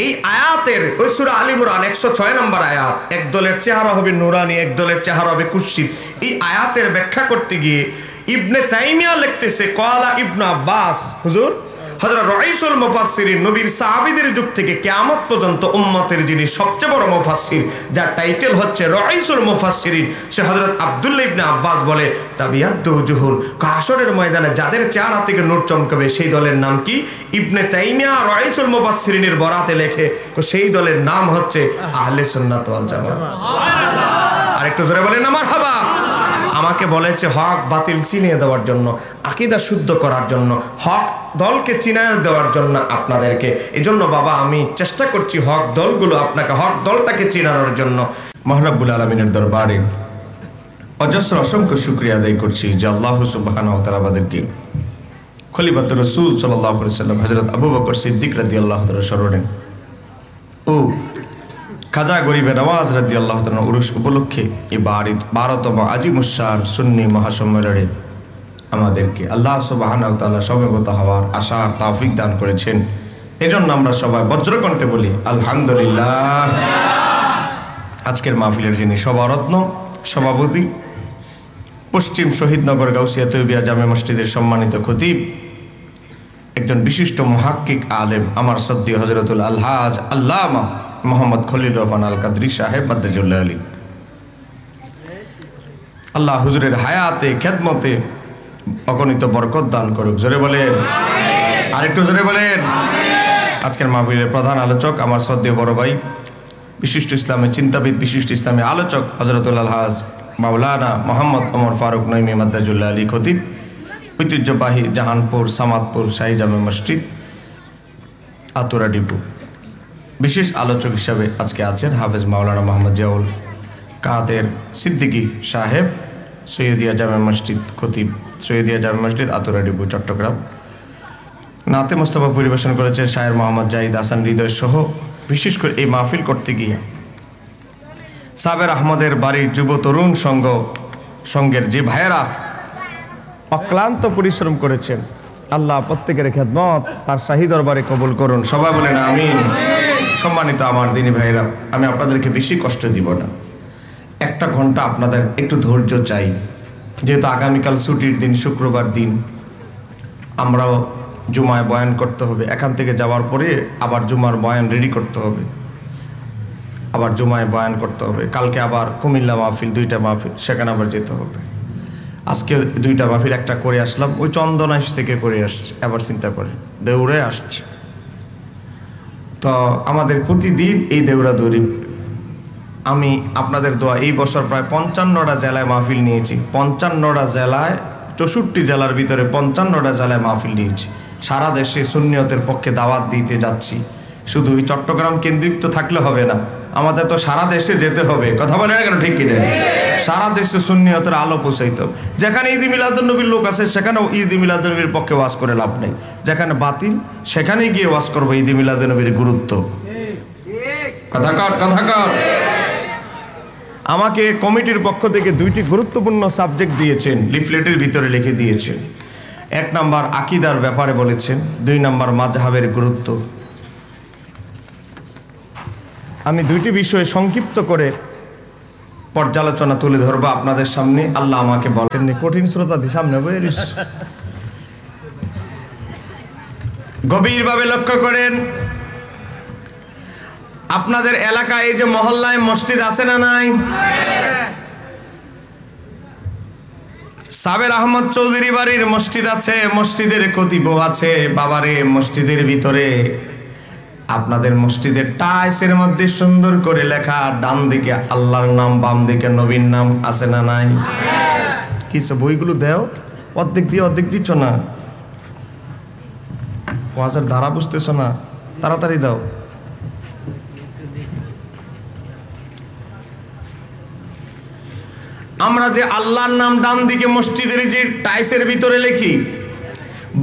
এই আয়াতের ওই সূরা আলী ইমরান 106 নম্বর আয়াত, এক দলের চেহারা হবে নুরানি, এক দলের চেহারা হবে কুৎসিত। এই আয়াতের ব্যাখ্যা করতে গিয়ে ইবনে তাইমিয়া লিখতেছে, ক্বালা ইবনে আব্বাস, হুজুর হযরত রাইসুল মুফাসসিরিন, নবীর সাহাবীদের যুগ থেকে কিয়ামত পর্যন্ত উম্মতের যিনি সবচেয়ে বড় মুফাসসির, যার টাইটেল হচ্ছে রাইসুল মুফাসসিরিন, সে হযরত আব্দুল্লাহ ইবনে আব্বাস বলে, তাবিয়াদ্দু উজুহুন, হাশরের ময়দানে যাদের চেহারা থেকে নূর চমকাবে সেই দলের নাম কি? ইবনে তাইমিয়া রাইসুল মুফাসসিরিনের বরাতে লেখে সেই দলের নাম হচ্ছে আহলে সুন্নাত ওয়াল জামাত। সুবহানাল্লাহ। আরেকটু জোরে বলেন না মারহাবা। আমাকে বলেছে হক বাতিল চিনিয়ে দেওয়ার জন্য, আকীদা শুদ্ধ করার জন্য, হক দলকে চিনিয়ে দেওয়ার জন্য আপনাদেরকে। এজন্য বাবা আমি চেষ্টা করছি হক দলগুলো, আপনাকে হক দলটাকে চিনানোর জন্য। মহান রব্বুল আলামিনের দরবারে অজস্র অসংখ্য শুকরিয়া আদায় করছি যে আল্লাহ সুবহানাহু ওয়া তাআলা আমাদেরকে খলিফাতুর রাসূল সাল্লাল্লাহু আলাইহি ওয়াসাল্লাম হযরত আবু বকর সিদ্দিক রাদিয়াল্লাহু তাআলা স্মরণে ও খাজা গরিবে নওয়াজ রাদিয়াল্লাহু তাআলা উরুস উপলক্ষে এই 12তম আজিমুস-শান সুন্নি মহাসম্মেলনে আমাদেরকে আল্লাহ সুবহানাহু ওয়া তাআলা সমবেত হওয়ার আশার তৌফিক দান করেছেন। এজন্য আমরা সবাই বজ্রকণ্ঠে বলি আলহামদুলিল্লাহ। আজকের মাহফিলের যিনি সভারত্ন, সভাপতি, পশ্চিম শহীদনগর গাউসিয়া তৈয়বিয়া জামে মসজিদের সম্মানিত খতিব, একজন বিশিষ্ট মুহাক্কিক আলেম, আমার সদ্দি হযরতুল আলহাজ আল্লামা মোহাম্মদ খলিল রহমান আল কাদরি সাহেব মাদ্দাজুল্লাহ আলী, আল্লাহ হুজুরের হায়াতে খেদমতে অগণিত বরকত দান করুক। জোরে বলেন, আরেকটু জোরে বলেন। আজকের মাহফিলের প্রধান আলোচক আমার শ্রদ্ধেয় বড় ভাই, বিশিষ্ট ইসলামের চিন্তাবিদ, বিশিষ্ট ইসলামী আলোচক হযরতুল আলহাজ মাওলানা মোহাম্মদ ওমর ফারুক নঈমী মাদ্দাজুল্লাহ আলী খতিব, ঐতিহ্যবাহী জাহানপুর সামাদপুর শাহী জামে মসজিদ আতুরা ডিপু। বিশেষ আলোচক হিসাবে আজকে আছেন হাফেজ মাওলানা মোহাম্মদ জিয়াউল কাদের সিদ্দিকী সাহেব, সৈয়দিয়া জামে মসজিদ খতিব, সৈয়দিয়া জামে মসজিদ আতুরা ডিপু চট্টগ্রাম। নাতে মোস্তফা পরিবেশন করেছেন শায়ের মোহাম্মদ জাহিদ হাসান হৃদয় সহ। বিশেষ করে এই মাহফিল করতে গিয়ে সাবের আহমদের বাড়ির যুব তরুণ সঙ্গের যে ভাইয়েরা অক্লান্ত পরিশ্রম করেছেন, আল্লাহ প্রত্যেকের খেদমত তার শাহী দরবারে কবুল করুন। সবাই বলেন আমিন। সম্মানিত আমার দিনী ভাইয়েরা, আমি আপনাদেরকে বেশি কষ্ট দিব না, একটা ঘন্টা আপনাদের একটু ধৈর্য চাই, যেহেতু আগামীকাল ছুটির দিন, শুক্রবার দিন, আমরাও জুমায় বয়ান করতে হবে। এখান থেকে যাওয়ার পরে আবার জুমার বয়ান রেডি করতে হবে, আবার জুমায় বয়ান করতে হবে। কালকে আবার কুমিল্লা মাহফিল, 2টা মাহফিল, সেখানে আবার যেতে হবে। আজকে 2টা মাহফিল, একটা করে আসলাম, ওই চন্দনাইশ থেকে করে আসছে, আবার চিন্তা করে দেউড়ে আসছে। তো আমাদের প্রতিদিন এই দেউড়াদৌড়ি। আমি আপনাদের দোয়া, এই বছর প্রায় 55টা জেলায় মাহফিল নিয়েছি, 55টা জেলায়, 64 জেলার ভিতরে 55টা জেলায় মাহফিল নিয়েছি। সারা দেশে সুন্নিয়তের পক্ষে দাওয়াত দিতে যাচ্ছি। শুধু ওই চট্টগ্রাম কেন্দ্রিক তো থাকলে হবে না, আমাদের তো সারা দেশে যেতে হবে। কথা বলে না কেন, ঠিক কিনা? সারা দেশে সুন্নিয়তের আলো পৌঁছাইতে হবে। যেখানে ঈদ মিলাদুন্নবীর লোক আছে সেখানেও ঈদ মিলাদুন্নবীর পক্ষে ওয়াজ করে লাভ নেই। যেখানে বাতিল সেখানেই গিয়ে ওয়াজ করবো ঈদ মিলাদুন্নবীর গুরুত্ব। কথা কর। আমাকে কমিটির পক্ষ থেকে 2টি গুরুত্বপূর্ণ সাবজেক্ট দিয়েছেন, লিফলেটের ভিতরে লিখে দিয়েছেন। 1 নম্বর আকীদার ব্যাপারে বলেছেন, 2 নম্বর মাযহাবের গুরুত্ব। আমি 2টি বিষয়ে সংক্ষিপ্ত করে পর্যালোচনা তুলে ধরবো আপনাদের সামনে। আল্লাহ আমাকে বলেন, কঠিন শ্রোতা দি সামনে বইরিস, গভীরভাবে লক্ষ্য করেন। আপনাদের এলাকায় এই যে মহল্লায় মসজিদ আছে না নাই? সাবের আহমদ চৌধুরী বাড়ির মসজিদ আছে, মসজিদের খতিবও আছে। বাবারে, মসজিদের ভিতরে আপনাদের মসজিদের টাইসের মধ্যে সুন্দর করে লেখা, ডান দিকে আল্লাহর নাম, বাম দিকে নবীর নাম, আছে না নাই? কিছু বইগুলো দেও, অর্ধেক দিয়ে অর্ধেক দিচ্ছ না, ওয়াজের ধারা বুঝতেছ না, তাড়াতাড়ি দাও। আমরা যে আল্লাহর নাম ডান দিকে মসজিদের যে টাইসের ভিতরে লিখি,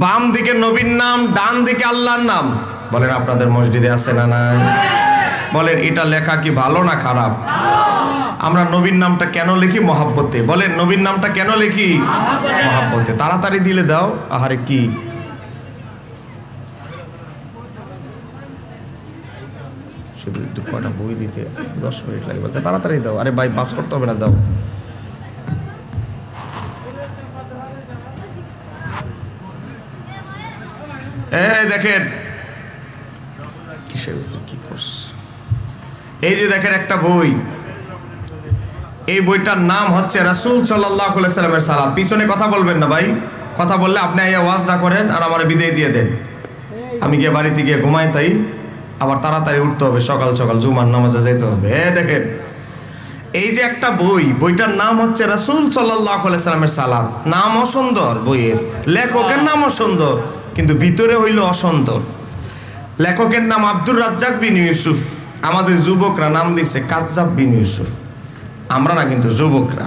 বাম দিকে নবীর নাম, ডান দিকে আল্লাহর নাম, বলেন আপনাদের মসজিদে আছে না নাই? বলেন এটা লেখা কি ভালো না খারাপ? আমরা নবীর নামটা কেন লিখি? মহাব্বতে। বলেন নবীর নামটা কেন লিখি? মহাব্বতে। তাড়াতাড়ি দিলে দাও। আহারে কি শুধু কটা বই দিতে 10 মিনিট লাগে, বলতে তাড়াতাড়ি দাও। আরে ভাই পাস করতে হবে না, দাও। দেখেন কিসের কি করছে, এই যে দেখেন একটা বই, এই বইটার নাম হচ্ছে রাসূল সাল্লাল্লাহু আলাইহি সাল্লামের সালাত। পিছনে কথা বলবেন না ভাই, কথা বললে আপনি এই আওয়াজ না করেন আর আমার বিদায় দিয়ে দেন। আমি গিয়ে বাড়িতে গিয়ে ঘুমাই, তাই আবার তাড়াতাড়ি উঠতে হবে, সকাল সকাল জুমার নামাজে যেতে হবে। দেখেন এই যে একটা বই, বইটার নাম হচ্ছে রাসূল সাল্লাল্লাহু আলাইহি সাল্লামের সালাত। নামও সুন্দর, বইয়ের লেখকের নামও সুন্দর, কিন্তু ভিতরে হইল অসুন্দর। লেখকের নাম আব্দুর রাজ্জাক বিন ইউসুফ, আমাদের যুবকরা নাম দিছে কাজ্জাব বিন ইউসুফ, আমরা না কিন্তু যুবকরা।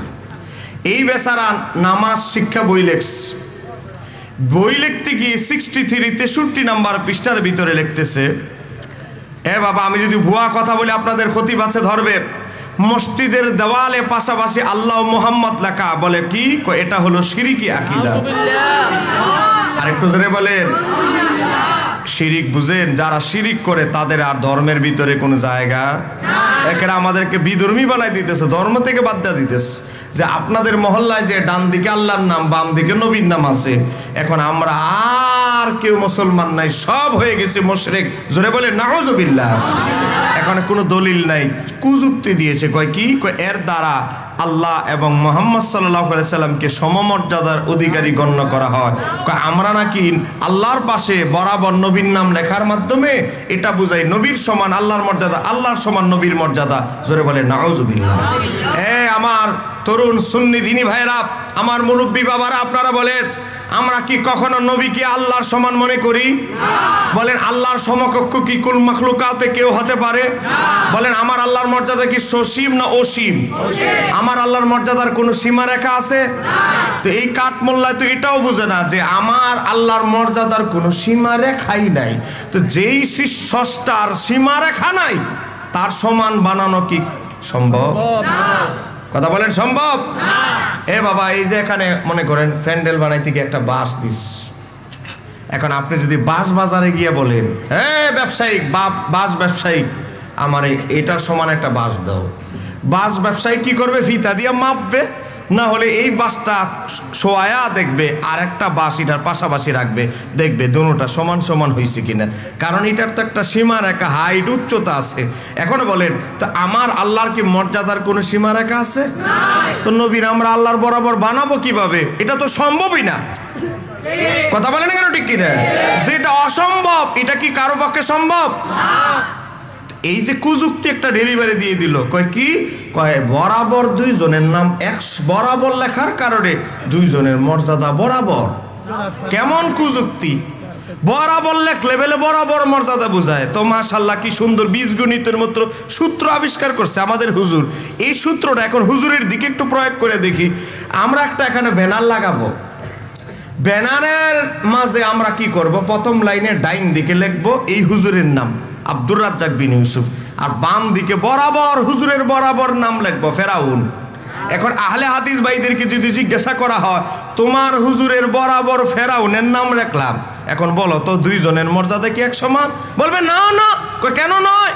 এই বেচারা নামাজ শিক্ষা বই লেখছে, বই লিখতে গিয়ে 63 নাম্বার পৃষ্ঠার ভিতরে লিখতেছে, বাবা আমি যদি ভুয়া কথা বলি আপনাদের ক্ষতি বাঁচে ধরবে। মসজিদের দেওয়ালে পাশাপাশি আল্লাহ মুহাম্মদ লেখা, বলে কি এটা হলো শিরকি আকীদা। আরেকটু জোরে বলেন, শিরিক বুঝেন? যারা শিরিক করে তাদের আর ধর্মের ভিতরে কোনো জায়গা, একেরা আমাদেরকে বিধর্মী বানাই দিতেছে, ধর্ম থেকে বাদ দিয়ে দিতেছে। যে আপনাদের মহল্লায় যে ডান দিকে আল্লাহর নাম, বাম দিকে নবীর নাম আছে, এখন আমরা আর কেউ মুসলমান নাই, সব হয়ে গেছে মুশরিক। জোরে বলে নাউযুবিল্লাহ। এখন কোনো দলিল নাই, কুযুক্তি দিয়েছে, কয় কি এর দ্বারা আল্লাহ এবং মুহাম্মদ সাল্লাল্লাহু আলাইহি সাল্লামকে সমমর্যাদার অধিকারী গণ্য করা হয়। আমরা নাকি আল্লাহর পাশে বরাবর নবীর নাম লেখার মাধ্যমে এটা বুঝাই নবীর সমান আল্লাহর মর্যাদা, আল্লাহর সমান নবীর মর্যাদা। জোরে বলে নাউযুবিল্লাহ। আমার তরুণ সুন্নি দিনী ভাইরা, আমার মুরব্বী বাবারা, আপনারা বলেন আমরা কি কখনো নবীকে আল্লাহর সমান মনে করি? বলেন আল্লাহর সমকক্ষ কি কুল মাখলুকাতে কেউ হতে পারে? বলেন আমার আল্লাহর মর্যাদা কি সসীম না অসীম? আমার আল্লাহর মর্যাদার কোনো সীমা রেখা আছে? তো এই কাঠ মোল্লায় তো এটাও বুঝে না যে আমার আল্লাহর মর্যাদার কোনো সীমা রেখাই নাই। তো যেই স্রষ্টার সীমা রেখা নাই তার সমান বানানো কি সম্ভব? কথা বলেন সম্ভব? বাবা এই যে এখানে মনে করেন প্যান্ডেল বানাইতে গিয়ে একটা বাঁশ দিস, এখন আপনি যদি বাঁশ বাজারে গিয়ে বলেন ব্যবসায়িক বাঁশ ব্যবসায়িক আমার এটার সমান একটা বাঁশ দাও, বাঁশ ব্যবসায়ী কি করবে? ফিতা দিয়ে মাপবে, না হলে এই বাঁশটা শোয়া দেখবে আর একটা বাঁশ এটার পাশাপাশি রাখবে, দেখবে দুটোটা সমান সমান হয়েছে কিনা। কারণ এটার তো একটা সীমা রেখা, হাইট উচ্চতা আছে। এখন বলেন তো আমার আল্লাহর কি মর্যাদার কোনো সীমা রেখা আছে? তো নবীর আমরা আল্লাহর বরাবর বানাবো কিভাবে? এটা তো সম্ভবই না। কথা বলেন কেন ঠিক কিনা? যেটা অসম্ভব এটা কি কারো পক্ষে সম্ভব? এই যে কুযুক্তি একটা ডেলিভারি দিয়ে দিল, কয় কি কয় বরাবর দুইজনের নাম এক বরাবর লেখার কারণে দুইজনের মর্যাদা বরাবর। কেমন কুযুক্তি! বরাবর লেখলে বেলে বরাবর মর্যাদা বোঝায়। তো মাশাআল্লাহ কি সুন্দর বীজগণিতের মতো সূত্র আবিষ্কার করছে আমাদের হুজুর। এই সূত্রটা এখন হুজুরের দিকে একটু প্রয়োগ করে দেখি। আমরা একটা এখানে ব্যানার লাগাবো, ব্যানারের মাঝে আমরা কি করব? প্রথম লাইনে ডাইন দিকে লিখবো এই হুজুরের নাম আব্দুর রাজ্জাক বিন ইউসুফ, আর বাম দিকে বরাবর হুজুরের বরাবর নাম লিখবো ফেরাউন। এখন আহলে হাদিস ভাইদেরকে যদি জিজ্ঞাসা করা হয় তোমার হুজুরের বরাবর ফেরাউনের নাম রাখলাম, এখন বলো তো দুইজনের মর্যাদা কি এক সমান? বলবে না না। কেন নয়?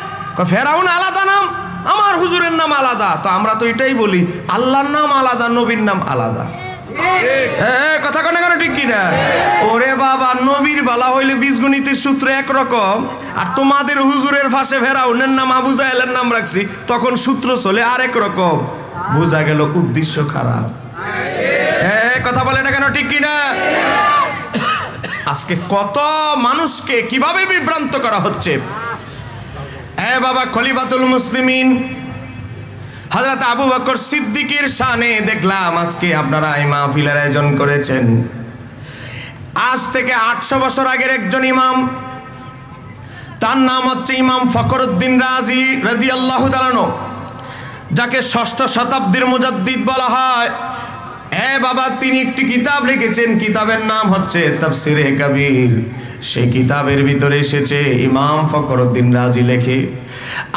ফেরাউন আলাদা নাম, আমার হুজুরের নাম আলাদা। তো আমরা তো এটাই বলি আল্লাহর নাম আলাদা, নবীর নাম আলাদা। কথা কেন কেন ঠিক কিনা? ওরে বাবা, নবীর বালা হইলে বীজগণিতের সূত্র একরকম, আর তোমাদের হুজুরের ফাঁসে ফেরাউনের নাম আবু জাহেলের নাম রাখছি, তখন সূত্র চলে আরেক রকম। বোঝা গেল উদ্দেশ্য খারাপ। কথা বলে না কেন ঠিক কিনা? আজকে কত মানুষকে কিভাবে বিভ্রান্ত করা হচ্ছে। বাবা খলিফাতুল মুসলিমিন হযরত আবু বকর সিদ্দিকের শানে দেখলাম আজকে আপনারা এই মাহফিলের আয়োজন করেছেন। আজ থেকে 800 বছর আগের একজন ইমাম, তার নাম হচ্ছে ইমাম ফখরুদ্দিন রাজি রাদিয়াল্লাহু তাআলা আনহু, যাকে 6ষ্ঠ শতাব্দীর মুজাদ্দিদ বলা হয়। বাবা তিনি একটি কিতাব লিখেছেন, কিতাবের নাম হচ্ছে তাফসিরে কবির। সেই কিতাবের ভিতরে এসেছে ইমাম ফখরুদ্দিন রাজি লেখে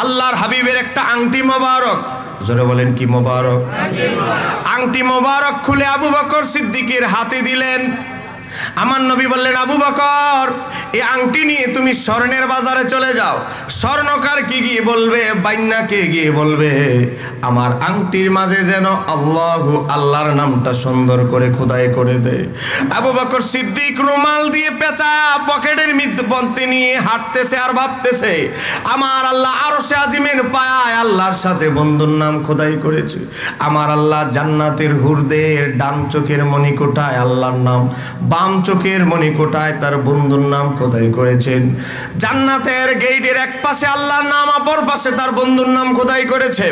আল্লাহর হাবিবের একটা আংটি মোবারক, জোরে বলেন কি মোবারক? আংটি মোবারক খুলে আবু বকর সিদ্দিকের হাতে দিলেন। আমার নবী বললেন আবু বকর এই আংটি নিয়ে তুমি স্বর্ণের বাজারে চলে যাও, স্বর্ণকার কি গিয়ে বলবে, বাইন্যাকে গিয়ে বলবে, আমার আংটির মাঝে যেন আল্লাহর নামটা সুন্দর করে খোদাই করে দেয়। আবু বকর সিদ্দিক রুমাল দিয়ে পেঁচা পকেটের মধ্যে নিয়ে হাঁটতেছে আর ভাবতেছে, আমার আল্লাহ আরশে আজিমের পায়ায় আল্লাহর সাথে বন্ধুর নাম খোদাই করেছে। আমার আল্লাহ জান্নাতের হুরদের ডান চোখের মণিকোঠায় আল্লাহর নাম, বাম চোখের মণিকোঠায় তার বন্ধুর নাম খোদাই করেছেন। জান্নাতের গেটের এক পাশে আল্লাহর নাম, অপর পাশে তার বন্ধুর নাম খোদাই করেছে।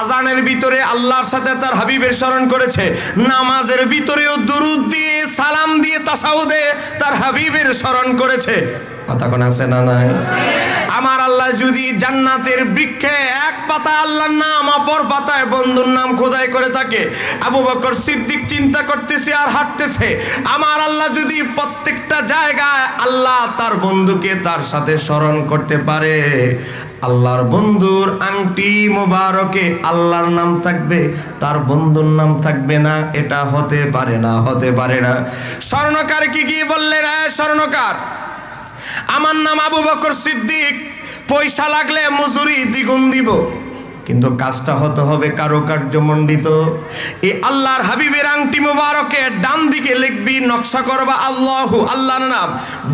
আজানের ভিতরে আল্লাহর সাথে তার হাবিবের স্মরণ করেছে। নামাজের ভিতরেও দুরুদ দিয়ে সালাম দিয়ে তাশাহুদে তার হাবিবের স্মরণ করেছে। কথা কোন আছে না নাই? আমার আল্লাহ যদি জান্নাতের বৃক্ষে এক পাতা আল্লাহর নাম, অপর পাতায় বন্ধুর নাম খোদাই করে থাকে, আবু বকর সিদ্দিক চিন্তা করতেছে আর হাঁটতেছে, আমার আল্লাহ যদি প্রত্যেকটা জায়গায় আল্লাহ তার বন্ধুকে তার সাথে স্মরণ করতে পারে, আল্লাহর বন্ধুর আংটি মোবারকে আল্লাহর নাম থাকবে, তার বন্ধুর নাম থাকবে না, এটা হতে পারে না, হতে পারে না। স্বর্ণকার কি গিয়ে বললেন, স্বর্ণকার, আমার নাম আবু বকর সিদ্দিক, পয়সা লাগলে মজুরি দ্বিগুণ দিব, কিন্তু কাজটা হতে হবে কারুকার্যমণ্ডিত। এই আল্লাহর হাবিবের আংটি মোবারকে ডান দিকে লিখবি, নকশা করবা আল্লাহু, আল্লাহর নাম,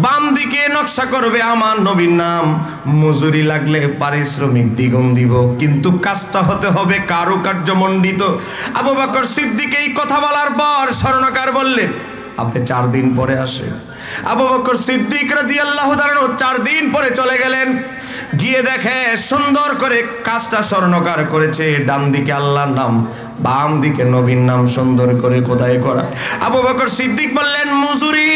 বাম দিকে নকশা করবে আমার নবীর নাম। মজুরি লাগলে পারিশ্রমিক দ্বিগুণ দিব, কিন্তু কাজটা হতে হবে কারুকার্যমণ্ডিত। আবু বকর সিদ্দিক এই কথা বলার পর স্বর্ণকার বললেন, আপনি 4 দিন পরে আসেন। আবু বকর সিদ্দিক রাদিয়াল্লাহু তাআলা 4 দিন পরে চলে গেলেন। গিয়ে দেখে সুন্দর করে কাজটা স্বর্ণকার করেছে, ডান দিকে আল্লাহর নাম, বাম দিকে নবীর নাম সুন্দর করে খোদাই করা। আবু বকর সিদ্দিক বললেন, মজুরি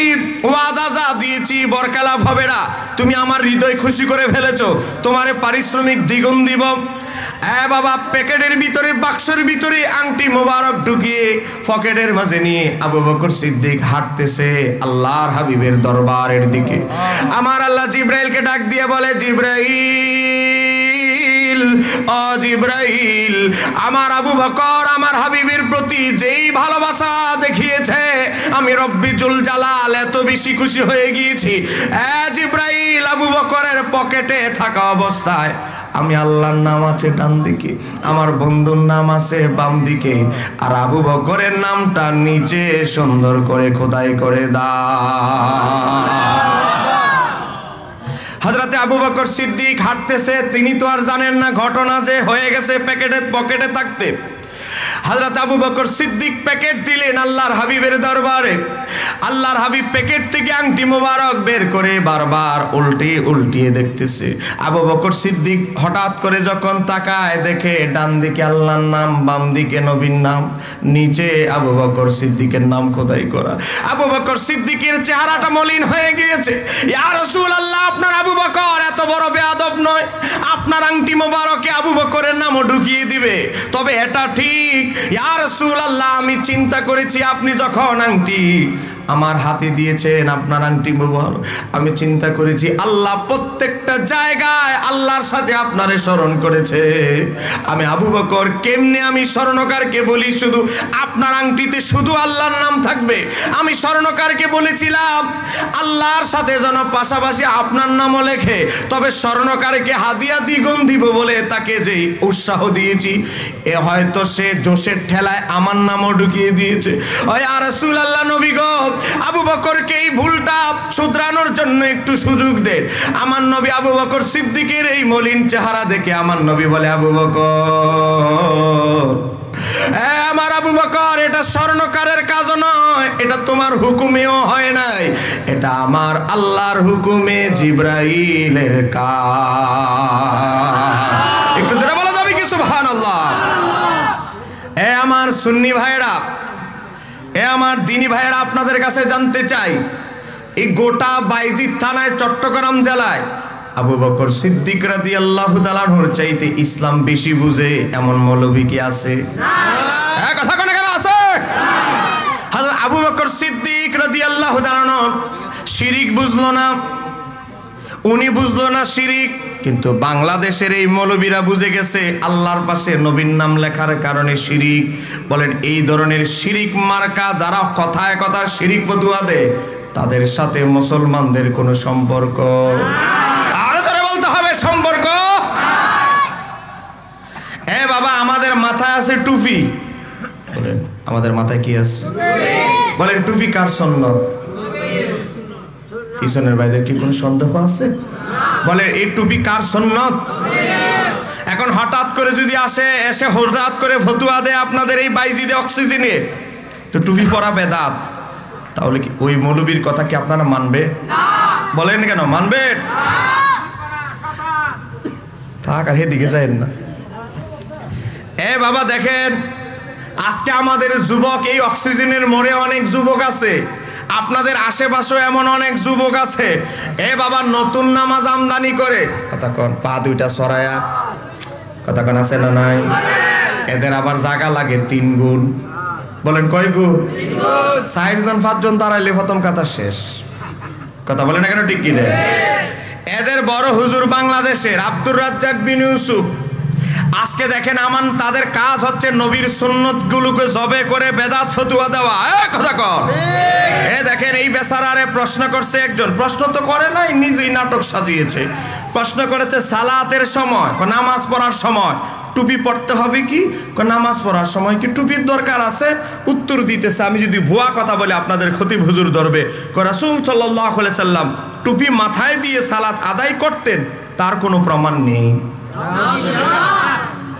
ওয়াদা যা দিয়েছি বরকালাপ হবে না, তুমি আমার হৃদয় খুশি করে ফেলেছো, তোমারে পারিশ্রমিক দ্বিগুণ দিব। বাবা, প্যাকেটের ভিতরে, বাক্সের ভিতরে আংটি মোবারক ঢুকিয়ে পকেটের মাঝে নিয়ে আবু বকর সিদ্দিক হাঁটতেছে আল্লাহর হাবিবের দরবারের দিকে। আমার আল্লাহ জিব্রাইলকে ডাক দিয়ে বলে, জিব্রাইল, ও জিব্রাইল, আমার আবু বকর আমার হাবিবের প্রতি যেই ভালোবাসা দেখিয়েছে, আমি রব্বি জুল জালাল এত বেশি খুশি হয়ে গিয়েছি। জিব্রাইল, আবু বকরের পকেটে থাকা অবস্থায় আমি আল্লাহর নাম আছে ডান দিকে, আমার বন্ধুর নাম আছে বাম দিকে, আর আবু বকরের নামটা নিচে সুন্দর করে খোদাই করে দাও। হযরতে আবু বকর সিদ্দিক হাঁটতেছে, তিনি তো আর জানেন না ঘটনা যে হয়ে গেছে পকেটে থাকতে। হযরত আবু বকর সিদ্দিক প্যাকেট দিলেন আল্লাহর হাবিবের দরবারে। আল্লাহর হাবিব প্যাকেট থেকে আংটি মোবারক বের করে বারবার উল্টিয়ে দেখতেছে। আবু বকর সিদ্দিক হঠাৎ করে যখন তাকায়, দেখে ডান দিকে আল্লাহর নাম, বাম দিকে নবীর নাম, নিচে আবু বকর সিদ্দিকের নাম খোদাই করা। আবু বকর সিদ্দিকের চেহারাটা মলিন হয়ে গিয়েছে। ইয়া রাসূলুল্লাহ, আপনার আবু বকর এত বড় বেয়াদব নয়, আপনার আংটি মোবারকে আবু বকরের নামও ঢুকিয়ে দিবে। তবে এটা ঠিক, ইয়া রাসূলুল্লাহ, আমি চিন্তা করেছি আপনি যখন আংটি আমার হাতে দিয়েছেন, আপনার আংটি মোবারক, আমি চিন্তা করেছি আল্লাহ প্রত্যেকটা জায়গায় আল্লাহর সাথে আপনারে স্মরণ করেছে। আমি আবু বকর কেমনে আমি স্বর্ণকারকে বলি শুধু আপনার আংটিতে শুধু আল্লাহর নাম থাকবে। আমি স্বর্ণকারকে বলেছিলাম আল্লাহর সাথে যেন পাশাপাশি আপনার নামও লেখে, তবে স্বর্ণকারকে হাদিয়া দ্বিগুণ দিব বলে তাকে যেই উৎসাহ দিয়েছি, এ হয়তো সে জোশের ঠেলায় আমার নামও ঢুকিয়ে দিয়েছে। ও ইয়া রাসূলুল্লাহ, নবী গো, আবু বকরকে এই ভুলটা শুধরানোর জন্য একটু সুযোগ দে। আমার নবী আবু বকর সিদ্দিকের এই মলিন চেহারা দেখে আমার নবী বলে, আবু বকর, আমার আবু বকর, এটা স্বর্ণকারের কাজ নয়, এটা তোমার হুকুমেও হয় নাই, এটা আমার আল্লাহর হুকুমে জিব্রাইলের কাজ। একটু জোরে বলা যাবে কি সুবহানাল্লাহ? আমার সুন্নি ভাইরা, আমার দিনী ভাইয়েরা, আপনাদের কাছে জানতে চাই, এই গোটা বাইজিদ থানায় চট্টগ্রাম জেলায় আবু বকর সিদ্দিক রাদিয়াল্লাহু তাআলা আনহুর চাইতে ইসলাম বেশি বুঝে এমন মৌলবী কি আছে? কথা কোন কেন আছে? হযরত আবু বকর সিদ্দিক রাদিয়াল্লাহু তাআলা আনহু শিরিক বুঝলো না, উনি বুঝলো না শিরিক, কিন্তু বাংলাদেশের এই মৌলবীরা বুঝে গেছে আল্লাহর পাশে নবীর নাম লেখার কারণে শিরিক। বলেন, এই ধরনের শিরিক মার্কা যারা কথায় কথায় শিরিক ফতুয়া দেয়, তাদের সাথে মুসলমানদের কোনো সম্পর্ক, আরো জোরে বলতে হবে সম্পর্ক। আমাদের মাথায় আছে টুপি, বলেন আমাদের মাথায় কি আছে? বলেন টুপি কার সুন্নত? পিছনের ভাইদের কি কোনো সন্দেহ আছে? বলে এই টুপি কার সুন্নত? এখন হঠাৎ করে যদি এসে হঠাৎ করে ফতুয়া দেয় আপনাদের এই বাইজিদে অক্সিজেনে তো টুপি পরা বেদাত, তাহলে কি ওই মৌলবীর কথা কি আপনারা মানবে? বলেন কেন মানবে? থাক আর এদিকে যাই না। এ বাবা দেখেন, আজকে আমাদের যুবক এই অক্সিজেনের মোড়ে অনেক যুবক আছে, আপনাদের আশেপাশে এমন অনেক যুবক আছে। এ বাবা নতুন নামাজ আমদানি করে কথা কন, পা দুইটা সরায়া কথা কন, আছে না নাই? এদের আবার জায়গা লাগে 3 গুণ। বলেন কয় গুণ? 4 জন 5 জন দাঁড়াইলে প্রথম কাতার শেষ। কথা বলেন না কেন? ঠিক কি রে? এদের বড় হুজুর বাংলাদেশের আব্দুর রাজ্জাক বিন ইউসুফ। আজকে দেখেন তাদের কাজ হচ্ছে নবীর সুন্নত গুলোকে জবে করে বেদাত ফতুয়া দেওয়া। কথা কর। দেখেন এই বেচারারে প্রশ্ন করছে একজন, প্রশ্ন তো করে নাই, নিজেই নাটক সাজিয়েছে। প্রশ্ন করেছে সালাতের সময়, নামাজ পড়ার সময় টুপি পড়তে হবে কি? নামাজ পড়ার সময় কি টুপির দরকার আছে? উত্তর দিতেছে, আমি যদি ভুয়া কথা বলে আপনাদের খতিব হুজুর ধরবে। রাসূল সাল্লাল্লাহু আলাইহি সাল্লাম টুপি মাথায় দিয়ে সালাত আদায় করতেন, তার কোনো প্রমাণ নেই।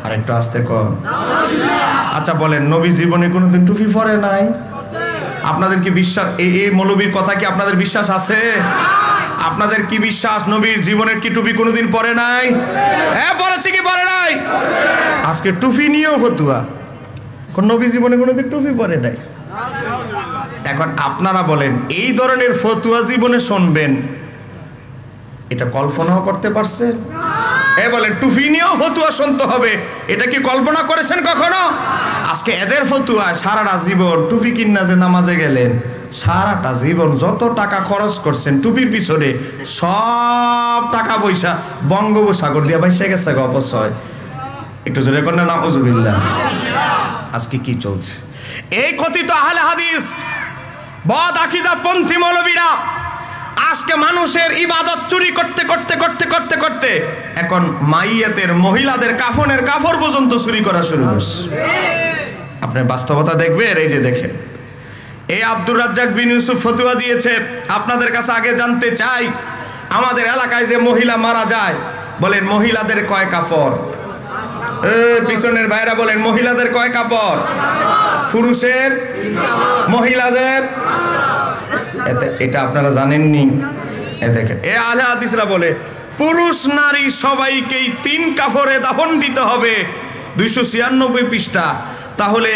আরেকটু আস্তে কর। আচ্ছা বলেন, নবী জীবনে কোনোদিন টুপি পরে নাই? আপনাদের কি বিশ্বাস? এই মৌলবীর কথা কি আপনাদের বিশ্বাস আছে? আপনাদের কি বিশ্বাস নবীর জীবনের কি টুপি কোনোদিন পরে নাই? হ্যাঁ বলেছি কি পরে নাই? আজকে টুপি নিয়েও ফতুয়া, কোন নবী জীবনে কোনোদিন টুপি পরে নাই। এখন আপনারা বলেন, এই ধরনের ফতুয়া জীবনে শুনবেন, এটা কল্পনাও করতে পারছেন? বলেন টুপি নিয়েও ফতুয়া শুনতে হবে, এটা কি কল্পনা করেছেন কখনো? আজকে এদের ফতুয়া সারাটা জীবন টুপি কিনা যে নামাজে গেলেন, সারাটা জীবন যত টাকা খরচ করছেন টুপির পিছনে, সব টাকা পয়সা বঙ্গোপসাগর দিয়ে বাইসে গেছে অপচয়। একটু জোরে কর না, নাউজুবিল্লাহ। আজকে কি চলছে? এই কথিত আহলে হাদিস বদ আকীদা পন্থী মৌলবীরা আজকে মানুষের ইবাদত চুরি করতে করতে করতে করতে করতে এখন মাইয়াতের মহিলাদের কাফনের কাপড় পর্যন্ত চুরি করা শুরু করছে। আপনি বাস্তবতা দেখবেন। এই যে দেখেন, এই আব্দুর রাজ্জাক বিন ইউসুফ ফতুয়া দিয়েছে। আপনাদের কাছে আগে জানতে চাই, আমাদের এলাকায় যে মহিলা মারা যায়, বলেন মহিলাদের কয় কাপড়? পিছনের ভাইরা বলেন মহিলাদের কয় কাপড়? পুরুষের? মহিলাদের? এটা আপনারা জানেননি? দেখেন, এ আহলে হাদিসরা বলে পুরুষ নারী সবাইকেই 3 কাপড়ে দাফন দিতে হবে। 296 পৃষ্ঠা। তাহলে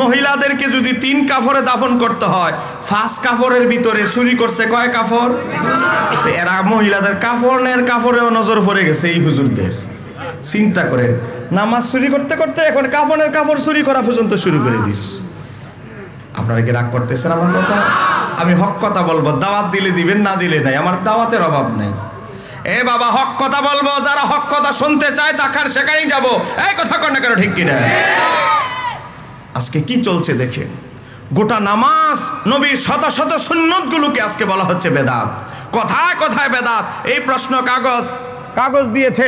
মহিলাদেরকে যদি 3 কাপড়ে দাফন করতে হয়, 5 কাপড়ের ভিতরে চুরি করছে কয় কাপড়? এরা মহিলাদের কাপড়েও নজর পড়ে গেছে এই হুজুরদের। চিন্তা করেন, নামাজ চুরি করতে করতে এখন কাফনের কাপড় চুরি করা পর্যন্ত শুরু করে দিস। আপনারা কি রাগ করতেছেন আমার কথা? আমি হক কথা বলবো, দাওয়াত দিলে দিবেন, না দিলে নাই, আমার দাওয়াতের অভাব নাই। এ বাবা হক কথা বলবো, যারা হক কথা শুনতে চায় তাকার সেখানেই যাবো। এই কথা কর না কেন? ঠিক কিনা? আজকে কি চলছে দেখেন, গোটা নামাজ নবীর শত শত সুন্নত গুলোকে আজকে বলা হচ্ছে বেদাত। কথায় কথায় বেদাত। এই প্রশ্ন কাগজ দিয়েছে,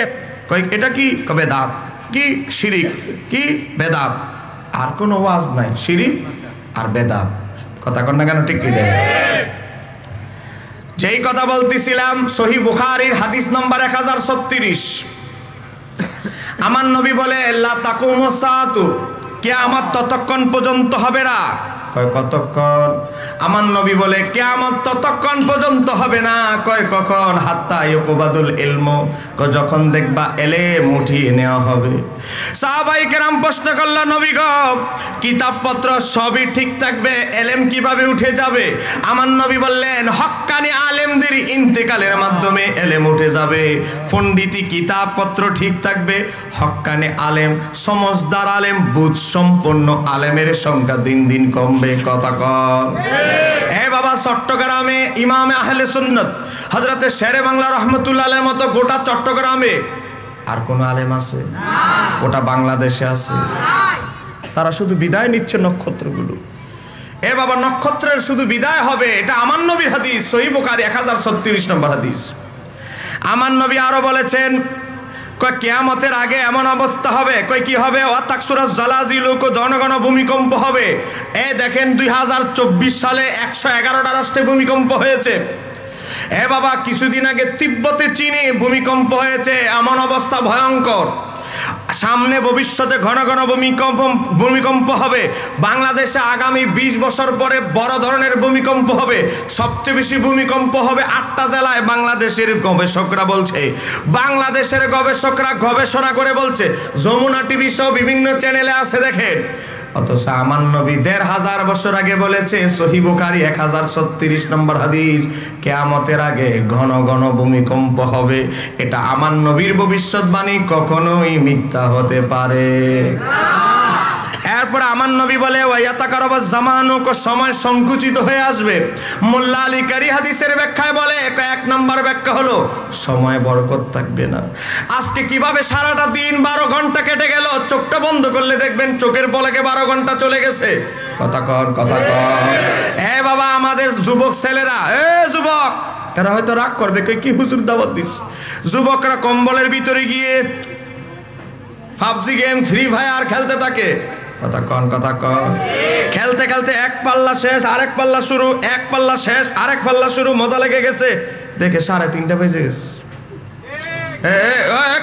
এটা কি? বেদাত। কি? শিরিক। কি? বেদাত। আর কোনো ওয়াজ নাই, শিরিক আর বেদাত। কথা কর না কেন? ঠিক কি? যেই কথা বলতেছিলাম, সহিহ বুখারীর হাদিস নাম্বার 1036, আমার নবী বলে লা তাকুমুস সাআতু, কিয়ামত ততক্ষণ পর্যন্ত হবে না। কতক্ষণ? আমার নবী বলে কিয়ামত ততক্ষণ পর্যন্ত হবে না। কখন? হাত্তা ইউকবাদুল ইলমু, যখন দেখবা এলেম উঠিয়ে নেওয়া হবে। সাহাবায়ে কেরাম প্রশ্ন করলেন, নবী গো, কিতাবপত্র সবই ঠিক থাকবে, এলেম কিভাবে উঠে যাবে? আমার নবী বললেন, হক্কানি আলেমদের ইন্তেকালের মাধ্যমে এলেম উঠে যাবে। পণ্ডিতি কিতাবপত্র ঠিক থাকবে, হক্কানি আলেম, সমজদার আলেম, বুঝ সম্পন্ন আলেমের সংখ্যা দিন দিন কমবে। কথা কর। এ বাবা, চট্টগ্রামে ইমামে আহলে সুন্নাত হযরতে শেরে বাংলা রহমাতুল্লাহ আলাইহির মতো গোটা চট্টগ্রামে আর কোন আলেম আছে? গোটা বাংলাদেশে আছে? তারা শুধু বিদায় নিচ্ছে নক্ষত্রগুলো। এ বাবা, নক্ষত্রের শুধু বিদায় হবে, এটা আমার নবীর হাদিস, সহিহ বুখারী 1036 নম্বর হাদিস। আমার নবী আরো বলেছেন, কয় কিয়ামতের আগে এমন অবস্থা হবে, কয় কি হবে? ওয়াতাকসুরাজ জালাজিলু, জনগণ ভূমিকম্প হবে। এই দেখেন 2024 সালে 111টা রাষ্ট্রে ভূমিকম্প হয়েছে। এ বাবা, কিছুদিন আগে তিব্বতে চীনে ভূমিকম্প হয়েছে। এমন অবস্থা ভয়ঙ্কর। সামনে ভবিষ্যতে ঘন ঘন ভূমিকম্প হবে। বাংলাদেশে আগামী 20 বছর পরে বড় ধরনের ভূমিকম্প হবে। সবচেয়ে বেশি ভূমিকম্প হবে 8টা জেলায়। বাংলাদেশের গবেষকরা বলছে, বাংলাদেশের গবেষকরা গবেষণা করে বলছে, যমুনা টিভি সহ বিভিন্ন চ্যানেলে আছে, দেখেন। অথচ আমার নবী 1500 বছর আগে বলেছে, সহিহ বুখারী 1036 নম্বর হাদিস, কিয়ামতের আগে ঘন ঘন ভূমিকম্প হবে। এটা আমার নবীর ভবিষ্যৎবাণী, কখনোই মিথ্যা হতে পারে না। এরপর আমার নবী বলে, ওয়ায়াতাকারাবাজ জামানু, সময় সংকুচিত হয়ে আসবে। মোল্লা আলী কারি হাদিসের ব্যাখ্যায় বলে, 1 নম্বর ব্যাখ্যা হলো সময় বরকত থাকবে না। আজকে কিভাবে সারাটা দিন 12 ঘন্টা কেটে গেল, চোখটা বন্ধ করলে দেখবেন চোখের পলকে 12 ঘন্টা চলে গেছে। কথা কন। এ বাবা, আমাদের যুবক ছেলেরা, যুবক, তারা হয়তো রাগ করবে, কি হুজুর দাওয়াত দিস। যুবকরা কম্বলের ভিতরে গিয়ে পাবজি গেম, ফ্রি ফায়ার খেলতে থাকে। কথা কন। খেলতে খেলতে এক পাল্লা শেষ, আরেক পাল্লা শুরু, এক পাল্লা শেষ, আরেক পাল্লা শুরু, মজা লেগে গেছে। দেখে 3:30 বেজে গেছে।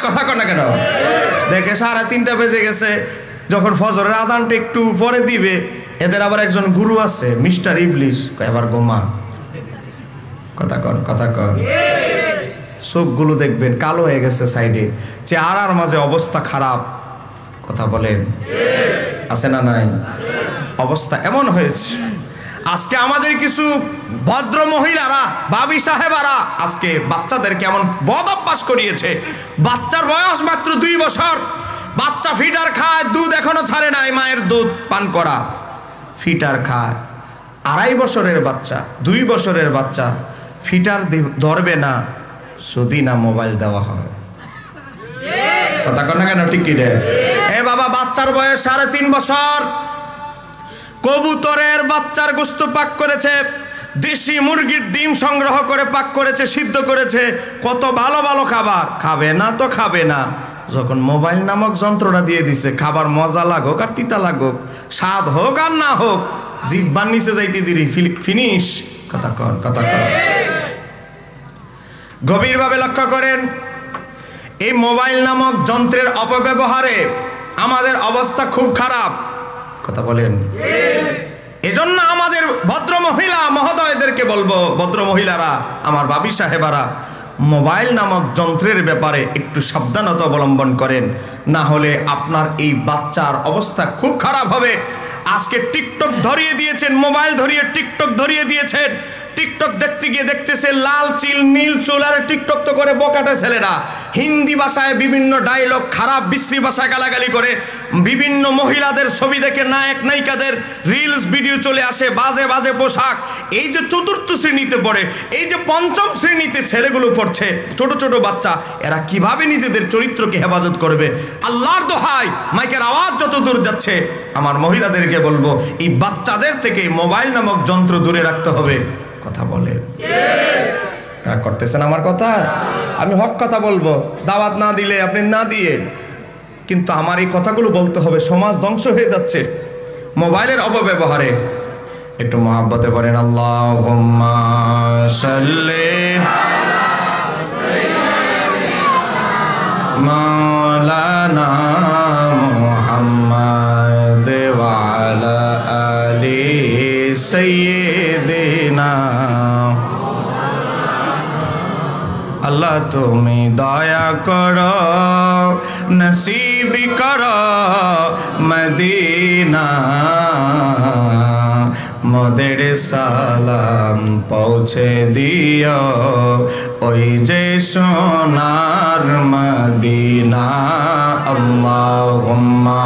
কথা কন না কেন? দেখে 3:30 বেজে গেছে। যখন ফজরের আজানটা একটু পরে দিবে, এদের আবার একজন গুরু আছে, মিস্টার ইবলিস, এবার গোমা। কথা কন। চোখগুলো দেখবেন কালো হয়ে গেছে সাইডে, চেহারার মাঝে অবস্থা খারাপ। কথা বলেন, আছে না নাই? অবস্থা এমন হয়েছে। আজকে আমাদের কিছু ভদ্র মহিলারা, ভাবি সাহেবারা, আজকে বাচ্চাদেরকে এমন বদ অভ্যাস করিয়েছে। বাচ্চার বয়স মাত্র 2 বছর, বাচ্চা ফিটার খায়, দুধ এখনো ছাড়ে নাই, মায়ের দুধ পান করা, ফিটার খায়। 2.5 বছরের বাচ্চা, 2 বছরের বাচ্চা ফিটার ধরবে না যদি না মোবাইল দেওয়া হয়। কথা কন না কেন? ঠিক কি রে? এ বাবা, বাচ্চার বয়স 3.5 বছর, কবুতরের বাচ্চার গোশত পাক করেছে, দেশি মুরগির ডিম সংগ্রহ করে পাক করেছে, সিদ্ধ করেছে, কত ভালো ভালো খাবার। খাবে না তো খাবে না। যখন মোবাইল নামক যন্ত্রটা দিয়ে দিছে, খাবার মজা লাগুক আর তিতা লাগুক, স্বাদ হোক আর না হোক, জিহ্বার নিচে যাইতে দিরি ফিনিশ। কথা কন। গভীরভাবে লক্ষ্য করেন, এই মোবাইল নামক যন্ত্রের অপব্যবহারে আমাদের অবস্থা খুব খারাপ। কথা বলেন। এজন্য আমাদের ভদ্র মহিলা মহোদয়দেরকে বলবো, ভদ্র মহিলারা, আমার ভাবি সাহেবারা, মোবাইল নামক যন্ত্রের ব্যাপারে একটু সাবধানতা অবলম্বন করেন, না হলে আপনার এই বাচ্চার অবস্থা খুব খারাপ হবে। আজকে টিকটক ধরিয়ে দিয়েছেন, মোবাইল ধরিয়ে টিকটক ধরিয়ে দিয়েছেন। টিকটক দেখতে গিয়ে দেখতেছে লাল চিল নীল চুল, আর টিকটক তো করে বকাটে ছেলেরা, হিন্দি ভাষায় বিভিন্ন ডায়লগ, খারাপ বিশ্রী ভাষায় গালাগালি করে, বিভিন্ন মহিলাদের ছবি দেখে নায়ক নায়িকাদের রিলস ভিডিও চলে আসে, বাজে বাজে পোশাক। এই যে 4র্থ শ্রেণীতে পড়ে, এই যে 5ম শ্রেণীতে ছেলেগুলো পড়ছে, ছোট ছোট বাচ্চা, এরা কিভাবে নিজেদের চরিত্রকে হেফাজত করবে? আল্লাহর দোহাই, মাইকের আওয়াজ যত দূর যাচ্ছে, আমার মহিলাদেরকে বলবো, এই বাচ্চাদের থেকে মোবাইল নামক যন্ত্র দূরে রাখতে হবে। কথা বলে করতেছেন আমার কথা? আমি হক কথা বলবো, দাওয়াত না দিলে আপনি না দিয়ে, কিন্তু আমার এই কথাগুলো বলতে হবে। সমাজ ধ্বংস হয়ে যাচ্ছে মোবাইলের অপব্যবহারে। একটু মহাব্বতে বলেন, আল্লাহুম্মা সাল্লি মাওলানা মুহাম্মাদ ওয়া আলা আলি সাইয়্যিদিনা। আল্লাহ তুমি দয়া করো, নসিব করো মদিনা, মোদের সালাম পৌঁছে দিও ওই যে সোনার মদিনা। আল্লাহুম্মা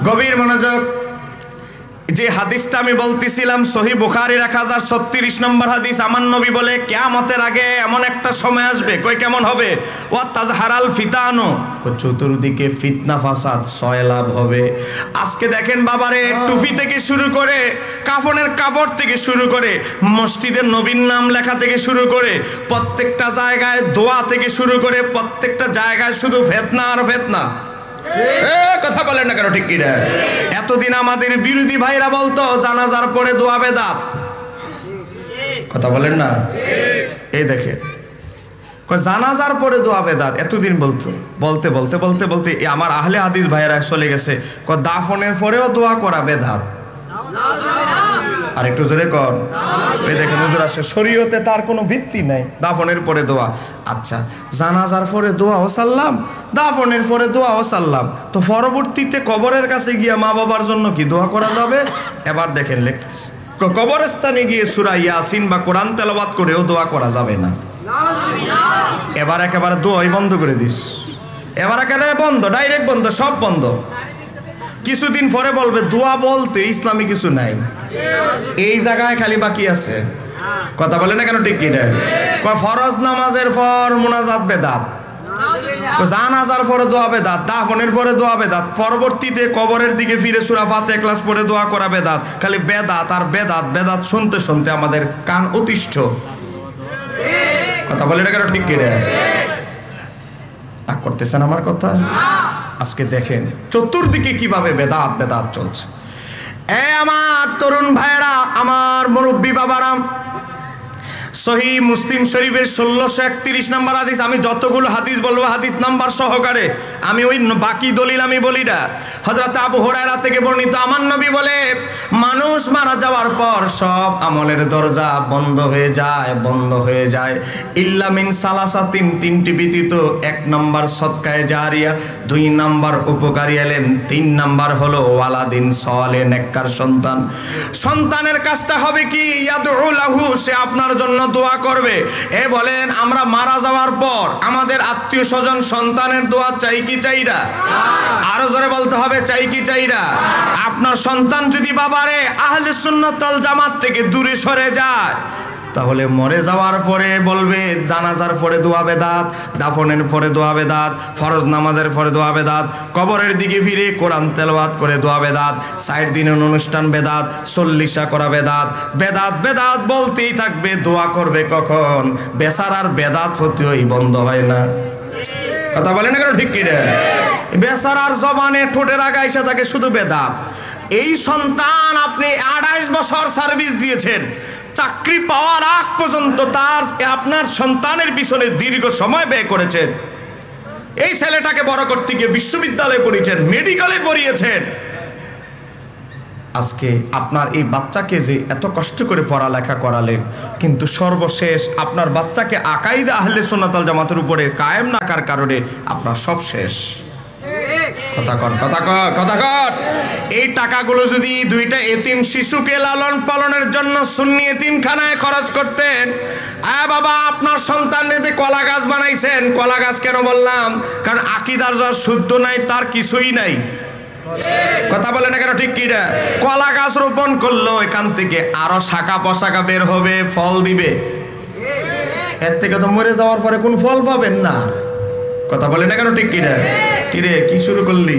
গভীর মনোযোগ। যে হাদিসটা আমি বলতেছিলাম সহিহ বুখারীর 1036 নম্বর হাদিস, আমার নবী বলে কিয়ামতের আগে এমন একটা সময় আসবে, কই কেমন হবে, ওয়া তাজহারাল ফিতানু, চতুর্দিকে ফিতনা ফাসাদ সয়লাভ হবে। আজকে দেখেন বাবারে, টুপি থেকে শুরু করে কাফনের কাপড় থেকে শুরু করে মসজিদের নবীর নাম লেখা থেকে শুরু করে প্রত্যেকটা জায়গায় দোয়া থেকে শুরু করে প্রত্যেকটা জায়গায় শুধু ফিতনা আর ফিতনা। কথা বলেন না কেন, ঠিক কি না? এতদিন আমাদের বিরোধী ভাইরা বলতো জানাজার পরে দোয়া বেদাত, কথা বলেন না? এই দেখে জানাজার পরে দোয়া বেদাত এতদিন বলতো, বলতে বলতে বলতে বলতে আমার আহলে হাদিস ভাইরা চলে গেছে দাফনের পরেও দোয়া করা বেদাত। আর একটু জোরে কর। এই দেখেন হুজুর আসে, শরীয়তে তার কোনো ভিত্তি নাই, দাফনের পরে দোয়া। আচ্ছা, জানাজার পরে দোয়া ও সাল্লাম, দাফনের পরে দোয়া ও সাল্লাম, তো পরবর্তীতে কবরের কাছে গিয়ে মা বাবার জন্য কি দোয়া করা যাবে? এবার দেখেন লিখতেছে কবরস্থানে গিয়ে সূরা ইয়াসিন বা কোরআন তেলাওয়াত করেও দোয়া করা যাবে না। এবার একেবারে দোয়াই বন্ধ করে দিস, এবার একেবারে বন্ধ, ডাইরেক্ট বন্ধ, সব বন্ধ। কিছুদিন পরে বলবে দোয়া বলতে ইসলামী কিছু নাই, এই জায়গায় খালি বাকি আছে। কথা বলে না কেন, ঠিক কি না? ফরজ নামাজের পর মুনাজাত বেদাত, জানাজার পরে দোয়া বেদাত, দাফনের পরে দোয়া বেদাত, পরবর্তীতে কবরের দিকে ফিরে সূরা ফাতিহা ক্লাস পরে দোয়া করা বেদাত। খালি বেদাত আর বেদাত, বেদাত শুনতে শুনতে আমাদের কান অতিষ্ঠ। কথা বলে না কেন, ঠিক কি না? রাগ করতেছেন আমার কথা? আজকে দেখেন চতুর্দিকে কিভাবে বেদাত বেদাত চলছে। আমার তরুণ ভাইরা, আমার মুরব্বী বাবারা, সহিহ মুসলিম শরীফের 1631 নম্বর হাদিস। আমি যতগুলো হাদিস বলবো হাদিস নাম্বার সহকারে, আমি ওই বাকি দলিল আমি বলি না। হযরত আবু হুরায়রা থেকে বর্ণিত, আমার নবী বলে মানুষ মারা যাওয়ার পর সব আমলের দরজা বন্ধ হয়ে যায়, বন্ধ হয়ে যায়, ইল্লা মিন সালাসাতিন, তিনটি ব্যতীত। 1 নাম্বার সদকায়ে জারিয়া, 2 নাম্বার উপকারী এলেম, 3 নাম্বার হলো ওয়ালাদিন সালেহ, নেককার সন্তান। সন্তানের কাজটা হবে কি? ইয়াদউ লাহু, সে আপনার জন্য দোয়া করবে। এ বলেন আমরা মারা যাওয়ার পর আমাদের আত্মীয় স্বজন সন্তানের দোয়া চাই কি চাই না? আরো জোরে বলতে হবে, চাই কি চাই না? আপনার সন্তান যদি বাবারে আহলে সুন্নাত ওয়াল জামাত থেকে দূরে সরে যায়, তাহলে মরে যাওয়ার পরে বলবে জানাজার পরে দোয়া বেদাত, দাফনের পরে দোয়া বেদাত, ফরজ নামাজের পরে দোয়া বেদাত, কবরের দিকে ফিরে কোরআন তেলাওয়াত করে দোয়া বেদাত, 60 দিনের অনুষ্ঠান বেদাত, 40 করা বেদাত, বেদাত বেদাত বলতেই থাকবে। দোয়া করবে কখন? বেচারার বেদাত হতেই বন্ধ হয় না। কথা বলে না কেন, ঠিক কি রে? বেচারার জবানে ঠোঁটের আগায় এসে থাকে শুধু বেদাত। এই সন্তান আপনি 28 বছর সার্ভিস দিয়েছেন, চাকরি পাওয়ার আগ পর্যন্ত তার আপনার সন্তানের পিছনে দীর্ঘ সময় ব্যয় করেছেন। এই ছেলেটাকে বড় করতে গিয়ে বিশ্ববিদ্যালয়ে পড়িয়েছেন, মেডিকেলে পড়িয়েছেন। আজকে আপনার এই বাচ্চাকে যে এত কষ্ট করে পড়ালেখা করালেন, কিন্তু সর্বশেষ আপনার বাচ্চাকে আকাইদা আহলে সুন্নাত ওয়াল জামাতের উপরে কায়েম না থাকার কারণে আপনার সব শেষ। কথা কর, কথা কর, কথা কর। এই টাকাগুলো যদি 2টা এতিম শিশুকে লালন পালনের জন্য সুন্নি এতিমখানায় খরচ করতেন, বাবা আপনার সন্তানের যে কলা গাছ বানাইছেন, কলা গাছ কেন বললাম? কারণ আকীদার যার শুদ্ধ নাই তার কিছুই নাই। কথা বলে না কেন, ঠিক কি না? কলা গাছ রোপণ করলো, এখান থেকে আরো শাখা পোশাখা বের হবে, ফল দিবে। এর থেকে তো মরে যাওয়ার পরে কোন ফল পাবেন না। কথা বলে না কেন, ঠিক কি না? কিরে কি শুরু করলি?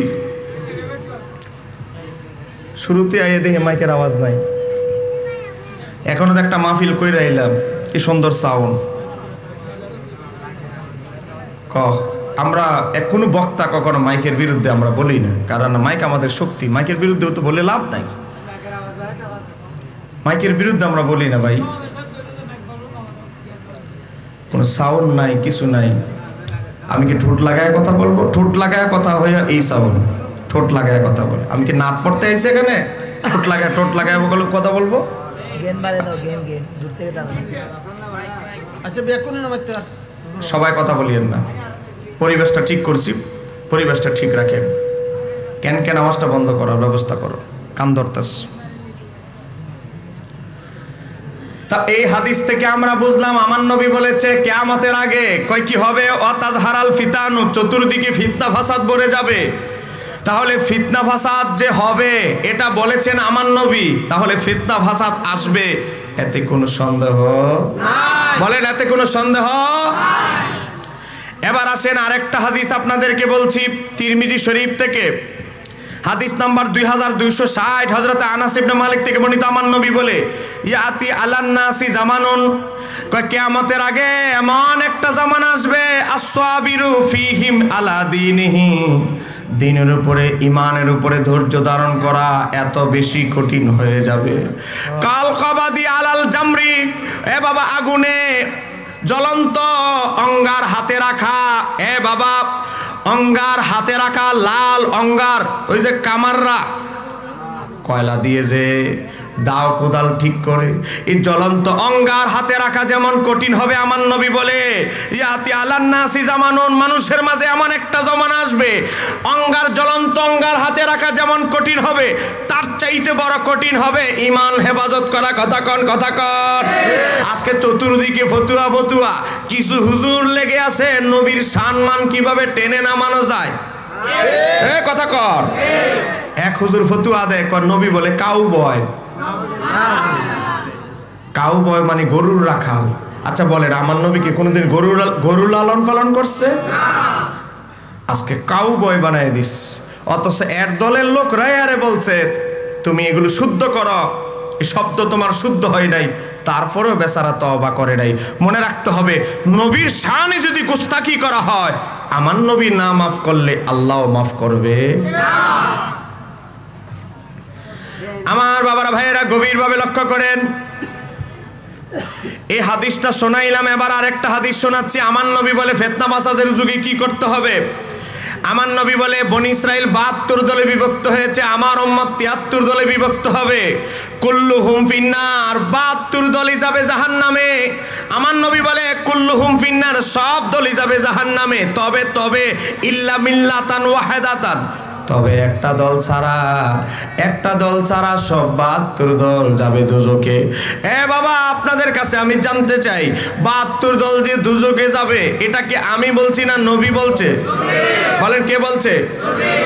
শুরুতে আইয়ে দেখে মাইকের আওয়াজ নাই। এখনো তো একটা মাহফিল কইরা আইলাম, কি সুন্দর সাউন্ড। আমরা কোনো বক্তা কখনো মাইকের বিরুদ্ধে আমরা বলি না, কারণ মাইক আমাদের শক্তি। মাইকের বিরুদ্ধেও তো বলে লাভ নাই, মাইকের বিরুদ্ধে আমরা বলি না ভাই। কোনো সাউন্ড নাই, কিছু নাই। আমি কি ঠোঁট লাগায় কথা বলবো? ঠোঁট লাগায় কথা হইয়া এই সাউন্ড, ঠোঁট লাগায় কথা বল। আমি কি নাচ পড়তে আইছি এখানে? ঠোঁট লাগায় কথা বলবো? সবাই কথা বলিয়েন না, পরিবেশটা ঠিক করছি, পরিবেশটা ঠিক রাখেন। কেন আওয়াজটা বন্ধ করার ব্যবস্থা করো, কান ধরতাস। তা এই হাদিস থেকে আমরা বুঝলাম আমার নবী বলেছে কিয়ামতের আগে কয় কি হবে? ওয়াতাজহারাল ফিতানু, চতুর্দিকে ফিতনা ফাসাদ ভরে যাবে। তাহলে ফিতনা ফাসাদ যে হবে এটা বলেছেন আমার নবী, তাহলে ফিতনা ফাসাদ আসবে, এতে কোনো সন্দেহ নাই। বলেন, এতে কোনো সন্দেহ নাই। এবার আসেন আরেকটা হাদিস আপনাদেরকে বলছি, তিরমিজি শরীফ থেকে হাদিস নাম্বার 2260, হযরত আনাস ইবনে মালিক থেকে বর্ণিত। আমার নবী বলে, ইয়াতি আলান নাসি জামানুন, কিয়ামতের আগে এমন একটা জামানা আসবে, আসসাবিরু ফিহিম আলা দীনিহি, দিনের উপরে ঈমানের উপরে ধৈর্য ধারণ করা এত বেশি কঠিন হয়ে যাবে। কাল কাবাদি আলাল জামরি, এ বাবা আগুনে জ্বলন্ত অঙ্গার হাতে রাখা, এ বাবা অঙ্গার হাতে রাখা, লাল অঙ্গার, ওই যে কামাররা কয়লা দিয়ে যে দাও কোদাল ঠিক করে, এই জ্বলন্ত অঙ্গার হাতে রাখা যেমন কঠিন হবে, আমার নবী বলে ইয়াতি আলান নাসি জামানুন, মানুষের মাঝে এমন একটা জামানা আসবে, অঙ্গার জ্বলন্ত অঙ্গার হাতে রাখা যেমন কঠিন হবে, তার চাইতে বড় কঠিন হবে ঈমান হেফাজত করা। কথা কন, কথা কন। আজকে চতুর্দিকে ফতুয়া ফতুয়া, কিছু হুজুর লেগে আছে নবীর সম্মান কিভাবে টেনে নামানো যায়। এ কথা কর। এক হুজুর ফতুয়া দেয়, নবী বলে কাউ বয়। কাউ বয় মানে গরুর রাখাল। আচ্ছা বলেন, আমার নবী কি কোনোদিন গরু লালন পালন করছে? আজকে কাউ বয় বানায় দিস, অথচ এর দলের লোকরাই আরে বলছে তুমি এগুলো শুদ্ধ করো, এই শব্দ তোমার শুদ্ধ হয় নাই, তারপরেও বেচারা তওবা করে নাই। মনে রাখতে হবে, নবীর শানে যদি গুস্তাখি করা হয়, আমার নবী না মাফ করলে আল্লাহ মাফ করবে না। আমার বাবারা ভাইয়েরা গভীরভাবে লক্ষ্য করেন, এই হাদিসটা শোনাইলাম, এবার আরেকটা হাদিস শোনাচ্ছি। আমার নবী বলে ফিতনা ফাসাদের যুগে কি করতে হবে। আমার নবী বলে বনি ইসরাইল 72 দলে বিভক্ত হয়েছে, আমার উম্মত 73 দলে বিভক্ত হবে। কুল্লুহুম ফিন্নার, 72 দলই যাবে জাহান্নামে। আমার নবী বলে কুল্লুহুম ফিন্নার, সব দলই যাবে জাহান্নামে, তবে তবে ইল্লা মিল্লাতান ওয়াহিদাতান, তবে একটা দল ছাড়া সব 72 দল যাবে দুজকে। এ বাবা, আপনাদের কাছে আমি জানতে চাই, 72 দল যে দুজকে যাবে, এটা কি আমি বলছি না নবী বলছে? বলেন, কে বলছে?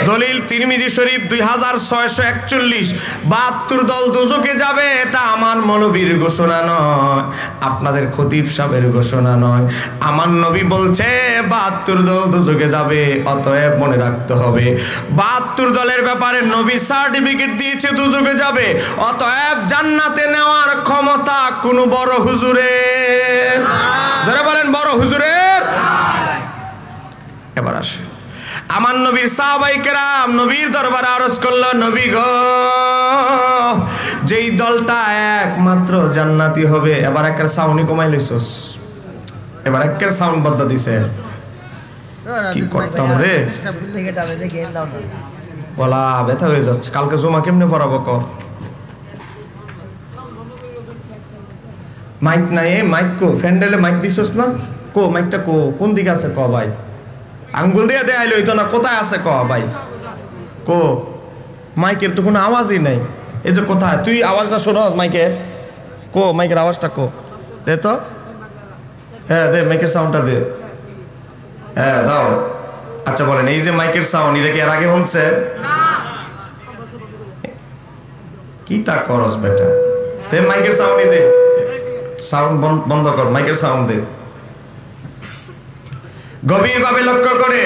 দলিল তিরমিজি শরীফ 2641, 72 দল দুজকে যাবে, এটা আমার নবীর ঘোষণা নয়, আপনাদের খতিব সাহেবের ঘোষণা নয়। আমার নবী বলছে 72 দল দুজকে যাবে। অতএব মনে রাখতে হবে, 72 দলের ব্যাপারে নবী সার্টিফিকেট দিয়েছে দুজকে যাবে। অতএব জান্নাতে নেওয়ার ক্ষমতা কোন বড় হুজুরের, যারা বলেন বড় হুজুরের। এবার আসে আমার নবীর সাহাবায়ে কেরাম নবীর দরবারে আরজ করলো, নবী গো, যেই দলটা একমাত্র জান্নাতি হবে। এবার একের সাউন্ড কমাই লইছস, এবার একের সাউন্ড বদ্ধ দিছে, কি করতাম রে, গলা ব্যথা হয়ে যাচ্ছে। কালকে জমা কেমনে পড়াবো ক? মাইক নাই, মাইক কো? ফ্যান্ডেলে মাইক দিছস না? কো মাইকটা কো? কোন দিকে আছে ক ভাই? আঙ্গুল দিয়ে দেখাইলে হইতো না, কোথায় আছে ক ভাই? কো মাইকের তো কোনো আওয়াজই নাই। এই যে কোথায় তুই আওয়াজটা শোনো মাইকের? কো মাইকের আওয়াজটা কো? দে তো, হ্যাঁ দে, মাইকের সাউন্ডটা দে। হ্যাঁ দাও। আচ্ছা বলেন, এই যে মাইকের সাউন্ড, এটা কি এর আগে শুনছে? কি তা করস বেটা, দে মাইকের সাউন্ডই দে, সাউন্ড বন্ধ কর, মাইকের সাউন্ড দে। গভীরভাবে লক্ষ্য করে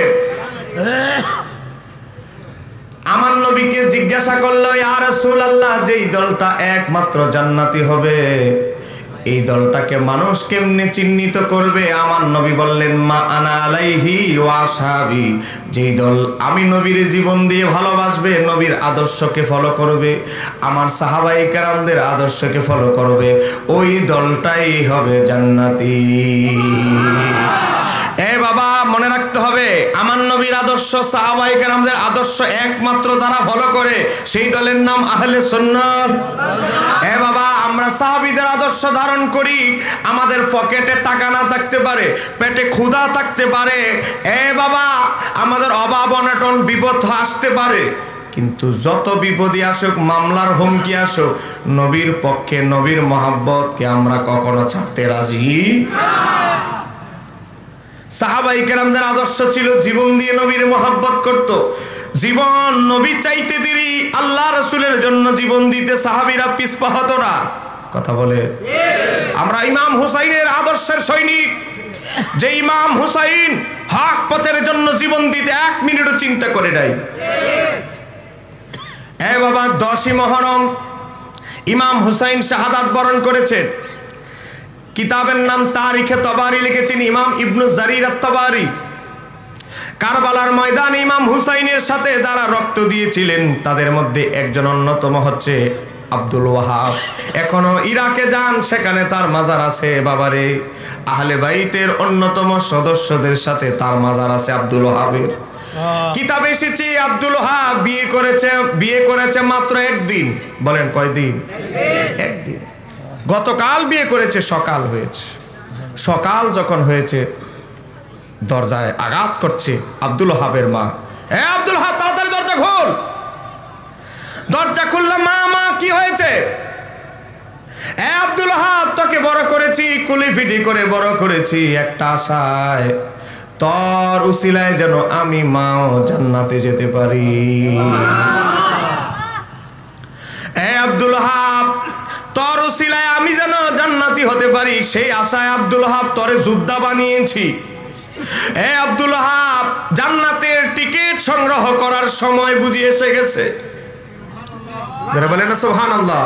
আমার নবীকে জিজ্ঞাসা করলো, ইয়া রাসূলুল্লাহ, যেই দলটা একমাত্র জান্নাতি হবে, এই দলটাকে মানুষ কেমনে চিহ্নিত করবে? আমার নবী বললেন, মা আনা আলাইহি ওয়া আসহাবি, যেই দল আমি নবীর জীবন দিয়ে ভালোবাসবে, নবীর আদর্শকে ফলো করবে, আমার সাহাবায়ে কেরামদের আদর্শকে ফলো করবে, ওই দলটাই হবে জান্নাতি। এ বাবা, মনে রাখতে হবে, আমার নবীর আদর্শ, সাহাবায়ে কেরামদের আদর্শ একমাত্র যারা ফলো করে, সেই দলের নাম আহলে সুন্নাত। এ বাবা, আমরা সাহাবীদের আদর্শ ধারণ করি, আমাদের পকেটে টাকা না থাকতে পারে, পেটে ক্ষুধা থাকতে পারে, এ বাবা আমাদের অভাব অনটন বিপদ আসতে পারে, কিন্তু যত বিপদই আসুক, মামলার হুমকি আসুক, নবীর পক্ষে, নবীর মহব্বতকে আমরা কখনো ছাড়তে রাজি। সাহাবায়ে কেরামদের আদর্শ ছিল জীবন দিয়ে নবীর মহব্বত করত। জীবন নবী চাইতে দেরি আল্লাহ রাসূলের জন্য জীবন দিতে সাহাবীরা পিছপা হতো না। কথা বলে আমরা ইমাম হুসাইনের আদর্শের সৈনিক। যে ইমাম হুসাইন হক পথের জন্য জীবন দিতে 1 মিনিটও চিন্তা করে নাই। এ বাবা 10ই মুহররম ইমাম হুসাইন শাহাদাত বরণ করেছেন। কিতাবের নাম তারিখে তবারি লিখেছেন ইমাম ইবনু জারির আত-তাবারি। কারবালার ময়দানে ইমাম হুসাইনের সাথে যারা রক্ত দিয়েছিলেন তাদের মধ্যে একজন অন্যতম হচ্ছে আব্দুল ওয়াহাব। এখনো ইরাকে যান, সেখানে তার মাজার আছে। বাবারে, আহলে বাইতের অন্যতম সদস্যদের সাথে তার মাজার আছে আব্দুল ওয়াহাবের। কিতাবে এসেছে আব্দুল ওয়াহাব বিয়ে করেছে মাত্র 1 দিন। বলেন কয়দিন? 1 দিন। গতকাল বিয়ে করেছে, সকাল হয়েছে। সকাল যখন হয়েছে দরজায় আঘাত করছে আব্দুল ওয়াহাবের মা। এ আব্দুল ওয়াহাব, তাড়াতাড়ি দরজা খোল। দরজা খুললাম। মা কি হয়েছে? এ আব্দুল ওয়াহাব, তোকে বড় করেছি, কুলিপিটি করে বড় করেছি একটা আশায়, তোর উসিলায় যেন আমি মাও জান্নাতে যেতে পারি। এ আব্দুল ওয়াহাব, তোর উসিলায় আমি যেন জান্নাতি হতে পারি, সেই আশায় আব্দুল ওয়াহাব তোরে যোদ্ধা বানিয়েছি। এ আব্দুল ওয়াহাব, জান্নাতের টিকিট সংগ্রহ করার সময় বুঝি এসে গেছে। যারা বলেন না সুবহানাল্লাহ।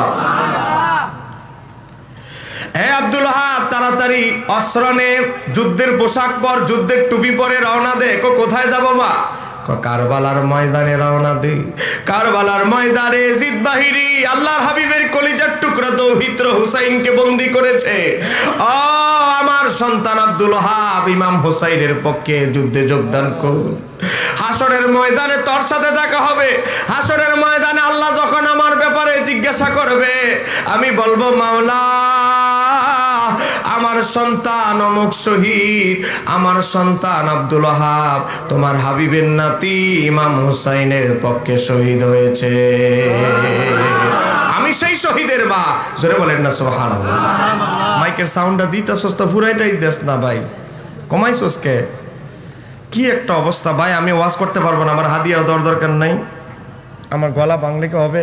এ আব্দুল ওয়াহাব, তাড়াতাড়ি অস্ত্র নে, যুদ্ধের পোশাক পর, যুদ্ধের টুপি পরে রওনা দে। কোথায় যাব মা? কারবালার ময়দানে রওনা দে। কারবালার ময়দানে ইয়াজিদ বাহিনী আল্লাহর হাবিবের কলিজার টুকরা দৌহিত্র হুসাইনকে বন্দী করেছে। ও আমার সন্তান আব্দুল ওয়াহাব, ইমাম হুসাইনের পক্ষে যুদ্ধে যোগদান কর। হাসরের ময়দানে তোর সাথে দেখা হবে। হাসরের ময়দানে আল্লাহ যখন আমার ব্যাপারে জিজ্ঞাসা করবে, আমি বলবো মাওলা, আমার সন্তান অমুক শহীদ, আমার সন্তান আব্দুল ওয়াহাব তোমার হাবিবের নাতি ইমাম হুসাইনের পক্ষে শহীদ হয়েছে। আমি সেই শহীদের মা। জোরে বলেন না সুবহানাল্লাহ। মাইকের সাউন্ডটা দিতেছস তো পুরাইটাই দেস না ভাই, কমাইছস কে? কি একটা অবস্থা ভাই, আমি ওয়াজ করতে পারবো না, আমার হাদিয়া দেওয়ার দরকার নাই। আমার গলা বাংলে কি হবে?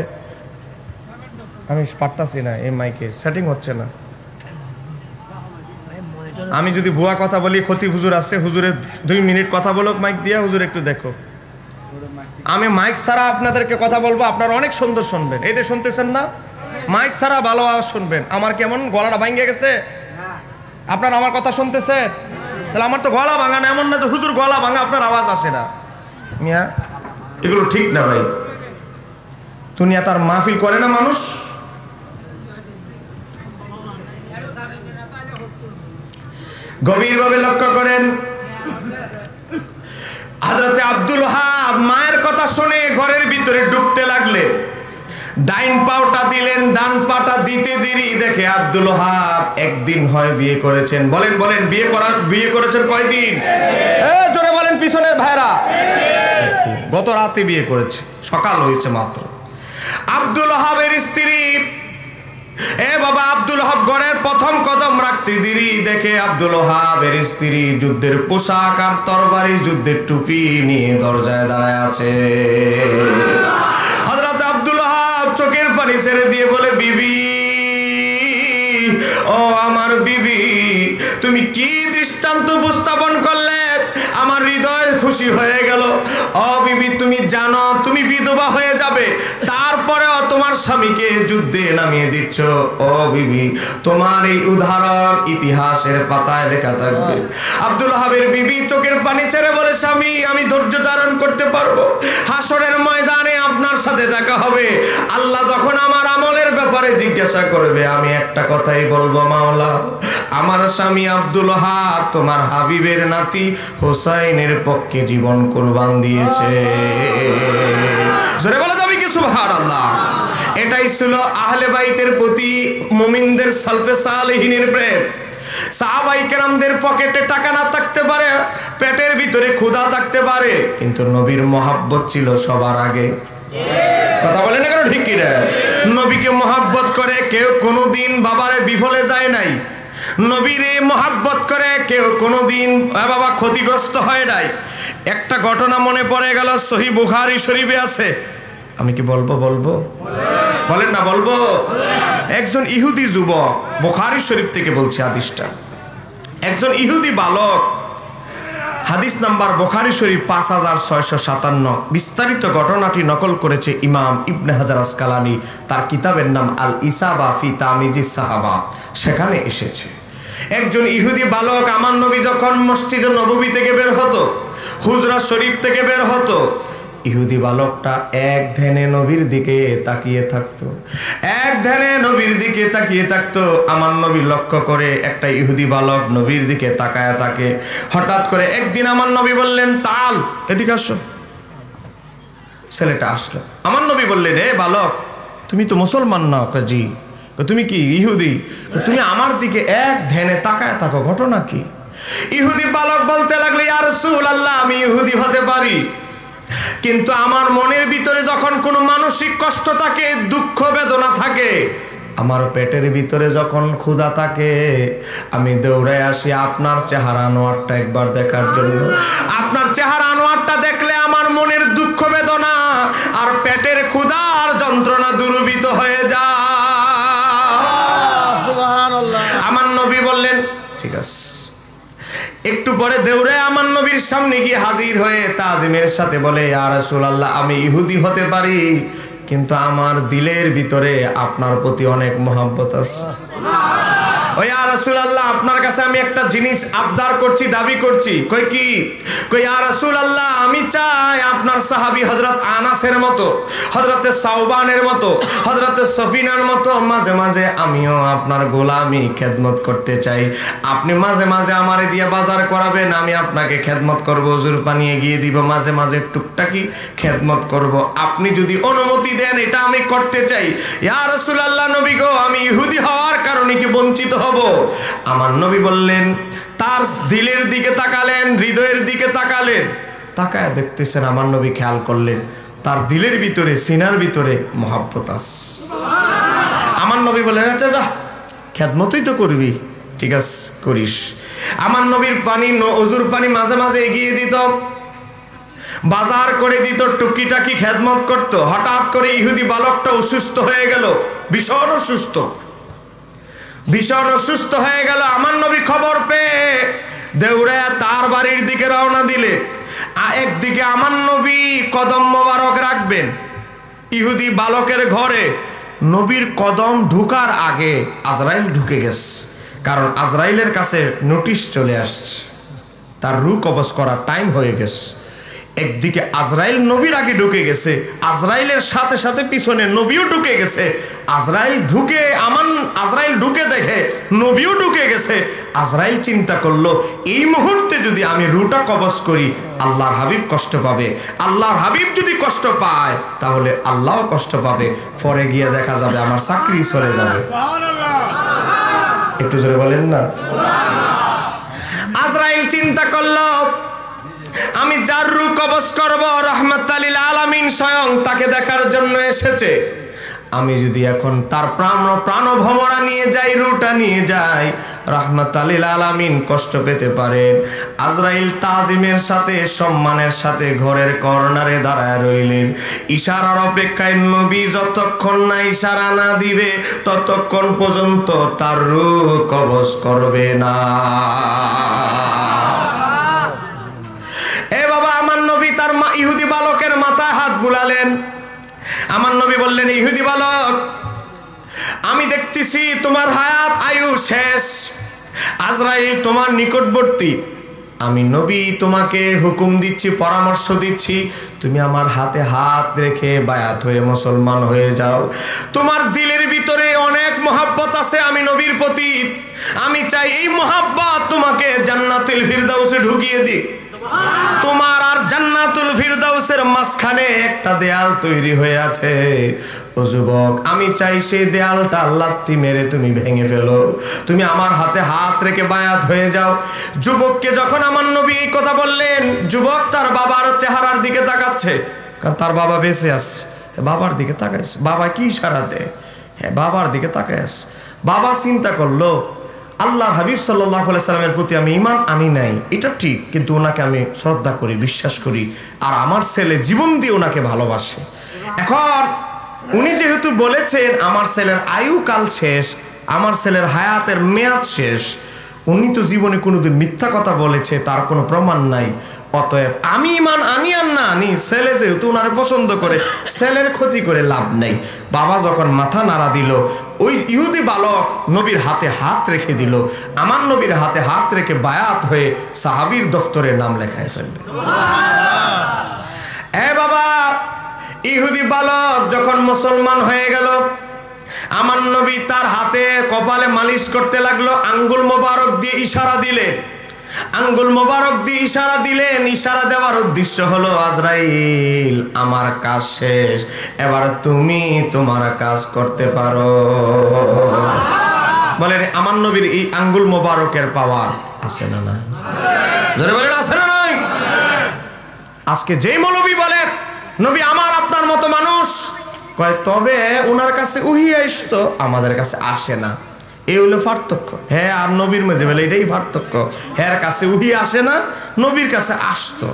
আমি পারতাছি না, এই মাইকে সেটিং হচ্ছে না। আমি যদি ভুয়া কথা বলি, খতিব হুজুর আছে, হুজুরের 2 মিনিট কথা বলো মাইক দিয়া, হুজুর একটু দেখো। আমি মাইক ছাড়া আপনাদেরকে কথা বলবো, আপনারা অনেক সুন্দর শুনবেন। এই যে শুনতেছেন না, মাইক ছাড়া ভালো আওয়াজ শুনবেন। আমার কেমন গলাটা ভাঙে গেছে? আপনারা আমার কথা শুনতেছেন? তাহলে আমার তো গলা ভাঙা না, এমন না যে হুজুর গলা ভাঙা আপনার আওয়াজ আসে না। মিয়া, এগুলো ঠিক না ভাই। দুনিয়া তার মাহফিল করে না মানুষ। গভীরভাবে লক্ষ্য করেন, হযরতে আব্দুল ওয়াহাব মায়ের কথা শুনে ঘরের ভিতরে ঢুকতে লাগলে ডাইন পাওটা দিলেন, ডান পাটা দিতে দেরি দেখে আব্দুল ওয়াহাব 1 দিন হয় বিয়ে করেছেন। বলেন বলেন, বিয়ে করেছেন কয়দিন? জোরে বলেন পিছনের ভাইরা। গত রাতে বিয়ে করেছে, সকাল হয়েছে মাত্র। আব্দুল ওয়াহাবের স্ত্রী, এ বাবা, আব্দুল ওয়াহাব ঘরের প্রথম কদম রাখতে দেরি দেখে আব্দুল ওয়াহাবের স্ত্রী যুদ্ধের পোশাক আর তরবারি, যুদ্ধের টুপি নিয়ে দরজায় দাঁড়ায় আছে। হযরত আব্দুল ওয়াহাব চোখের পানি ছেড়ে দিয়ে বলে, বিবি, ও আমার বিবি, তুমি কি দৃষ্টান্ত উপস্থাপন করলে, আমার হৃদয় খুশি হয়ে গেল। ও বিবি, তুমি জানো তুমি বিধবা হয়ে যাবে, তারপরেও তোমার স্বামীকে যুদ্ধে নামিয়ে দিচ্ছ। ও বিবি, তোমার এই উদাহরণ ইতিহাসের পাতায় লেখা থাকবে। আব্দুল ওয়াহাবের বিবি চোখের পানি ছেড়ে বলে, স্বামী, আমি ধৈর্য ধারণ করতে পারবো। হাসরের ময়দানে আপনার সাথে দেখা হবে। আল্লাহ যখন আমার আমলের ব্যাপারে জিজ্ঞাসা করবে, আমি একটা কথাই বলবো, মাওলা, আমার স্বামী আব্দুল ওয়াহাব তোমার হাবিবের নাতি হুসাইনের পক্ষে জীবন কুরবান দিয়েছে। জোরে বলা যাবে কি সুবহানাল্লাহ? এটাই ছিল আহলে বাইতের প্রতি মুমিনদের সালফে সালেহিনের প্রেম। সাহাবায়ে কেরামদের পকেটে টাকা না থাকতে পারে, পেটের ভিতরে ক্ষুধা থাকতে পারে, কিন্তু নবীর মহব্বত ছিল সবার আগে। কথা বলেন না কেন? ঠিক কি না? নবীকে মহব্বত করে কেউ কোনোদিন বাবারে বিফলে যায় নাই। নবীরে মহাব্বত করে কেউ কোনোদিন বাবা ক্ষতিগ্রস্ত হয় নাই। একটা ঘটনা মনে পড়ে গেল, সহিহ বুখারী শরীফে আছে। আমি কি বলবো? বলেন না, বলবো। একজন ইহুদি যুবক, বুখারী শরীফ থেকে বলছে হাদিসটা, একজন ইহুদি বালক, হাদিস নাম্বার বুখারী শরীফ 5657। বিস্তারিত ঘটনাটি নকল করেছে ইমাম ইবনে হাজার আসকালানি, তার কিতাবের নাম আল ইসাবা ফি তামিজিস সাহাবা। সেখানে এসেছে একজন ইহুদি বালক, আমার নবী যখন মসজিদে নববী থেকে বের হতো, হুজরা শরীফ থেকে বের হতো, ইহুদি বালকটা এক ধ্যানে নবীর দিকে তাকিয়ে থাকতো, এক ধ্যানে নবীর দিকে তাকিয়ে থাকতো। আমার নবী লক্ষ্য করে একটা ইহুদি বালক নবীর দিকে তাকায় থাকে। হঠাৎ করে একদিন আমার নবী বললেন, তাল এদিকে আসো। ছেলেটা আসলো। আমার নবী বললেন, রে বালক, তুমি তো মুসলমান না? জি। তুমি কি ইহুদি? তুমি আমার দিকে এক ধ্যানে তাকায় থাকো, ঘটনা কি? ইহুদি বালক বলতে লাগলো, ইয়া রাসূলুল্লাহ, আমি ইহুদি হতে পারি, কিন্তু আমার মনের ভিতরে যখন কোনো মানসিক কষ্ট থাকে, দুঃখ বেদনা থাকে, আমার পেটের ভিতরে যখন ক্ষুধা থাকে, আমি দৌড়ায় আসি আপনার চেহারা আনোয়ারটা একবার দেখার জন্য। আপনার চেহারা আনোয়ারটা দেখলে আমার মনের দুঃখ বেদনা আর পেটের ক্ষুধা আর যন্ত্রণা দূরীভূত হয়ে যায়। আমার নবী বললেন, ঠিক আছে। একটু পরে দৌড়ে আমার নবীর সামনে গিয়ে হাজির হয়ে তাজিমের সাথে বলে, ইয়া রাসূলুল্লাহ, আমি ইহুদি হতে পারি, কিন্তু আমার দিলের ভিতরে আপনার প্রতি অনেক মহব্বত আছে। ও ইয়া রাসূলুল্লাহ, আপনার কাছে আমি একটা জিনিস আবদার করছি, দাবি করছি। কই কি? কই ইয়া রাসূলুল্লাহ, আমি চাই আপনার সাহাবী হযরত আনাসের মতো, হযরতে সাওবানের মতো, হযরতে সফিনার মতো মাঝে মাঝে আমিও আপনার গোলামি খেদমত করতে চাই। আপনি মাঝে মাঝে আমারে দিয়ে বাজার করাবেন, আমি আপনাকে খেদমত করব, হুজুর পানি এগিয়ে দিব, মাঝে মাঝে টুকটাকি খেদমত করব। আপনি যদি অনুমতি দেন, এটা আমি করতে চাই। ইয়া রাসূলুল্লাহ, নবী গো, আমি ইহুদি হওয়ার কারণে কি বঞ্চিত হব? আমার নবী বললেন, তার দিলের দিকে তাকালেন, হৃদয়ের দিকে তাকালেন, তাকায় দেখতেছেন, আমার নবী খেয়াল করলেন তার দিলের ভিতরে, সিনার ভিতরে মহব্বত আছে। আমার নবী বললেন, আচ্ছা যা, খেদমতই তো করবি, ঠিক আছে করিস। আমার নবীর পানি, ওযুর পানি মাঝে মাঝে এগিয়ে দিত, বাজার করে দিত, টুকিটাকি খেদমত করত। হঠাৎ করে ইহুদি বালকটা অসুস্থ হয়ে গেল, ভীষণ অসুস্থ হয়ে গেল। আমার নবী খবর পেয়ে দৌড়ে তার বাড়ির দিকে রওনা দিলে। একদিকে আমার নবী কদম মোবারক রাখবেন ইহুদি বালকের ঘরে, নবীর কদম ঢুকার আগে আজরাইল ঢুকে গেছে, কারণ আজরাইলের কাছে নোটিশ চলে আসছে, তার রূহ কবজ করার টাইম হয়ে গেছে। একদিকে আজরাইল নবীর আগে ঢুকে গেছে, আজরাইলের সাথে সাথে পিছনে নবীও ঢুকে গেছে। আজরাইল ঢুকে দেখে নবীও ঢুকে গেছে। আজরাইল চিন্তা করলো, এই মুহূর্তে যদি আমি রূহটা কবজ করি, আল্লাহর হাবিব কষ্ট পাবে। আল্লাহর হাবিব যদি কষ্ট পায়, তাহলে আল্লাহও কষ্ট পাবে। পরে গিয়ে দেখা যাবে আমার চাকরি চলে যাবে। একটু জোরে বলেন না। আজরাইল চিন্তা করলো, আমি যার রূহ কবজ করব, রাহমাতাল লিল আলামিন স্বয়ং তাকে দেখার জন্য এসেছে। আমি যদি এখন তার প্রাণভমরা নিয়ে যাই, রূহটা নিয়ে যাই, রাহমাতাল লিল আলামিন কষ্ট পেতে পারেন। আজরাইল তাজিমের সাথে, সম্মানের সাথে ঘরের কর্নারে দাঁড়ায় রইলেন, ইশারার অপেক্ষায়। নবী যতক্ষণ না ইশারা না দিবে, ততক্ষণ পর্যন্ত তার রূহ কবজ করবে না। আমার নবী তার ইহুদি বালকের মাথায় হাত বুলালেন। আমার নবী বললেন, ইহুদি বালক, আমি দেখতেছি তোমার হায়াত আয়ু শেষ, আজরাইল তোমার নিকটবর্তী। আমি নবী তোমাকে হুকুম দিচ্ছি, পরামর্শ দিচ্ছি, তুমি আমার হাতে হাত রেখে বায়াত হয়ে মুসলমান হয়ে যাও। তোমার দিলের ভিতরে অনেক মহব্বত আছে আমি নবীর প্রতি। আমি চাই এই মহব্বত তোমাকে জান্নাতুল ফিরদাউসে ঢুকিয়ে দিক। তোমার আর জান্নাতুল ফিরদাউসের মাঝখানে একটা দেয়াল তৈরি হয়ে আছে। ও যুবক, আমি চাই সেই দেয়ালটা লাথি মেরে তুমি ভেঙে ফেলো, তুমি আমার হাতে হাত রেখে বায়াত হয়ে যাও। যুবককে যখন আমার নবী এই কথা বললেন, যুবক তার বাবার চেহারার দিকে তাকাচ্ছে, কারণ তার বাবা বেঁচে আছে। বাবার দিকে তাকাইছে, বাবা কি ইশারা দেয়? হ্যাঁ, বাবার দিকে তাকাইছে। বাবা চিন্তা করলো, আল্লাহর হাবিব সাল্লাল্লাহু আলাইহি সাল্লামের প্রতি আমি ঈমান আনি নাই, এটা ঠিক, কিন্তু ওনাকে আমি শ্রদ্ধা করি, বিশ্বাস করি, আর আমার ছেলে জীবন দিয়ে ওনাকে ভালোবাসে। এখন উনি যেহেতু বলেছেন আমার ছেলের আয়ুকাল শেষ, আমার ছেলের হায়াতের মেয়াদ শেষ, উনি তো জীবনে কোনোদিন মিথ্যা কথা বলেছে তার কোনো প্রমাণ নাই। অতএব আমি ঈমান আনি আর না আনি, ছেলে যেহেতু ওনারে পছন্দ করে, ছেলের ক্ষতি করে লাভ নেই। বাবা যখন মাথা নাড়া দিল, ওই ইহুদি বালক নবীর হাতে হাত রেখে দিল, আমার নবীর হাতে হাত রেখে বায়াত হয়ে সাহাবীর দফতরে নাম লেখায় ফেলবে। বাবা, ইহুদি বালক যখন মুসলমান হয়ে গেল, আমার নবী তার হাতে কপালে মালিশ করতে লাগলো, আঙ্গুল মোবারক দিয়ে ইশারা দিলেন, আঙ্গুল মোবারক দিয়ে ইশারা দিলেন। ইশারা দেওয়ার উদ্দেশ্য হলো আজরাইল আমার কাজ শেষ, এবার তুমি তোমার কাজ করতে পারো। বলেন আমার নবীর এই আঙ্গুল মোবারকের পাওয়ার আছে না নাই? জোরে বলেন আছে না নাই? আজকে যেই মৌলবী বলে নবী আমার আপনার মতো মানুষ, কয় তবে ওনার কাছে উহি আসতো, আমাদের কাছে আসে না, এই হলো পার্থক্য। হ্যাঁ, আর নবীর মাঝে বলে এটাই পার্থক্য, হ্যাঁ কাছে উহি আসে না, নবীর কাছে আসতো।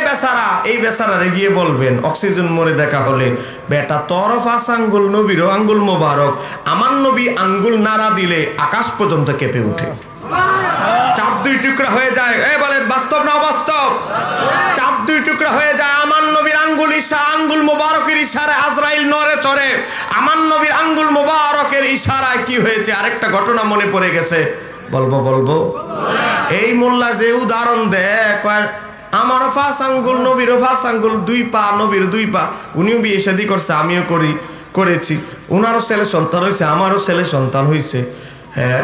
বেচারা, এই বেচারারে গিয়ে বলবেন অক্সিজেন মরে দেখা হলে, বেটা তোর 5 আঙ্গুল নবীরও আঙ্গুল মোবারক, আমার নবী আঙ্গুল নাড়া দিলে আকাশ পর্যন্ত কেঁপে উঠে, চাঁদ 2 টুকরা হয়ে যায়। বলেন বাস্তব না অবাস্তব? চাঁদ 2 টুকরা হয়ে যায় আমার নবীর আঙ্গুল আঙ্গুল মোবারকের ইশারায়। আজরাইল নড়ে চড়ে, আমার নবীর আঙ্গুল মোবারকের ইশারায় কি হয়েছে আরেকটা ঘটনা মনে পড়ে গেছে, বলবো। এই মোল্লা যে উদাহরণ দেয়, আমারও 5 আঙ্গুল নবীরও 5 আঙ্গুল, 2 পা নবীর 2 পা, উনিও বিয়ে শাদী করছে, আমিও করেছি, উনারও ছেলে সন্তান হয়েছে, আমারও ছেলে সন্তান হয়েছে। হ্যাঁ,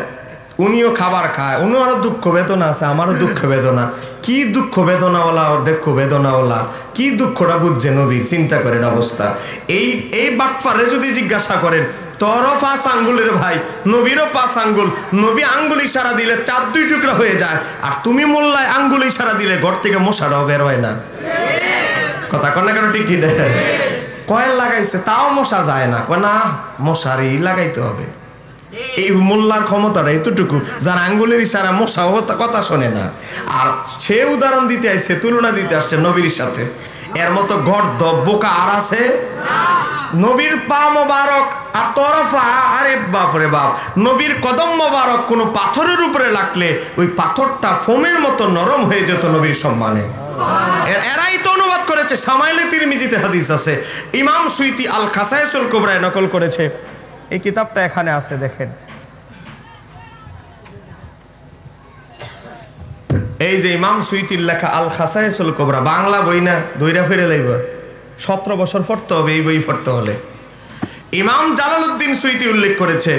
উনিও খাবার খায়, উনারও দুঃখ বেদনা আছে, আমারও দুঃখ বেদনা। কি দুঃখ বেদনাওয়ালা ওর দেখো বেদনাওয়ালা, কি দুঃখটা বুঝছে নবী, চিন্তা করেন অবস্থা। এই বাটফারে যদি জিজ্ঞাসা করেন, তোরও 5 আঙ্গুলের ভাই, নবীরও 5 আঙ্গুল, নবী আঙ্গুল ইশারা দিলে চাঁদ 2 টুকরা হয়ে যায়, আর তুমি মোল্লায় আঙ্গুল ইশারা দিলে ঘর থেকে মশাটাও বের হয় না। কথা কন না কেন? ঠিক কি? কয়েল লাগাইছে তাও মশা যায় না, না মশারি লাগাইতে হবে। এই মোল্লার ক্ষমতাটা এতটুকু, যার আঙ্গুলের ইশারা মশাও কথা শোনে না। আর সে উদাহরণ দিতে আসছে, তুলনা দিতে আসছে নবীর সাথে। এর মতো গর্দ বোকা আর আছে? নবীর পা মোবারক আর তোর পা, আরে বাপরে বাপ, নবীর কদম মোবারক কোনো পাথরের উপরে লাগলে ওই পাথরটা ফোমের মতো নরম হয়ে যেত নবীর সম্মানে। এরাই তো অনুবাদ করেছে, সামাইলে তিরমিজিতে হাদিস আছে, ইমাম সুয়ুতি আল খাসায়েসুল কুবরায় নকল করেছে। এই কিতাবটা এখানে আছে, দেখেন। এই যে ইমাম সুয়ুতির লেখা আল খাসায়েসুল কুবরা, বাংলা বই না, দইরা ফিরে লাইব, 17 বছর পড়তে হবে এই বই পড়তে হলে। ইমাম জালালউদ্দিন সুয়ুতি উল্লেখ করেছে,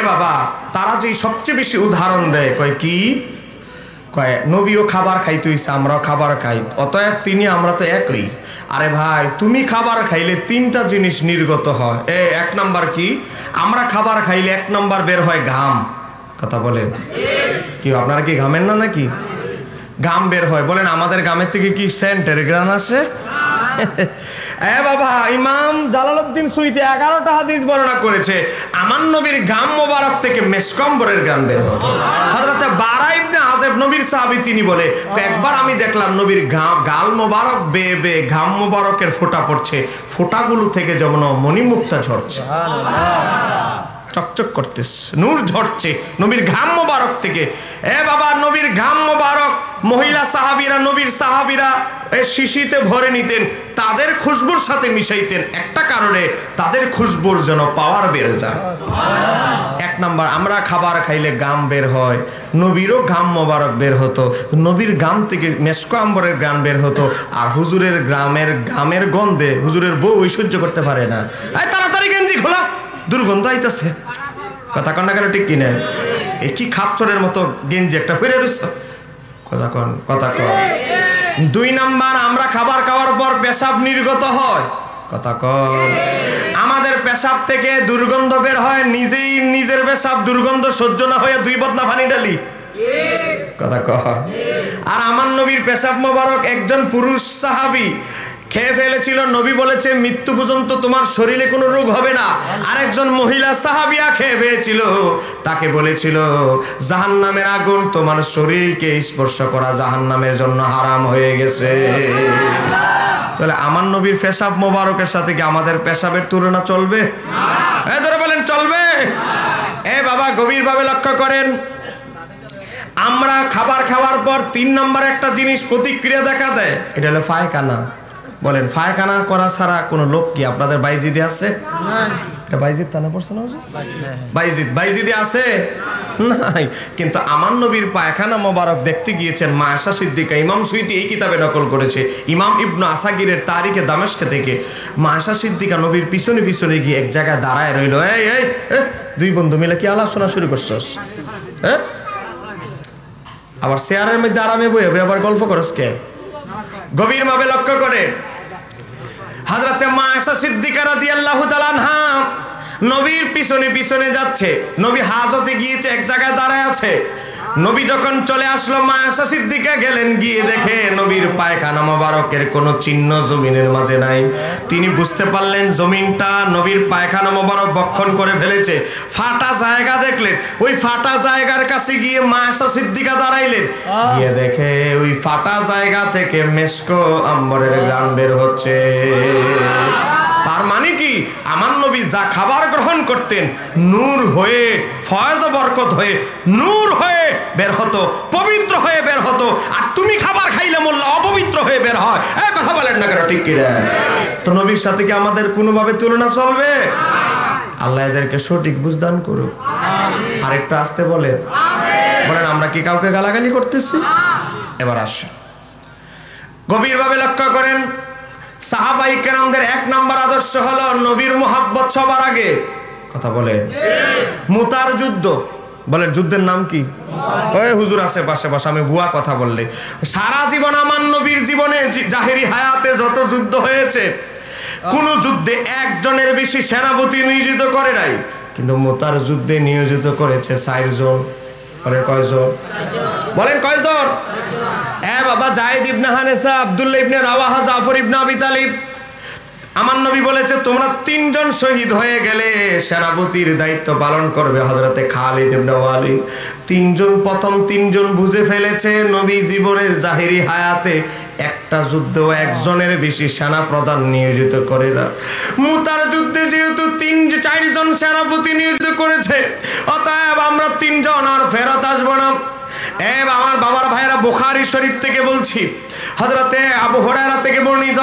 বাবা তারা যে সবচেয়ে বেশি উদাহরণ দেয়, কয় কি, কয় নবীও খাবার খাইতে হইছে, আমরাও খাবার খাই, অতএব তিনি আমরা তো একই। আরে ভাই, তুমি খাবার খাইলে 3টা জিনিস নির্গত হয়। 1 নাম্বার কি, আমরা খাবার খাইলে 1 নাম্বার বের হয় ঘাম। কথা বলেন কি? আপনারা কি ঘামেন না নাকি? ঘাম বের হয়। বলেন আমাদের ঘামের থেকে কি সেন্টের গ্রান আসে? বাবা, ইমাম জালালউদ্দিন সুয়ুতি 11টা হাদিস বর্ণনা করেছে, আমার নবীর ঘাম মোবারক থেকে মেসকম্বরের ঘ্রাণ বের হতো। হযরত বারা ইবনে আযিব নবীর সাহাবী, তিনি বলে, একবার আমি দেখলাম নবীর গাল মোবারক বেয়ে বেয়ে ঘাম মোবারকের ফোঁটা পড়ছে, ফোঁটাগুলো থেকে যেমন মণিমুক্তা ঝরছে, চকচক করতেছে, নূর ঝরছে নবীর ঘাম মোবারক থেকে। বাবা, নবীর ঘাম মোবারক মহিলা সাহাবীরা, নবীর সাহাবীরা শিশিতে ভরে নিতেন, তাদের খুশবুর সাথে মিশাইতেন, একটা কারণে তাদের খুশবুর যেন পাওয়ার বেড়ে যায়। 1 নাম্বার, আমরা খাবার খাইলে ঘাম বের হয়, নবীরও ঘাম মোবারক বের হতো, নবীর ঘাম থেকে মেশক আম্বরের ঘ্রাণ বের হতো। আর হুজুরের ঘামের গন্ধে হুজুরের বউ সহ্য করতে পারে না, তাড়াতাড়ি গেঞ্জি খোলা, দুর্গন্ধ আইতেছে। কথা কন না কেন? ঠিক কিনা? কি খাচ্চরের মতো গেঞ্জি একটা ফিরে রয়েছ। কথা কন। 2 নাম্বার, আমরা খাবার খাওয়ার পর পেশাব নির্গত হয়। কথা কন। আমাদের পেশাব থেকে দুর্গন্ধ বের হয়, নিজেই নিজের পেশাব দুর্গন্ধ সহ্য না হয়ে 2 বদনা পানি ঢালি। কথা কন। আর আমার নবীর পেশাব মোবারক, একজন পুরুষ সাহাবী খেয়ে ফেলেছিল। নবী বলেছে মৃত্যু পর্যন্ত তোমার শরীরে কোনো রোগ হবে না। আরেকজন মহিলা সাহাবিয়া খেয়ে ফেলেছিল, তাকে বলেছিল জাহান্নামের আগুন তোমার শরীরকে স্পর্শ করা জাহান্নামের জন্য হারাম হয়ে গেছে। তাহলে আমার নবীর পেশাব মোবারকের সাথে কি আমাদের পেশাবের তুলনা চলবে? ধরে বলেন চলবে? বাবা গভীরভাবে লক্ষ্য করেন, আমরা খাবার খাওয়ার পর 3 নম্বর একটা জিনিস প্রতিক্রিয়া দেখা দেয়, এটা হলো পায়খানা। বলেন পায়খানা করা ছাড়া কোনো লোক কি আপনাদের বাইজিদে আছে? এটা বাইজিদ থানা পড়ছে না? বাইজিদে আছে নাই। কিন্তু আমার নবীর পায়খানা মোবারক দেখতে গিয়েছেন মা আয়েশা সিদ্দিকা। ইমাম সুয়ুতি এই কিতাবে নকল করেছে, ইমাম ইবনে আসাকিরের তারিখে দামেস্ক থেকে। মা আয়েশা সিদ্দিকা নবীর পিছনে পিছনে গিয়ে এক জায়গায় দাঁড়ায় রইল। এই দুই বন্ধু মিলে কি আলোচনা শুরু করছস? আবার চেয়ারের মধ্যে আরামে বই আবার গল্প করস কে? গভীর ভাবে লক্ষ্য করে হযরতে মা আয়েশা সিদ্দিকা রাদিয়াল্লাহু তাআলা আনহা নবীর পিছনে পিছনে যাচ্ছে। নবী হাজতে গিয়েছে, এক জায়গায় দাঁড়ায় আছে। নবী যখন চলে আসলো, মা আয়েশা সিদ্দিকা গেলেন, গিয়ে দেখে নবীর পায়খানা মোবারকের কোনো চিহ্ন জমিনের মাঝে নাই। তিনি বুঝতে পারলেন জমিনটা নবীর পায়খানা মোবারক ভক্ষণ করে ফেলেছে। ফাটা জায়গা দেখলেন, ওই ফাটা জায়গার কাছে গিয়ে মা আয়েশা সিদ্দিকা দাঁড়াইলেন, গিয়ে দেখে ওই ফাটা জায়গা থেকে মেশকো আম্বরের ঘ্রাণ বের হচ্ছে। তার মানে কি আমার নবী যা খাবার গ্রহণ করতেন নূর হয়ে, ফয়েজ বরকত হয়ে, নূর হয়ে বের হতো, পবিত্র হয়ে বের হতো। আর তুমি খাবার খাইলে মোল্লা অপবিত্র হয়ে বের হয়। কথা বলেন না কেন? ঠিক কি? তো নবীর সাথে কি আমাদের কোনোভাবে তুলনা চলবে? আল্লাহ এদেরকে সঠিক বুঝদান করুক। আরেকটু আসতে বলেন, বলেন আমরা কি কাউকে গালাগালি করতেছি? এবার আসুন গভীরভাবে লক্ষ্য করেন, সাহাবায়ে কেরামদের 1 নম্বর আদর্শ হলো নবীর মুহাব্বত সবার আগে। কথা বলে মুতার যুদ্ধ। বলেন যুদ্ধের নাম কি? ওই হুজুর আছে পাশে বসে, আমি ভুয়া কথা বললে। সারা জীবন আমার নবীর জীবনে জাহেরি হায়াতে যত যুদ্ধ হয়েছে, কোন যুদ্ধে একজনের বেশি সেনাপতি নিয়োজিত করে নাই, কিন্তু মুতার যুদ্ধে নিয়োজিত করেছে 4 জন। বলেন কয়জন? বলেন কয়জন? বাবা যায়েদ ইবনে হারেসা, আব্দুল্লাহ ইবনে রাওয়াহা, জাফর ইবনে আবি তালিব। আমার নবী বলেছে তোমরা 3 জন শহীদ হয়ে গেলে সেনাপতির দায়িত্ব পালন করবে হযরতে খালিদ ইবনে ওয়ালিদ। 3 জন, প্রথম 3 জন বুঝে ফেলেছে নবী জীবনের জাহেরি হায়াতে একটা যুদ্ধেও একজনের বেশি সেনা প্রধান নিয়োজিত করে না। মুতার যুদ্ধে যেহেতু 4 জন সেনাপতি নিয়োজিত করেছে, অতএব আমরা 3 জন আর ফেরত আসবো না। আমার বাবার ভাইয়েরা, বুখারী শরীফ থেকে বলছি, হযরতে আবু হুরায়রা থেকে বর্ণিত,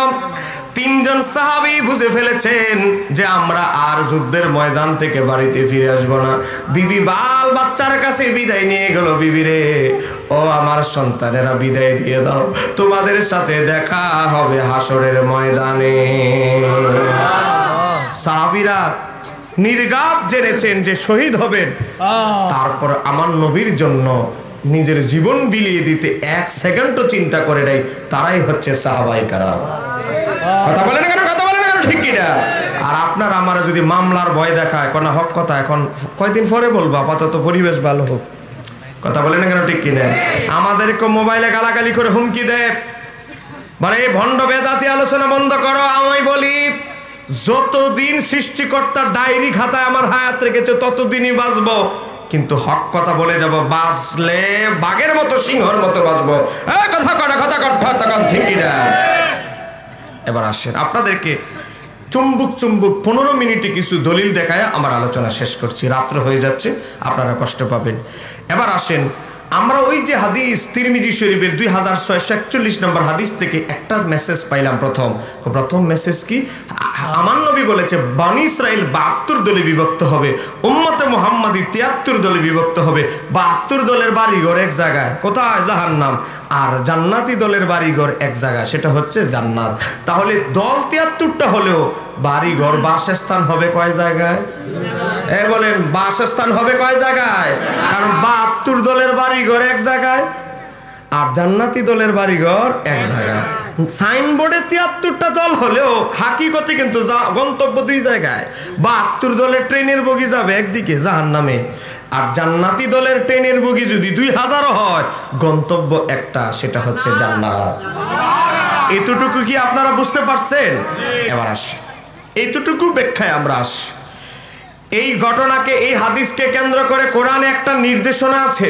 3 জন সাহাবী বুঝে ফেলেছেন যে আমরা আর যুদ্ধের ময়দান থেকে বাড়িতে ফিরে আসবো না। বিবি বাল বাচ্চার কাছে বিদায় নিয়ে গেল, বিবি রে ও আমার সন্তানেরা বিদায় দিয়ে দাও, তোমাদের সাথে দেখা হবে হাসরের ময়দানে। সাহাবীরা নির্ঘাত জেনেছেন যে শহীদ হবেন, তারপর আমার নবীর জন্য নিজের জীবন বিলিয়ে দিতে 1 সেকেন্ডও চিন্তা করে নাই। তারাই হচ্ছে সাহাবায়ে কেরাম। কথা বলেন না কেন? কথা বলেন না কেন? ঠিক কি না? আর আপনারা আমারা যদি মামলার ভয় দেখায়, কোন হক কথা এখন কয়দিন পরে বলবো, আপাতত পরিবেশ ভালো হোক। কথা বলেন না কেন? ঠিক কি না? আমাদেরকে মোবাইলে গালাগালি করে হুমকি দেয়, বলে এই ভণ্ড বেদাতি আলোচনা বন্ধ করো। আমি বলি যতদিন সৃষ্টিকর্তার ডায়েরি খাতায় আমার হায়াত রেখেছে ততদিনই বাঁচবো, কিন্তু হক কথা বলে যাব, বাঁচলে বাঘের মতো সিংহর মতো বাঁচবো। কথা কটা কথা কথা ঠিক না? এবার আসেন আপনাদেরকে চুম্বুক 15 মিনিটে কিছু দলিল দেখায় আমার আলোচনা শেষ করছি। রাত্র হয়ে যাচ্ছে, আপনারা কষ্ট পাবেন। এবার আসেন আমরা ওই যে হাদিস তিরমিজি শরীফের 2641 নম্বর হাদিস থেকে একটা মেসেজ পাইলাম। প্রথম মেসেজ কি? আমার নবী বলেছে বনি ইসরাইল 72 দলে বিভক্ত হবে, উম্মতে মুহাম্মাদি 73 দলে বিভক্ত হবে। 72 দলের বাড়িঘর এক জায়গায়, কোথায়? জাহান্নাম। আর জান্নাতি দলের বাড়িঘর এক জায়গায়, সেটা হচ্ছে জান্নাত। তাহলে দল 73টা হলেও বাড়িঘর বাসস্থান হবে কয় জায়গায়? বলেন বাসস্থান হবে কয় জায়গায়? কারণ 72 দলের বাড়িঘর এক জায়গায় আর জান্নাতি দলের বাড়িঘর এক জায়গায়। সাইনবোর্ডে 73টা দল হলেও হাকিকতে কিন্তু গন্তব্য 2 জায়গায়। 72 দলের ট্রেনের বগি যাবে একদিকে জাহান্নামে, আর জান্নাতি দলের ট্রেনের বগি যদি 2000 হয়, গন্তব্য একটা, সেটা হচ্ছে জান্নাত। এতটুকু কি আপনারা বুঝতে পারছেন? এবার আসি এইটুকু ব্যাখ্যায় আমরা আসি। এই ঘটনাকে, এই হাদিসকে কেন্দ্র করে কোরআনে একটা নির্দেশনা আছে।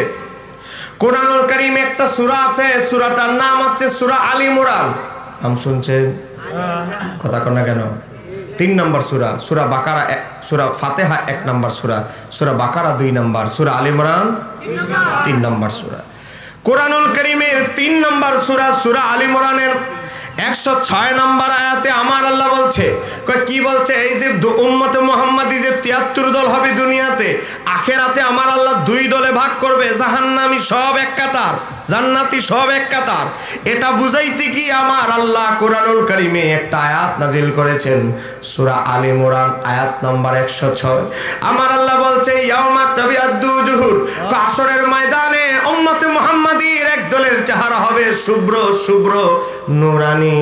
কোরআনুল কারীমে একটা সূরা আছে, সূরাটার নাম হচ্ছে সূরা আল ইমরান। নাম শুনছেন? কথা কন না কেন? 3 নম্বর সূরা। সূরা বাকারা, সূরা ফাতিহা 1 নম্বর সূরা, সূরা বাকারা 2 নম্বর, সূরা আল ইমরান 3 নম্বর সূরা। কোরআনুল কারীমের 3 নম্বর সূরা, সূরা আল ইমরানের 106 নম্বর আয়াতে আমার আল্লাহ বলছে, কি বলছে? এই যে উম্মতে মুহাম্মাদি যে 73 দল হবে দুনিয়াতে, আখেরাতে আমার আল্লাহ 2 দলে ভাগ করবে, জাহান্নামী সব এক কাতার, জান্নাতি সব এক কাতার। এটা বুঝাইতে কি আমার আল্লাহ কোরআনুল কারীমে একটা আয়াত নাজিল করেছেন, সূরা আল ইমরান আয়াত নাম্বার 106। আমার আল্লাহ বলছে, ইয়াউমা তাবিয়াদ্দু উজুহুর, হাশরের ময়দানে উম্মতে মুহাম্মাদির এক দলের চেহারা হবে শুভ্র শুভ্র নূরানি,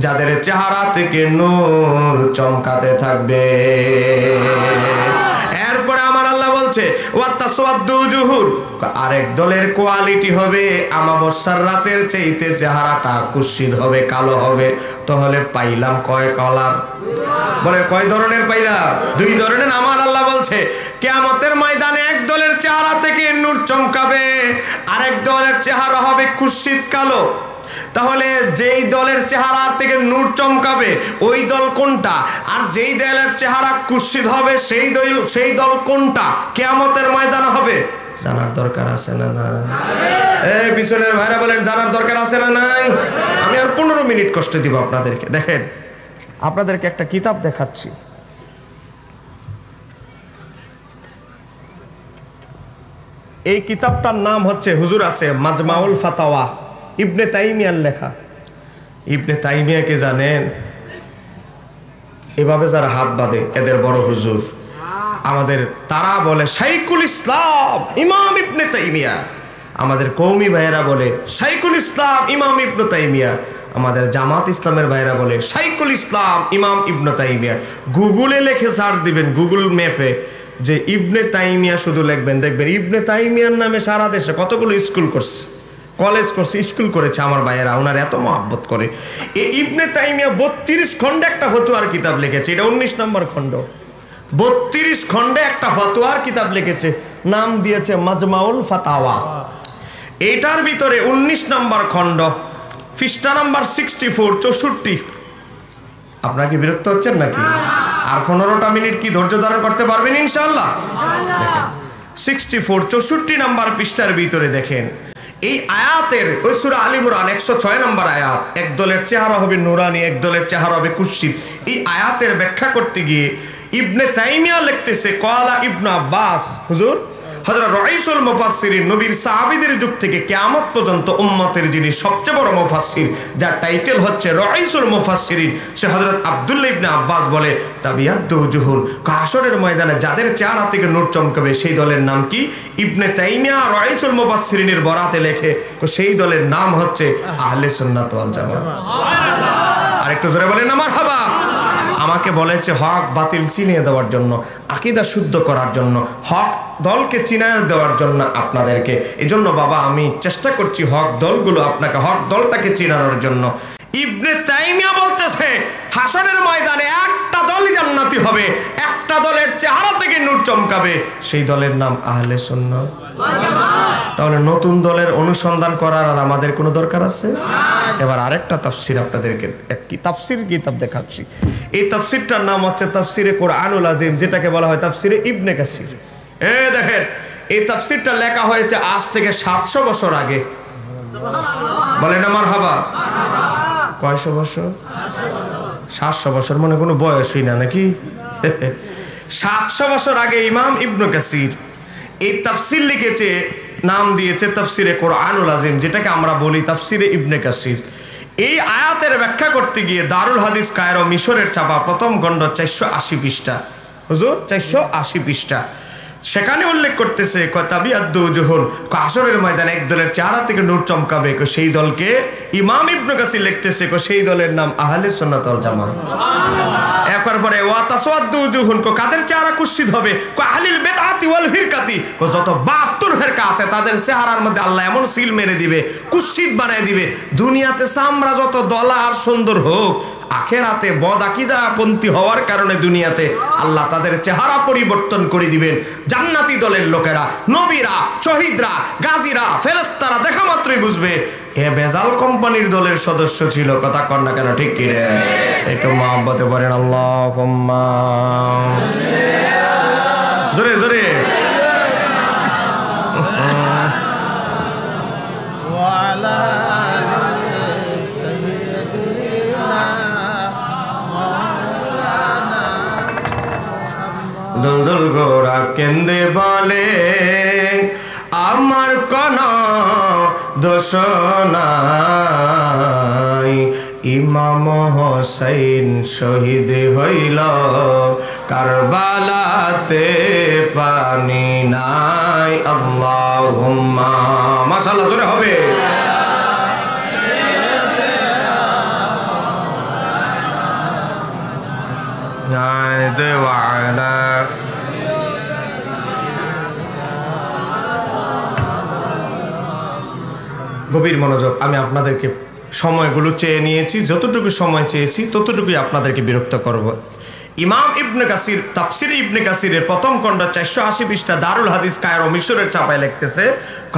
যাদের চেহারা থেকে নূর চমকাতে থাকবে। এরপরে আমার আল্লাহ বলছে, ওয়াতাসওয়াদ্দু উজুহুর, আরেক দলের কোয়ালিটি হবে আমাবস্যার রাতের চাইতে চেহারাটা কুৎসিত হবে, কালো হবে। তাহলে পাইলাম কয় কালার? বলে কয় ধরনের পাইলাম? 2 ধরনের। আমার আল্লাহ বলছে, কিয়ামতের ময়দানে এক দলের চেহারা থেকে নূর চমকাবে, আরেক দলের চেহারা হবে কুৎসিত কালো। তাহলে যেই দলের চেহারা থেকে নূর চমকাবে ওই দল কোনটা, আর যেই দলের চেহারা কুৎসিত হবে সেই দল কোনটা কিয়ামতের ময়দানে হবে? জানার দরকার আছে না না? এই পিছনের ভাইরা বলেন, জানার দরকার আছে না নাই? আমি আর 15 মিনিট কষ্ট দিব আপনাদেরকে। দেখেন, আপনাদেরকে একটা কিতাব দেখাচ্ছি। এই কিতাবটার নাম হচ্ছে, হুজুর আছে, মাজমাউল ফাতাওয়া, ইবনে তাইমিয়ার লেখা। ইবনে তাইমিয়াকে জানেন? এভাবে যারা হাত বাঁধে এদের বড় হুজুর, আমাদের তারা বলে শাইখুল ইসলাম ইমাম ইবনে তাইমিয়া। আমাদের কওমি ভাইয়েরা বলে শাইখুল ইসলাম ইমাম ইবনে তাইমিয়া। আমাদের জামাত ইসলামের ভাইয়েরা বলে শাইখুল ইসলাম ইমাম ইবনে তাইমিয়া। গুগলে লিখে সার্চ দিবেন, গুগল ম্যাপে যে ইবনে তাইমিয়া শুধু লিখবেন, দেখবেন ইবনে তাইমিয়ার নামে সারা দেশে কতগুলো স্কুল করছে, কলেজ করছে, স্কুল করেছে। আমার ভাইয়েরা ওনার এত মহব্বত করে। এই ইবনে তাইমিয়া 32 খণ্ডে একটা ফতোয়ার কিতাব লিখেছে। এটা 19 নম্বর খণ্ড। 32 খণ্ডে একটা ফতোয়ার কিতাব লিখেছে, নাম দিয়েছে মাজমাউল ফাতাওয়া। এটার ভিতরে 19 নম্বর খণ্ড, পৃষ্ঠা নাম্বার 64, 64। আপনারা কি বিরক্ত হচ্ছেন নাকি? আর 15টা মিনিট কি ধৈর্য ধারণ করতে পারবেন ইনশাআল্লাহ? 64, 64 নম্বর পৃষ্ঠার ভিতরে দেখেন, এই আয়াতের, ওই সূরা আল ইমরান 106 নম্বর আয়াত, এক দলের চেহারা হবে নুরানি, এক দলের চেহারা হবে কুৎসিত। এই আয়াতের ব্যাখ্যা করতে গিয়ে ইবনে তাইমিয়া লিখতেছে, ক্বালা ইবনে আব্বাস, হুজুর হযরত রাইসুল মুফাসসিরিন, নবীর সাহাবীদের যুগ থেকে কিয়ামত পর্যন্ত উম্মতের যিনি সবচেয়ে বড় মুফাসসির, যার টাইটেল হচ্ছে রাইসুল মুফাসসিরিন, সে হযরত আব্দুল্লাহ ইবনে আব্বাস বলে, তাবিয়াদ্দু উজুহুন, হাশরের ময়দানে যাদের চেহারা থেকে নূর চমকাবে সেই দলের নাম কি? ইবনে তাইমিয়া রাইসুল মুফাসসিরিনের বরাতে লেখে, সেই দলের নাম হচ্ছে আহলে সুন্নাত ওয়াল জামাত। সুবহানাল্লাহ। আরেকটু জোরে বলেন না মারহাবা। আমাকে বলেছে হক বাতিল চিনিয়ে দেওয়ার জন্য, আকীদা শুদ্ধ করার জন্য, হক দলকে চিনায় দেওয়ার জন্য আপনাদেরকে। এজন্য বাবা আমি চেষ্টা করছি হক দলগুলো, আপনাকে হক দলটাকে চিনানোর জন্য। ইবনে তাইমিয়া বলতেছে হাশরের ময়দানে একটা দলই জান্নাতি হবে, একটা দলের চেহারা থেকে নূর চমকাবে, সেই দলের নাম আহলে সুন্নাত ওয়াল জামাত। তাহলে নতুন দলের অনুসন্ধান করার আর আমাদের কোনো দরকার আছে? এবার আরেকটা তাফসীর আপনাদেরকে, একটি তাফসীর কিতাব দেখাচ্ছি। এই তাফসীরটার নাম হচ্ছে তাফসীরে কোরআনুল আযীম, যেটাকে বলা হয় তাফসীরে ইবনে কাসির। দেখেন, এই তাফসীরটা লেখা হয়েছে আজ থেকে 700 বছর আগে। বলেন আমার হাবা। কয়শো বছর? 700 বছর, মনে কোনো বয়সই না নাকি? 700 বছর আগে ইমাম ইবনে কাসির এই তাফসীর লিখেছে, নাম দিয়েছে তাফসীরে কোরআনুল আযীম, যেটাকে আমরা বলি তাফসীরে ইবনে কাসির। এই আয়াতের ব্যাখ্যা করতে গিয়ে দারুল হাদিস কায়রো মিশরের ছাপা প্রথম খণ্ড 480 পৃষ্ঠা, হুজুর 480 পৃষ্ঠা, সেখানে উল্লেখ করতেছে তাবিয়াদ্দু উজুহুন, হাশরের ময়দানে এক দলের চেহারা থেকে নূর চমকাবে, সেই দলকে ইমাম ইবনে কাসির লিখতেছে, সেই দলের নাম আহলে সুন্নাত ওয়াল জামাত। সুবহানাল্লাহ। এরপরে ওয়া তাসওয়াদ্দু উজুহুন, কাদের চেহারা কুৎসিত হবে? আহলিল বিদআত তাইফাতি ওয়াল ফিরকাতি, যত 72 ফিরকা আছে তাদের চেহারার মধ্যে আল্লাহ এমন সিল মেরে দিবে, কুৎসিত বানায় দিবে। দুনিয়াতে চামড়া যত দলা আর সুন্দর হোক, আখেরাতে বদাকিদাপন্থী হওয়ার কারণে দুনিয়াতে আল্লাহ তাদের চেহারা পরিবর্তন করে দিবেন। জান্নাতি দলের লোকেরা, নবীরা, শহীদরা, গাজীরা, ফেরেশতারা দেখা মাত্রই বুঝবে এ বেজাল কোম্পানির দলের সদস্য ছিল। কথা কর না কেন, ঠিক কি রে? একটু মহব্বতে পড়েন আল্লাহুম্মা, জোরে জোরে। দুলদুল গোরা কেন্দে বলে আমার কোন দোষ নাই, ইমাম হোসেন শহীদ হইল কারবালাতে পানি নাই। আল্লাহুম্মা, মাশাআল্লাহ, জোরে হবে। গভীর মনোযোগ। আমি আপনাদেরকে সময়গুলো চেয়ে নিয়েছি, যতটুকু সময় চেয়েছি ততটুকুই আপনাদেরকে বিরক্ত করব। ইমাম ইবনে কাসির তাফসিরে ইবনে কাসিরের প্রথম খণ্ড 480 পৃষ্ঠা দারুল হাদিস কায়রো মিশরের ছাপায় লিখতেছে,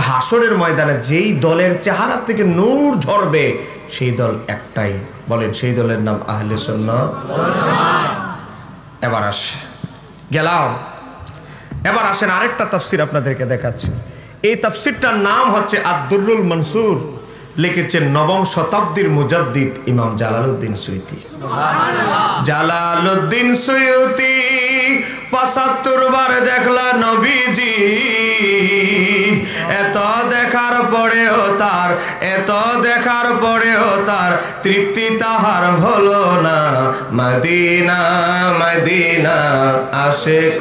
হাসরের ময়দানে যেই দলের চেহারা থেকে নূর ঝরবে সেই দল একটাই। বলেন, সেই দলের নাম আহলে সুন্নাহ ওয়াল জামাত। এবার এবার আসেন আরেকটা তাফসির আপনাদেরকে দেখাচ্ছি। এই তাফসিরটার নাম হচ্ছে আদ-দুররুল মনসুর, লিখেছেন 9ম শতাব্দীর মুজাদ্দিদ ইমাম জালালউদ্দিন সুয়ুতি। জালালউদ্দিন সুয়ুতি 75 বার দেখলা নবীজি, এত দেখার পরেও তার তৃপ্তি তাহার হলো না। মদিনা মদিনা আশিক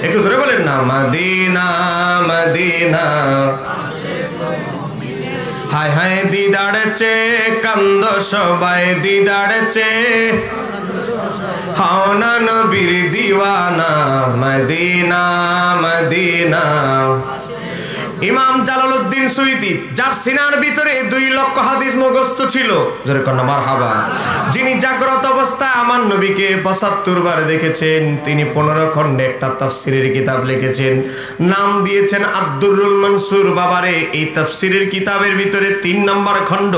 একটু জোরে বলেন না, মদিনা মদিনা। হায় হায় দিদার চে কান্দ সবাই, দিদার চে হাওনা নবীর দিওয়ানা। Medina Medina. ইমাম জালালউদ্দিন সুয়ুতি, যার সিনার ভিতরে 2 লক্ষ হাদিস মুখস্থ ছিল, জোরে কন্যা মারহাবা, যিনি জাগ্রত অবস্থায় আমার নবীকে 75 বার দেখেছেন, তিনি 15 খণ্ডে একটা তাফসিরের কিতাব লিখেছেন, নাম দিয়েছেন আদ-দুররুল মনসুর। বাবারে, এই তাফসিরের কিতাবের ভিতরে 3 নম্বর খণ্ড,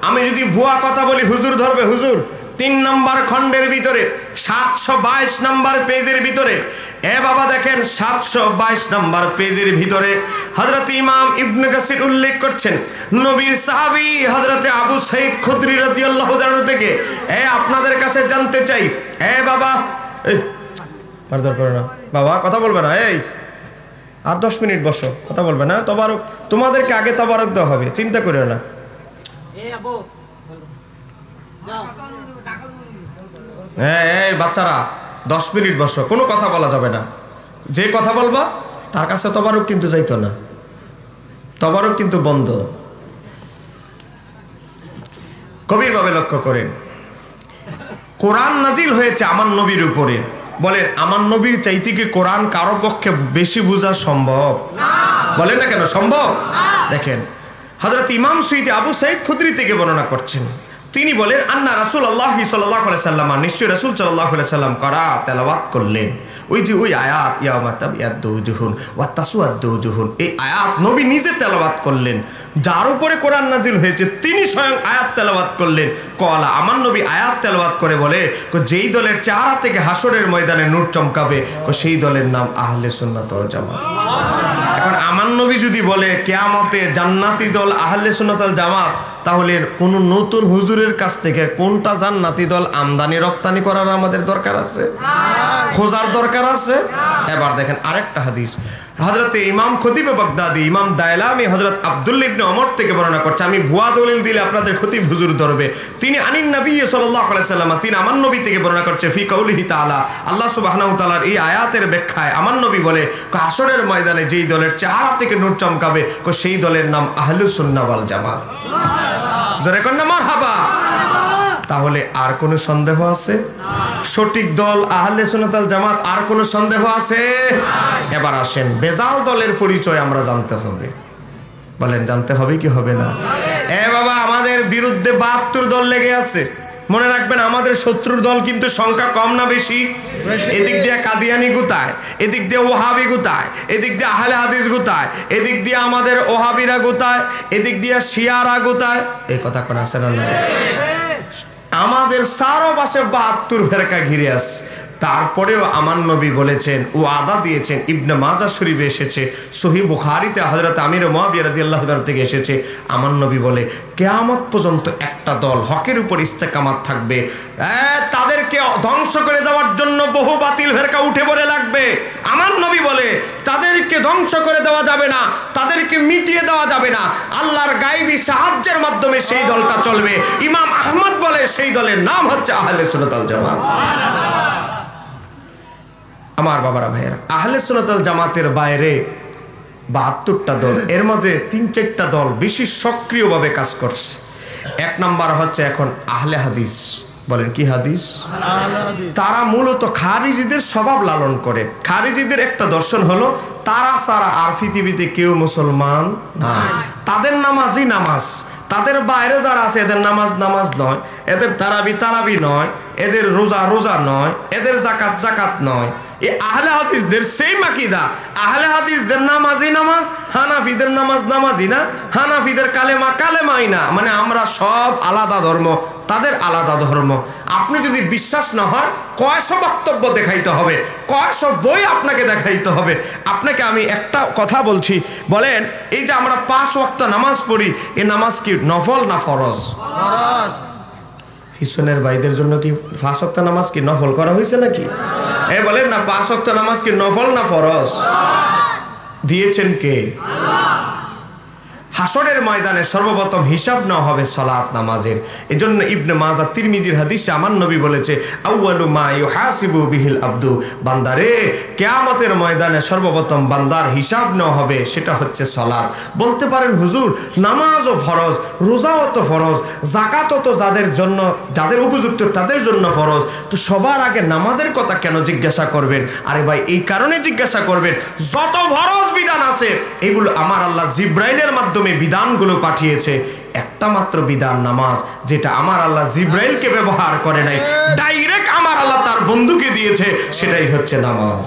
আমি যদি ভুয়া কথা বলি হুজুর ধরবে, হুজুর 3 নম্বর খণ্ডের ভিতরে 722 নম্বর পেজের ভিতরে, এ বাবা দেখেন 722 নম্বর পেজের ভিতরে হযরত ইমাম ইবনে কাসির উল্লেখ করছেন নবীর সাহাবী হযরত আবু সাঈদ খুদরি রাদিয়াল্লাহু তাআলা থেকে। আপনাদের কাছে জানতে চাই, বাবা মারধর করো না বাবা, কথা বলবে না, আর 10 মিনিট বসো, কথা বলবে না। তবারক তোমাদেরকে আগে তবারক দেওয়া হবে, চিন্তা করিও না। বাচ্চারা 10 মিনিট বসো, কোনো কথা বলা যাবে না। যে কথা বলবা তার কাছে তবারক কিন্তু যাইতো না, তবারক কিন্তু বন্ধ। গভীরভাবে লক্ষ্য করেন, কোরআন নাজিল হয়েছে আমার নবীর উপরে। বলেন, আমার নবীর চাইতে কি কোরআন কারো পক্ষে বেশি বোঝা সম্ভব? বলেন না কেন, সম্ভব? দেখেন, হযরত ইমাম সুয়ুতি আবু সাঈদ খুদরি থেকে বর্ণনা করছেন, তিনি বলেন আন্না রাসূলুল্লাহ সাল্লাল্লাহু আলাইহি সাল্লাম, নিশ্চয় রাসূল সাল্লাল্লাহু আলাইহি সাল্লাম করা তেলাওয়াত করলেন ওই আয়াত ইয়াউমা তাবিয়াদ্দু উজুহুন ওয়া তাসওয়াদ্দু উজুহুন। এই আয়াত নবী নিজে তেলাওয়াত করলেন, যার উপরে কোরআন নাজিল হয়েছে তিনি স্বয়ং আয়াত তেলাওয়াত করলেন। কলা, আমার নবী আয়াত তেলাওয়াত করে বলে, যেই দলের চেহারা থেকে হাসরের ময়দানে নূর চমকাবে সেই দলের নাম আহলে সুন্নাত ওয়াল জামাত। এখন আমার নবী যদি বলে কিয়ামতে জান্নাতি দল আহলে সুন্নাত ওয়াল জামাত, তাহলে কোন নতুন হুজুরের কাছ থেকে কোনটা জান্নাতি দল আমদানি রপ্তানি করার আমাদের দরকার আছে? খোঁজার দরকার আছে? এবার দেখেন আরেকটা হাদিস, হযরত ইমাম খতিব বাগদাদি ইমাম দায়লামি হযরত আব্দুল্লাহ ইবনে ওমর থেকে বর্ণনা করছে। আমি ভুয়া দলিল দিলে আপনাদের খতিব হুজুর ধরবে। তিনি আনিন নবী সাল্লাল্লাহু আলাইহি সাল্লাম, তিনি আমার নবী থেকে বর্ণনা করছে ফি কাউলিহি তাআলা, আল্লাহ সুবহানাহু ওয়া তাআলার এই আয়াতের ব্যাখ্যায় আমার নবী বলে, হাসরের ময়দানে যেই দলের চেহারা থেকে নূর চমকাবে সেই দলের নাম আহলুস সুন্নাহ ওয়াল জামাত। জোরে কন্না মারহাবা। তাহলে আর কোনো সন্দেহ আছে? সঠিক দল আহলে সুন্নাত ওয়াল জামাত। আর কোনো সন্দেহ আছে? এবার আসেন, বেজাল দলের পরিচয় আমরা জানতে হবে। বলেন, জানতে হবে কি হবে না? বাবা, আমাদের বিরুদ্ধে 72 দল লেগে আছে। মনে রাখবেন, আমাদের শত্রুর দল কিন্তু সংখ্যা কম না বেশি? এদিক দিয়ে কাদিয়ানি গুতায়, এদিক দিয়ে ওহাবি গুতায়, এদিক দিয়ে আহলে হাদিস গুতায়, এদিক দিয়ে আমাদের ওহাবিরা গুতায়, এদিক দিয়ে শিয়ারা গুতায়। এই কথা কোন আছে না? আমাদের চারপাশে 72 ফেরকা ঘিরে আছে। তারপরেও আমার নবী বলেছেন, ও আদা দিয়েছেন, ইবনে মাজাহ শরীফে এসেছে, সহিহ বুখারীতে হযরত আমির মুআবিয়া রাদিয়াল্লাহু তাআলা থেকে এসেছে। আমার নবী বলে, কিয়ামত পর্যন্ত একটা দল হকের উপর ইস্তেকামাত থাকবে, তাদেরকে ধ্বংস করে দেওয়ার জন্য বহু বাতিল ফেরকা উঠে পড়ে লাগবে। আমার নবী বলে, তাদেরকে ধ্বংস করে দেওয়া যাবে না, তাদেরকে মিটিয়ে দেওয়া যাবে না, আল্লাহর গায়বী সাহায্যের মাধ্যমে সেই দলটা চলবে। ইমাম আহমদ বলে, সেই দলের নাম হচ্ছে আহলে সুন্নাত ওয়াল জামাত। আমার বাবারা ভাইয়েরা, আহলে সুন্নাত ওয়াল জামাতের বাইরে 72টা দল, এর মাঝে 3-4টা দল বেশি সক্রিয়ভাবে কাজ করছে। এক নাম্বার হচ্ছে এখন আহলে হাদিস। বলেন, কি হাদিস? তারা মূলত খারিজিদের স্বভাব লালন করে। খারিজিদের একটা দর্শন হলো, তারা ছাড়া আর পৃথিবীতে কেউ মুসলমান না। তাদের নামাজই নামাজ, তাদের বাইরে যারা আছে এদের নামাজ নামাজ নয়, এদের তারাবি নয়, এদের রোজা নয়, এদের জাকাত নয়। এই আহলে হাদিসদের সেই আকীদা। আহলে হাদিসদের নামাজই নামাজ, হানাফিদের নামাজি না, হানাফিদের কালেমাই না। মানে আমরা সব আলাদা ধর্ম, তাদের আলাদা ধর্ম। আপনি যদি বিশ্বাস না হয়, কয়শো বক্তব্য দেখাইতে হবে, কয়শো বই আপনাকে দেখাইতে হবে। আপনাকে আমি একটা কথা বলছি, বলেন, এই যে আমরা 5 ওয়াক্ত নামাজ পড়ি, এই নামাজ কি নফল না ফরজ? পিছনের ভাইদের জন্য কি 5 ওয়াক্ত নামাজ কি নফল করা হয়েছে নাকি? বলেন না, 5 ওয়াক্ত নামাজ কি নফল না ফরজ? দিয়েছেন কে? হাসরের ময়দানে সর্বপ্রথম হিসাব নেওয়া হবে সালাত নামাজের। এজন্য ইবনে মাজাহ তিরমিজির হাদিসে আমার নবী বলেছে, আউয়ালু মা ইউহাসিবু বিহিল আবদু, বান্দারে, কিয়ামতের ময়দানে সর্বপ্রথম বান্দার হিসাব নেওয়া হবে, সেটা হচ্ছে সালাত। বলতে পারেন, হুজুর, নামাজও ফরজ, রোজাও তো ফরজ, যাকাতও তো যাদের উপযুক্ত তাদের জন্য ফরজ, তো সবার আগে নামাজের কথা কেন জিজ্ঞাসা করবেন? আরে ভাই, এই কারণে জিজ্ঞাসা করবেন, যত ফরজ বিধান আছে এগুলো আমার আল্লাহ জিব্রাইলের মাধ্যমে বিধানগুলো পাঠিয়েছে। একটা মাত্র বিধান নামাজ, যেটা আমার আল্লাহ জিব্রাইলকে ব্যবহার করে নাই, ডাইরেক্ট আমার আল্লাহ তার বন্ধুকে দিয়েছে, সেটাই হচ্ছে নামাজ।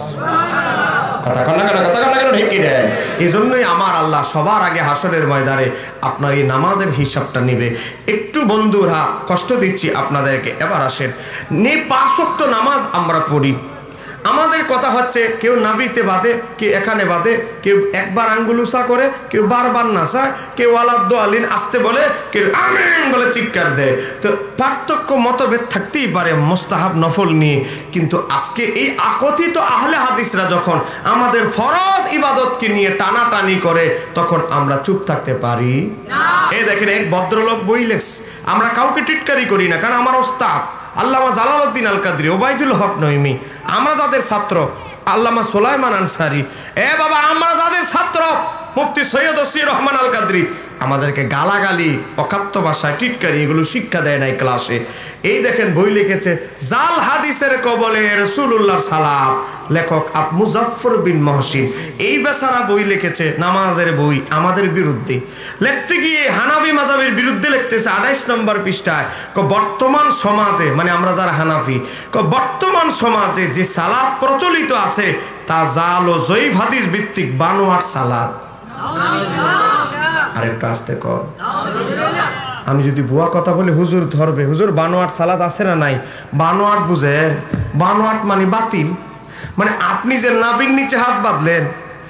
কথা কেন ঠিক কি দেয়? এই জন্যই আমার আল্লাহ সবার আগে হাসরের ময়দানে আপনার এই নামাজের হিসাবটা নেবে। একটু বন্ধুরা কষ্ট দিচ্ছি আপনাদেরকে। এবার আসেন, 5 ওয়াক্ত নামাজ আমরা পড়ি। আমাদের কথা হচ্ছে, কেউ নাবিতে বাঁধে, কেউ এখানে বাঁধে, কেউ একবার আঙ্গুল উঁচা করে, কেউ বারবার নাচায়, কেউ আলাদ্দ আলিন আসতে বলে, কেউ আমিন বলে চিৎকার দেয়। তো পার্থক্য মতভেদ থাকতেই পারে মুস্তাহাব নফল নিয়ে, কিন্তু আজকে এই আকথিত আহলে হাদিসরা যখন আমাদের ফরজ ইবাদতকে নিয়ে টানাটানি করে, তখন আমরা চুপ থাকতে পারি না। এই দেখেন, এক ভদ্রলোক বই লেখছে, আমরা কাউকে টিটকারি করি না, কারণ আমার ওস্তাদ আল্লামা জালালউদ্দিন আল কাদরি, ওবায়দুল হক নইমি, আমরা যাদের ছাত্র আল্লামা সুলাইমান আনসারী, বাবা, আমরা যাদের ছাত্র মুফতি সৈয়দ ওসির রহমান আল কাদরি, আমাদেরকে গালাগালি, অকাত্য ভাষায় টিটকারি এগুলো শিক্ষা দেয় নাই ক্লাসে। এই দেখেন, বই লিখেছে জাল হাদিসের কবলে রাসূলুল্লাহর সালাত, লেখক মুজাফফর বিন মহসিন। এই বেচারা বই লিখেছে, নামাজের বই, আমাদের বিরুদ্ধে লিখতে গিয়ে হানাফি মাযহাবের বিরুদ্ধে লিখতেছে 28 নম্বর পৃষ্ঠায়। বর্তমান সমাজে, মানে আমরা যারা হানাফি, বর্তমান সমাজে যে সালাত প্রচলিত আছে তা জাল ও জয়ীফ হাদিস ভিত্তিক বানোয়াট সালাত। আরেকটা আসতে কর, আমি যদি ভুয়া কথা বলি হুজুর ধরবে। হুজুর, বানোয়াট সালাত আছে না নাই? বানোয়াট বুঝেন? বানোয়াট মানে বাতিল। মানে আপনি যে নাভির নিচে হাত বাঁধলেন,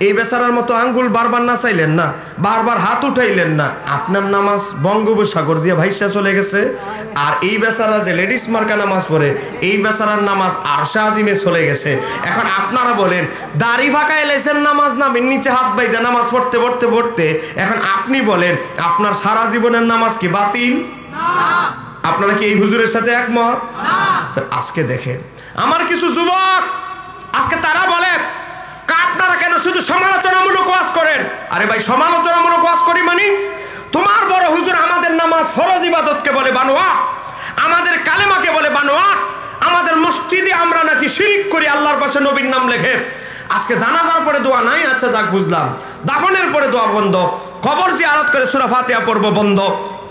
এই বেচারার মতো আঙ্গুল বারবার নাচাইলেন না, বারবার হাত উঠাইলেন না, আপনার নামাজ বঙ্গোপসাগর দিয়ে ভাইসা চলে গেছে। আর এই বেচারা যে লেডিস মার্কা নামাজ পড়ে, এই বেচারার নামাজ আরশে আজিমে চলে গেছে। এখন আপনারা বলেন, দাড়ি ফাঁকায় লেছেন নামাজ নামের নিচে হাত বাইদা নামাজ পড়তে পড়তে পড়তে, এখন আপনি বলেন আপনার সারা জীবনের নামাজ কি বাতিল? আপনারা কি এই হুজুরের সাথে একমত? তো আজকে দেখেন, আমার কিছু যুবক আজকে তারা বলে, আপনারা কেন শুধু সমালোচনামূলক ওয়াজ করেন? আরে ভাই, সমালোচনামূলক ওয়াজ করি মানে তোমার বড় হুজুর আমাদের নামাজ ফরজ ইবাদতকে বলে বানোয়াট, আমাদের কালেমাকে বলে বানোয়াট, আমাদের মসজিদ মসজিদে আমরা নাকি শিরিক করি, আল্লাহর পাশে নবীর নাম লেখে। আজকে জানাজার পরে দোয়া নাই, আচ্ছা যাক বুঝলাম। দাফনের পরে দোয়া বন্ধ, কবর জিয়ারত করে সূরা ফাতিহা পড়ব বন্ধ,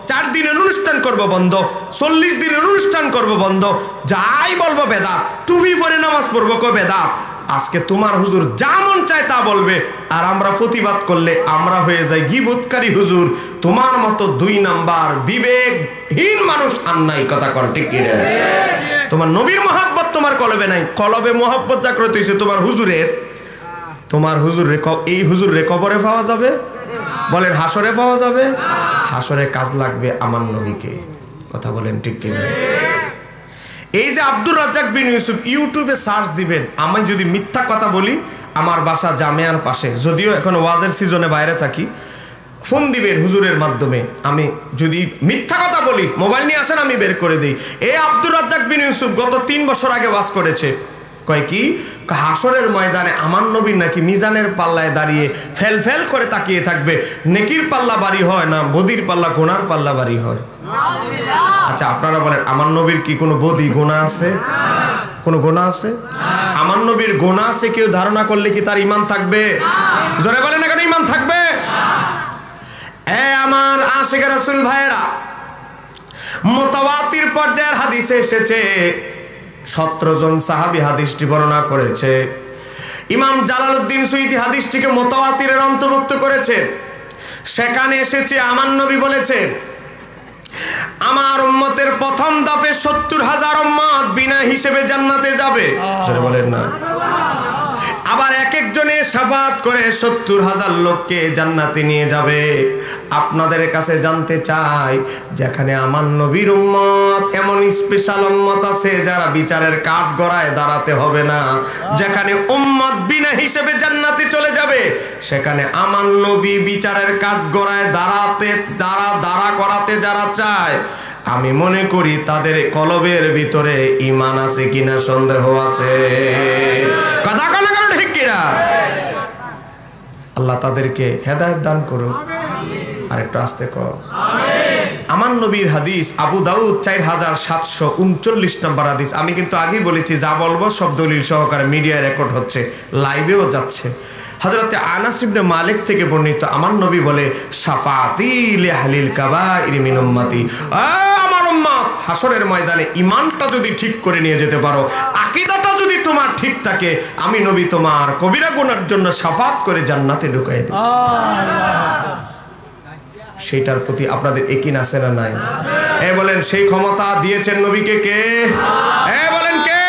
4 দিনের অনুষ্ঠান করব বন্ধ, 40 দিনের অনুষ্ঠান করব বন্ধ, যাই বলবো বেদাত। টুপি পরে নামাজ পড়বো কো বেদাত। আজকে তোমার হুজুর যা মন চায় তা বলবে, আর আমরা প্রতিবাদ করলে আমরা হয়ে যাই গীবতকারী হুজুর। তোমার মতো 2 নাম্বার বিবেকহীন মানুষ আর নাই, কথা কর ঠিক কি রে? তোমার নবীর মহব্বত তোমার কলবে নাই, কলবে মহব্বত জাগ্রত হইছে তোমার হুজুরের। তোমার হুজুরে এই হুজুরে কবরে পাওয়া যাবে? বলেন হাসরে পাওয়া যাবে? হাসরে কাজ লাগবে আমার নবীকে, কথা বলেন ঠিক কি? এই যে আব্দুর রাজ্জাক বিন ইউসুফ, ইউটিউবে সার্চ দিবেন। আমি যদি মিথ্যা কথা বলি, আমার বাসা জামিয়ার পাশে, যদিও এখন ওয়াজের সিজনে বাইরে থাকি, ফোন দিবেন হুজুরের মাধ্যমে। আমি যদি মিথ্যা কথা বলি, মোবাইল নিয়ে আসেন, আমি বের করে দিই। এই আব্দুর রাজ্জাক বিন ইউসুফ গত 3 বছর আগে ওয়াজ করেছে। কয় কি? হাসরের ময়দানে আমার নবী নাকি মিজানের পাল্লায় দাঁড়িয়ে ফেল ফেল করে তাকিয়ে থাকবে। নেকির পাল্লা বাড়ি হয় না, বদির পাল্লা, গুনার পাল্লা বাড়ি হয়। আচ্ছা আপনারা বলেন, আমার নবীর কি কোনো বদি গুনাহ আছে? কোনো গুনাহ আছে? আমার নবীর গুনাহ আছে কেউ ধারণা করলে কি তার ঈমান থাকবে? জোরে বলেন না কেন ঈমান থাকবে? আমার আশিকে রাসূল ভাইরা, মুতাওয়াতির পর্যায়ের হাদিসে এসেছে, 17 জন সাহাবী হাদিসটি বর্ণনা করেছে। ইমাম জালালউদ্দিন সুয়ুতী হাদিসটিকে মুতাওয়াতিরের অন্তর্ভুক্ত করেছে। সেখানে এসেছে আমার নবী বলেছেন, আমার উম্মতের প্রথম দফে 70,000 উম্মত বিনা হিসেবে জান্নাতে যাবে। জোরে বলেন না। আবার এক একজনে শাফাআত করে 70,000 লোককে জান্নাতে নিয়ে যাবে। আপনাদের কাছে জানতে চাই, যেখানে আমার নবীর উম্মত, এমন স্পেশাল উম্মত আছে যারা বিচারের কাঠগড়ায় দাঁড়াতে হবে না। যেখানে উম্মত বিনা হিসেবে জান্নাতে চলে যাবে, সেখানে আমার নবী বিচারের কাঠগড়ায় দাঁড়া করাতে যারা চায়, আমি মনে করি তাদের কলবের ভিতরে ঈমান আছে কিনা সন্দেহ আছে। কথা কেন কারণ ঠিক কিনা? আল্লাহ তাদেরকে হেদায়েত দান করুক। আর একটু আস্তে কর। আমার নবীর হাদিস, আবু দাউদ 4739 নম্বর হাদিস। আমি কিন্তু আগেই বলেছি, যা বলবো সব দলিল সহকারে মিডিয়ায় রেকর্ড হচ্ছে, লাইভেও যাচ্ছে। হযরতে আনাস ইবনে মালিক থেকে বর্ণিত, আমার নবী বলে, শাফাআতি লিআহলিল কাবাইরি মিন উম্মতি। আমার উম্মত হাসরের ময়দানে ঈমানটা যদি ঠিক করে নিয়ে যেতে পারো, আকীদাটা যদি তোমার ঠিক থাকে, আমি নবী তোমার কবিরা গুনার জন্য শাফাআত করে জান্নাতে ঢুকাই দেব। সেটার প্রতি আপনাদের ইয়াকিন আছে না নাই? বলেন সেই ক্ষমতা দিয়েছেন নবীকে কে? বলেন কে?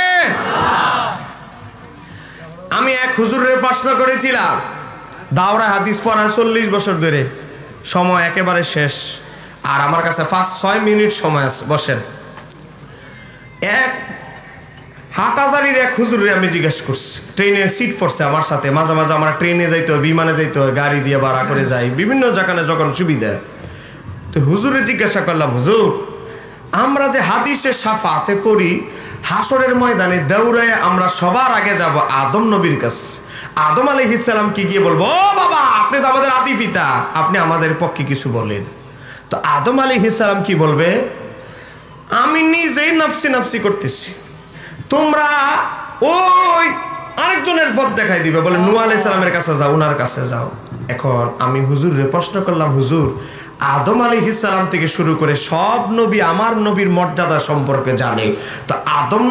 আমি এক হুজুরের প্রশ্ন করেছিলাম, দাওরা হাদিস পড়া 40 বছর ধরে, সময় একেবারে শেষ, আর আমার কাছে 5-6 মিনিট সময় আছে, বসেন। এক হাটাজারির এক হুজুরে আমি জিজ্ঞেস করছি, ট্রেনের সিট পড়ছে আমার সাথে, মাঝে মাঝে আমার ট্রেনে যাইতে হয়, বিমানে যাইতে হয়, গাড়ি দিয়ে ভাড়া করে যাই, বিভিন্ন জায়গায় যখন সুবিধা। তো হুজুরে জিজ্ঞাসা করলাম, হুজুর আমরা যে হাদিসে শাফাতে পড়ি, হাসরের ময়দানে দৌড়ায় আমরা সবার আগে যাব আদম নবীর কাছে। আদম আলাইহিস সালাম কি গিয়ে বলবো, ও বাবা আপনি তো আমাদের আদি পিতা, আপনি আমাদের পক্ষে কিছু বলেন। তো আদম আলাইহিস সালাম কি বলবে, আমি নিজেই নফসি নফসি করতেছি, তোমরা ওই আরেকজনের পথ দেখাই দিবে, বলে নূহ আলাইহিস সালামের কাছে যাও, ওনার কাছে যাও। এখন আমি হুজুরে প্রশ্ন করলাম, হুজুর আদম আলাইহিস সালাম থেকে শুরু করে সব নবী আমার নবীর মর্যাদা সম্পর্কে জানে, তো আদম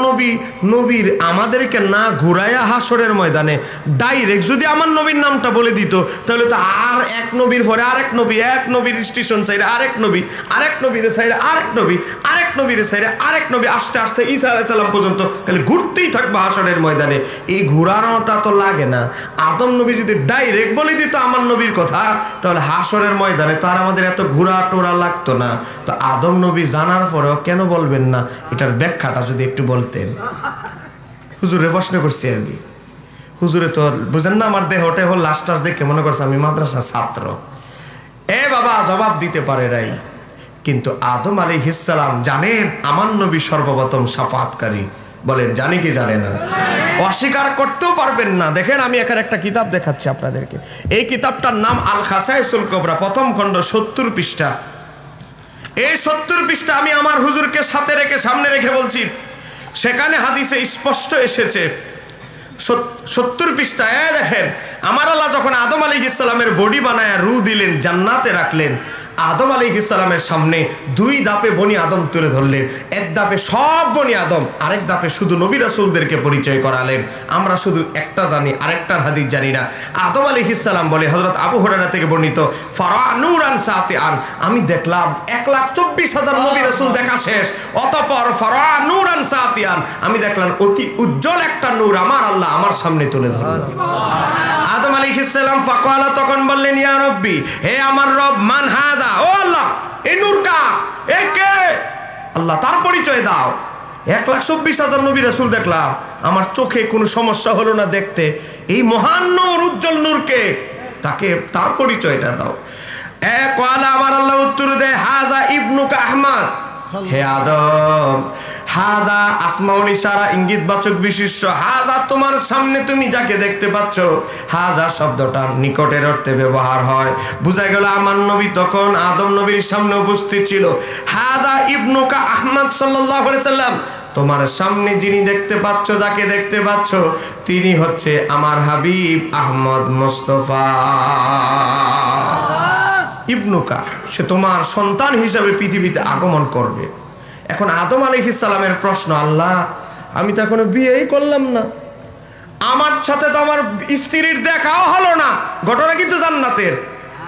নবীর আমাদেরকে না ঘুরাইয়া হাসরের ময়দানে ডাইরেক্ট যদি আমার নবীর নামটা বলে দিত, তাহলে তো আর এক নবীর পরে আরেক নবী, এক নবীর স্টেশন সাইডে আরেক নবী, আরেক নবীর সাইডে আরেক নবী, আরেক নবীর সাইডে আরেক নবী, আস্তে আস্তে ঈসা আলাইহিস সালাম পর্যন্ত খালি ঘুরতেই থাকবো হাসরের ময়দানে। এই ঘুরানোটা তো লাগে না। আদম নবী যদি ডাইরেক্ট বলে দিত আমার নবীর কথা, তাহলে হাসরের ময়দানে তো আর আমাদের এত ঘোরা টোরা লাগতো না। তো আদম নবী জানার পরেও কেন বলবেন না, এটার ব্যাখ্যাটা যদি একটু বলতেন। হুজুরে প্রশ্ন করছি আমি, হুজুরে তো বুঝেন না আমার দেহটা হল লাস্ট দেখে মনে করছে আমি মাদ্রাসা ছাত্র। বাবা জবাব দিতে পারে নাই, কিন্তু আদম আলাইহিস সালাম জানেন আমার নবী সর্বপ্রথম শাফাআতকারী। বলেন জানি কি জানে না? অস্বীকার করতেও পারবেন না। দেখেন আমি এখানে একটা কিতাব দেখাচ্ছি আপনাদেরকে। এই কিতাবটার নাম আল খাসাইসুল কুবরা, প্রথম খণ্ড, 70 পৃষ্ঠা। এই 70 পৃষ্ঠা আমি আমার হুজুরকে সাথে রেখে সামনে রেখে বলছি, সেখানে হাদিসে স্পষ্ট এসেছে 70 পৃষ্ঠায় দেখেন, আমার আল্লাহ যখন আদম আলাইহিস সালামের বডি বানায় রূহ দিলেন, জান্নাতে রাখলেন, আদম আলাইহিস সালামের সামনে 2 ধাপে বনি আদম তুলে ধরলেন। এক ধাপে সব বনি আদম, আরেক ধাপে শুধু নবী রাসূলদেরকে পরিচয় করালেন। আমরা শুধু একটা জানি, আরেকটার হাদিস জানি না। আদম আলাইহিস সালাম বলে, হযরত আবু হুরায়রা থেকে বর্ণিত, ফারা নূরান সাতিআন, আমি দেখলাম 1,24,000 নবী রাসূল দেখা শেষ, অতঃপর ফারা নূরান সাতিআন, আমি দেখলাম অতি উজ্জ্বল একটা নূর আমার আল্লাহ আমার সামনে তুলে ধরলেন। আদম আলাইহিস সালাম ফাকালা, তখন বললেন, ইয়া রব্বি, হে আমার রব, মান হাদা, ও আল্লাহ, এই নূর কার, এ কে? আল্লাহ তার পরিচয় দাও। 1,24,000 নবী রাসূল দেখলাম, আমার চোখে কোনো সমস্যা হলো না দেখতে, এই মহান নূর, উজ্জ্বল নূরকে, তাকে তার পরিচয়টা দাও। কয়লা আমার আল্লাহ উত্তর দেয়, হাজা ইবনুকা আহমদ, হে আদম, হাজা আসমাউল ইশারা, ইঙ্গিতবাচক বিশেষ্য, হাজা তোমার সামনে তুমি যাকে দেখতে পাচ্ছ, হাজা শব্দটা নিকটের অর্থে ব্যবহার হয়। বোঝা গেল আমার নবী তখন আদম নবীর সামনে উপস্থিত ছিল। হাজা ইবনুকা আহমদ সাল্লাল্লাহু আলাইহি সাল্লাম, তোমার সামনে যিনি দেখতে পাচ্ছ, যাকে দেখতে পাচ্ছ, তিনি হচ্ছে আমার হাবিব আহমদ মুস্তাফা। ইবনুকা, সে তোমার সন্তান হিসাবে পৃথিবীতে আগমন করবে। এখন আদম আলাইহিস সালামের প্রশ্ন, আল্লাহ আমি তো এখনো বিয়েই করলাম না, আমার সাথে তো আমার স্ত্রীর দেখাও হলো না, ঘটনা কিন্তু জান্নাতের,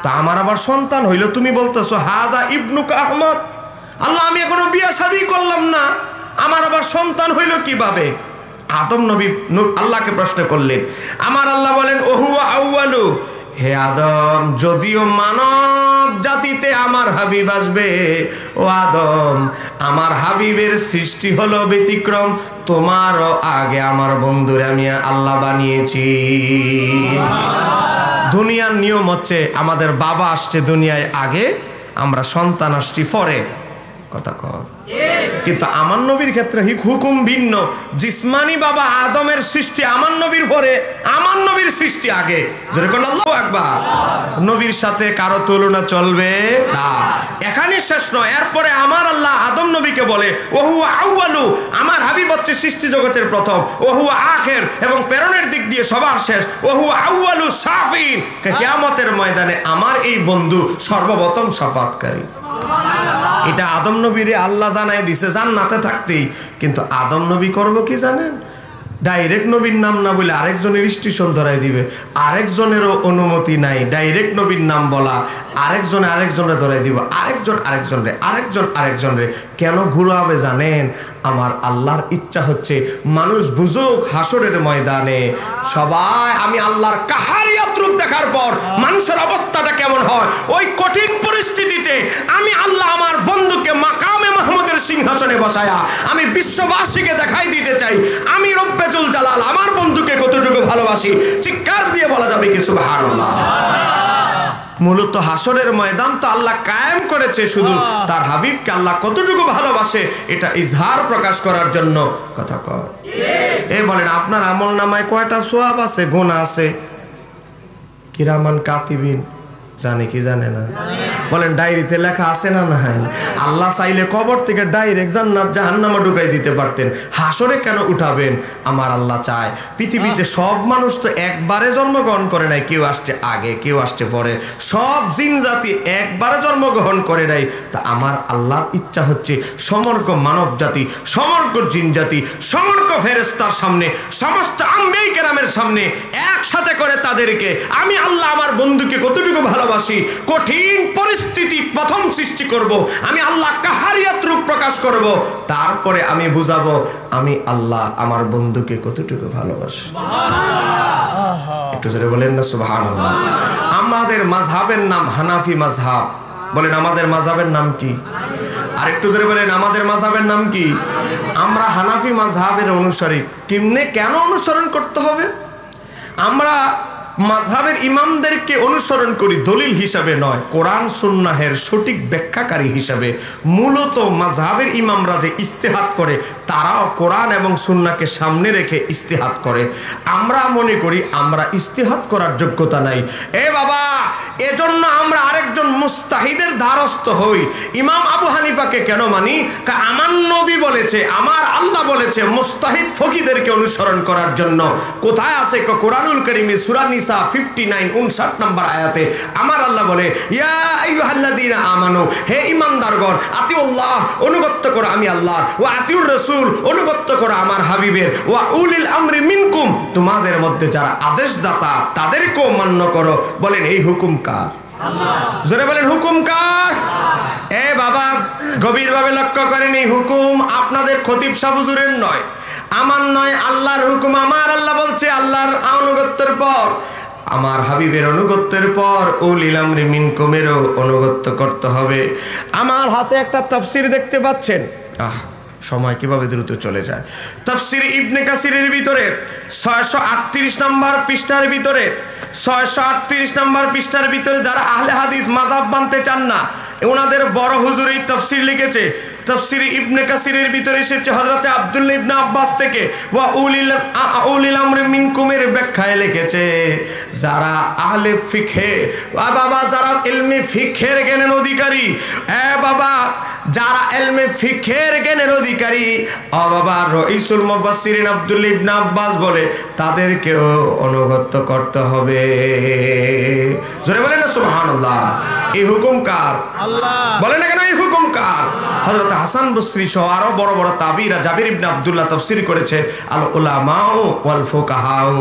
তা আমার আবার সন্তান হইল, তুমি বলতেছো হাদা ইবনুকা আহমদ। আল্লাহ আমি এখনো বিয়ে শাদী করলাম না, আমার আবার সন্তান হইল কিভাবে? আদম নবী আল্লাহকে প্রশ্ন করলেন। আমার আল্লাহ বলেন, ওহুয়া আউয়ালু, হে আদম, যদিও মানব জাতিতে আমার হাবিব আসবে, ও আদম, আমার হাবিবের সৃষ্টি হলো ব্যতিক্রম, তোমারও আগে আমার বন্ধুরে আমি আল্লাহ বানিয়েছি। দুনিয়ার নিয়ম হচ্ছে আমাদের বাবা আসছে দুনিয়ায় আগে, আমরা সন্তান আসছি পরে, কথা কর। কিন্তু আমার নবীর ক্ষেত্রে হুকুম ভিন্ন। জিসমানি বাবা আদমের সৃষ্টি আমার নবীর পরে, আমার নবীর সৃষ্টি আগে। যেরকম আল্লাহু আকবার, নবীর সাথে কারো তুলনা চলবে না। এখানে শেষ নয়, এরপরে আমার আল্লাহ আদম নবীকে বলে, ওহু আউয়ালু, আমার হাবিব হচ্ছে সৃষ্টি জগতের প্রথম, ওহু আখির, এবং প্রেরণের দিক দিয়ে সবার শেষ, ওহু আউয়ালু শাফিন, কিয়ামতের ময়দানে আমার এই বন্ধু সর্বপ্রথম শাফাতকারী। এটা আদম নবীরে আল্লাহ জানাই দিছে জান্নাতে থাকতেই। কিন্তু আদম নবী করবো কি জানেন? ডাইরেক্ট নবীর নাম না বলে আরেকজনের স্টেশন ধরাই দিবে, আরেকজনেরও অনুমতি নাই ডাইরেক্ট নবীর নাম বলা, আরেকজনের ধরাই দিব, আরেকজনরে। কেন ঘুরাবে জানেন? আমার আল্লাহর ইচ্ছা হচ্ছে মানুষ বুঝুক হাসরের ময়দানে সবাই আমি আল্লাহর কাহারিয়াত রূপ দেখার পর মানুষের অবস্থাটা কেমন হয়। ওই কঠিন পরিস্থিতিতে আমি আল্লাহ আমার বন্ধুকে মাকামে মাহমুদের সিংহাসনে বসায়া আমি বিশ্ববাসীকে দেখাই দিতে চাই আমি রব্বেজুল জালাল আমার বন্ধুকে কতটুকু ভালোবাসি। চিৎকার দিয়ে বলা যাবে কি সুবহানাল্লাহ। মূলত হাসরের ময়দান তো আল্লাহ কায়েম করেছে শুধু তার হাবিবকে আল্লাহ কতটুকু ভালোবাসে এটা ইজহার প্রকাশ করার জন্য। কথা কর এই বলেন আপনার আমল নামায় কয়টা সওয়াব আছে, গুনাহ আছে? কিরামান কাতিবিন, জানে কি জানে না? বলেন ডায়েরিতে লেখা আছে না নাই? আল্লাহ চাইলে কবর থেকে ডাইরেক্ট জান্নাত জাহান্নামে ঢুকাই দিতে পারতেন, হাসরে কেন উঠাবেন? আমার আল্লাহ চায়। পৃথিবীতে সব মানুষ তো একবারে জন্মগ্রহণ করে নাই, কেউ আসছে আগে কেউ আসছে পরে, সব জিন জাতি একবারে জন্মগ্রহণ করে নাই। তা আমার আল্লাহর ইচ্ছা হচ্ছে সমগ্র মানব জাতি, সমগ্র জিন জাতি, সমগ্র ফেরেশতার সামনে, সমস্ত আম্বিয়া কেরামের সামনে একসাথে করে তাদেরকে আমি আল্লাহ আমার বন্ধুকে কতটুকু ভালোবাসি, কঠিন পরিস্থিতি প্রথম সৃষ্টি করব, আমি আল্লাহ কাহারিয়াত রূপ প্রকাশ করব, তারপরে আমি বুঝাবো আমি আল্লাহ আমার বন্ধুকে কতটুকু ভালোবাসি। একটু জোরে বলেন না সুবহানাল্লাহ। আমাদের মাযহাবের নাম হানাফি মাযহাব। বলেন আমাদের মাযহাবের নাম কি? আর একটু জোরে বলেন আমাদের মাযহাবের নাম কি? আমরা হানাফি মাযহাবের অনুসারী। কেন অনুসরণ করতে হবে? আমরা মাযহাবের ইমামদেরকে অনুসরণ করি দলিল হিসাবে নয়, কোরআন সুন্নাহের সঠিক ব্যাখ্যাকারী হিসাবে। মূলত মাযহাবের ইমামরা যে ইজতিহাদ করে তারাও কোরআন এবং সুন্নাহকে সামনে রেখে ইজতিহাদ করে। আমরা মনে করি আমরা ইজতিহাদ করার যোগ্যতা নাই। এ বাবা এজন্য আমরা আরেকজন মুস্তাহিদের দ্বারস্থ হই। ইমাম আবু হানিফাকে কেন মানি? আমার নবী বলেছে, আমার আল্লাহ বলেছে মুস্তাহিদ ফকিদেরকে অনুসরণ করার জন্য। কোথায় আছে? কোরআনুল কারীমে সূরা নিসা 59 59 নম্বর আয়াতে আমার আল্লাহ বলে, ইয়া আইয়ুহাল্লাযীনা আমানু, হে ঈমানদারগণ, আতিউল্লাহ, অনুগত্য করো আমি আল্লাহর, ওয়া আতিউর রাসূল, অনুগত্য করো আমার হাবিবের, ওয়া উলিল আমরি মিনকুম, তোমাদের মধ্যে যারা আদেশদাতা তাদেরকেও মান্য করো। বলেন এই হুকুম কার? জোরে বলেন হুকুম কার? এ বাবা, গভীরভাবে লক্ষ্য করেন, এই হুকুম আপনাদের খতিব সাহেব হুজুরের নয়, আমার নয়, আল্লাহর হুকুম। আমার আল্লাহ বলছে, আল্লাহর অনুগত্যের পর, আমার হাবিবের অনুগত্যের পর উলিল আমরি মিনকুমেরও অনুগত্য করতে হবে। আমার হাতে একটা তাফসীর দেখতে পাচ্ছেন। সময় কিভাবে দ্রুত চলে যায়। তাফসীর ইবনে কাসিরের ভিতরে 638 নম্বর পৃষ্ঠার ভিতরে, 638 নম্বর পৃষ্ঠার ভিতরে যারা আহলে হাদিস মাযহাব মানতে চান না, ওনাদের বড় হুজুর এই তাফসীর লিখেছে। তাফসীর ইবনে কাসিরের ভিতরে এসেছে হযরতে আব্দুল্লাহ ইবনে আব্বাস থেকে, ওয়া উলিল আমরি মিনকুমের ব্যাখ্যায় লিখেছে যারা আহলে ফিকহে, বাবা যারা ইলমে ফিকহের জ্ঞানের অধিকারী, বাবা যারা ইলমে ফিকহের জ্ঞানের অধিকারী, বাবা রাইসুল মুফাসসিরিন আব্দুল্লাহ ইবনে আব্বাস বলে তাদেরকেও অনুগত করতে হবে। জোরে বলেন না সুবহানাল্লাহ। এই হুকুম কার? আল্লাহ। বলেন না কেন এই হুকুম কার? হযরত হাসান বসরি সহ আরো বড় বড় তাবিরা জাবির ইবনে আব্দুল্লাহ তাফসীর করেছে, আল উলামাউ ওয়াল ফুকাহাউ,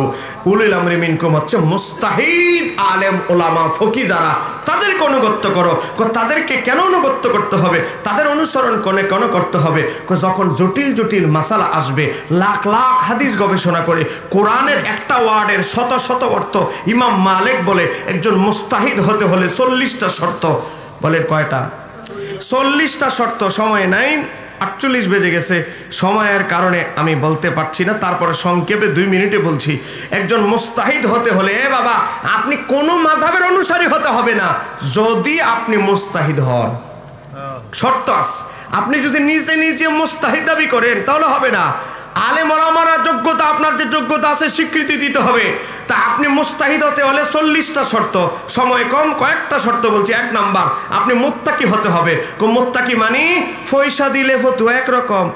উলিল আমরি মিনকুম হচ্ছে মুস্তাহিদ আলেম উলামা ফকি যারা, তাদেরকে অনুগত্য করো। তাদেরকে কেন অনুগত্য করতে হবে? তাদের অনুসরণ কেন করতে হবে? যখন জটিল জটিল মাসালা আসবে, লাখ লাখ হাদিস গবেষণা করে কোরআনের একটা ওয়ার্ডের শত শত অর্থ, ইমাম মালিক বলে একজন মুস্তাহিদ হতে হলে 40টা শর্ত। বলেন কয়টা? 40টা শর্ত। সময় নাই, 48 বেজে গেছে, সময়ের কারণে আমি বলতে পারছি না, তারপরে সংক্ষেপে 2 মিনিটে বলছি। একজন মুস্তাহিদ হতে হলে বাবা আপনি কোনো মাযহাবের অনুসারী হতে হবে না, যদি আপনি মুস্তাহিদ হন। শর্ত আছে। আপনি যদি নিজে নিজে মুস্তাহিদ দাবি করেন তাহলে হবে না। আলেম ওলামারা যোগ্যতা, আপনার যে যোগ্যতা আছে স্বীকৃতি দিতে হবে। তা আপনি মুস্তাহিদ হতে হলে 40টা শর্ত, সময় কম, কয়েকটা শর্ত বলছি। 1 নাম্বার, আপনি মুত্তাকি হতে হবে। মুত্তাকি মানে পয়সা দিলে ফতুয়া একরকম,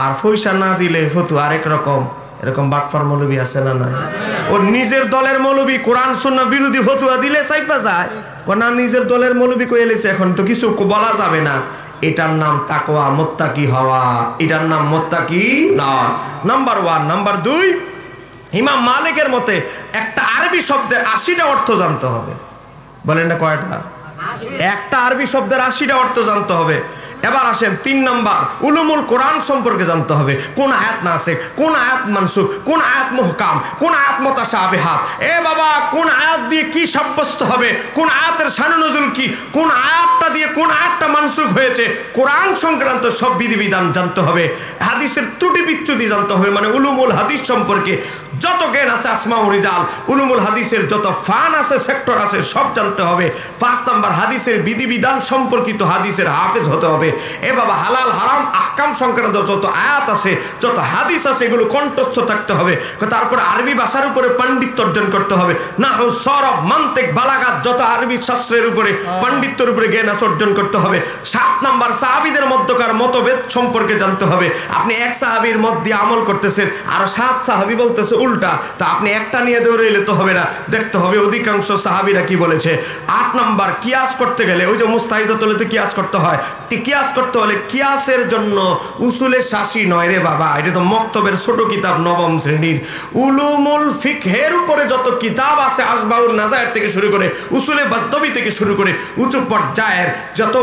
আর পয়সা না দিলে ফতুয়া আরেক রকম। এরকম বাটফার মৌলবী আছে না? নাই। ওর নিজের দলের মৌলবী কোরআন সুন্নাহ বিরোধী ফতুয়া দিলে চাইপা যায়, ও না নিজের দলের মৌলবী কয়ে এলেছে, এখন তো কিছু বলা যাবে না। এটার নাম তাকওয়া, মুত্তাকি হওয়া, এটার নাম মুত্তাকি না। নাম্বার 1। নাম্বার 2, ইমাম মালিকের মতে একটা আরবি শব্দের 80টা অর্থ জানতে হবে। বলেন না কয়টা? একটা আরবি শব্দের 80টা অর্থ জানতে হবে। এবার আসেন 3 নাম্বার, উলুমুল কোরআন সম্পর্কে জানতে হবে। কোন আয়াত নাসিখ, কোন আয়াত মানসুখ, কোন আয়াত মুহকাম, কোন আয়াত মুতাশাবিহাত। বাবা কোন আয়াত দিয়ে কি সাব্যস্ত হবে, কোন আয়াতের শান নজুল কি, কোন আয়াতটা দিয়ে কোন আয়াতটা মানসুখ হয়েছে, কোরআন সংক্রান্ত সব বিধিবিধান জানতে হবে। হাদিসের ত্রুটি বিচ্যুতি জানতে হবে, মানে উলুমুল হাদিস সম্পর্কে যত জ্ঞান আছে, আসমা ও রিজাল, উলুমুল হাদিসের যত ফান আছে, সেক্টর আছে, সব জানতে হবে। 5 নাম্বার, হাদিসের বিধিবিধান সম্পর্কিত হাদিসের হাফেজ হতে হবে। বাবা হালাল হারাম আহকাম সংক্রান্ত যত আয়াত আছে, যত হাদিস আছে, এগুলো কণ্ঠস্থ থাকতে হবে। তারপর আরবি ভাষার উপরে পাণ্ডিত্য অর্জন করতে হবে। নাহু, সরফ, মান্তিক, বালাগাত, যত আরবি শাস্ত্রের উপরে পাণ্ডিত্যের উপরে জ্ঞান অর্জন করতে হবে। 7 নাম্বার, সাহাবীদের মধ্যকার মতভেদ সম্পর্কে জানতে হবে। আপনি এক সাহাবীর মত দিয়ে আমল করতেছেন, আর 7 সাহাবী বলতেছে উল্টা, তা আপনি একটা নিয়ে দৌড়ে এলে তো হবে না, দেখতে হবে অধিকাংশ সাহাবীরা কি বলেছে। 8 নাম্বার, কিয়াস করতে গেলে, ওই যে মুস্তাহিদ হতে হলে তো কিয়াস করতে হয়। কিয়াস করতে হলে কিয়াসের জন্য উসুলে শাসি নয় রে বাবা, এটা তো মক্তবের ছোট কিতাব 9ম শ্রেণীর। উলুমুল ফিকহের উপরে যত কিতাব আছে, আসবাউল নাজায়ের থেকে শুরু করে উসুলে বাস্তবী থেকে শুরু করে উঁচু পর্যায়ের যত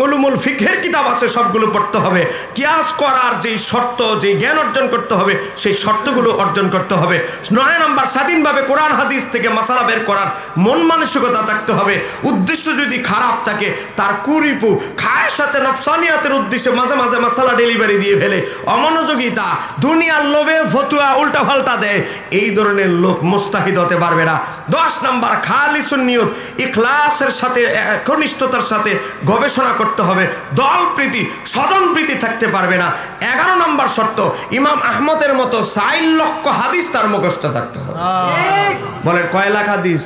উলুমুল ফিকহের কিতাব আছে সবগুলো পড়তে হবে। কিয়াস করার যেই শর্ত, যেই জ্ঞান অর্জন করতে হবে, সেই শর্তগুলো অর্জন করতে হবে। 9 নাম্বার, স্বাধীনভাবে কোরআন হাদিস থেকে মাসালা বের করার মন মানসিকতা থাকতে হবে। উদ্দেশ্য যদি খারাপ থাকে, তার কুরিপু খায়ের সাথে নফসানিয়াতের উদ্দেশ্যে মাঝে মাঝে মাসালা ডেলিভারি দিয়ে ফেলে, অমনোযোগিতা, দুনিয়ার লোভে ফতুয়া উল্টা পাল্টা দেয়, এই ধরনের লোক মুস্তাহিদ হতে পারবে না। 10 নাম্বার খালিসুন নিয়ত, ইখলাসের সাথে ঘনিষ্ঠতার সাথে গবেষণা করতে হবে, দল প্রীতি স্বজন প্রীতি থাকতে পারবে না। 11 নাম্বার শর্ত, ইমাম আহমদের মতো 4 লক্ষ হাদিস তার মুখস্থ থাকতে হবে। বলেন কয় লাখ হাদিস?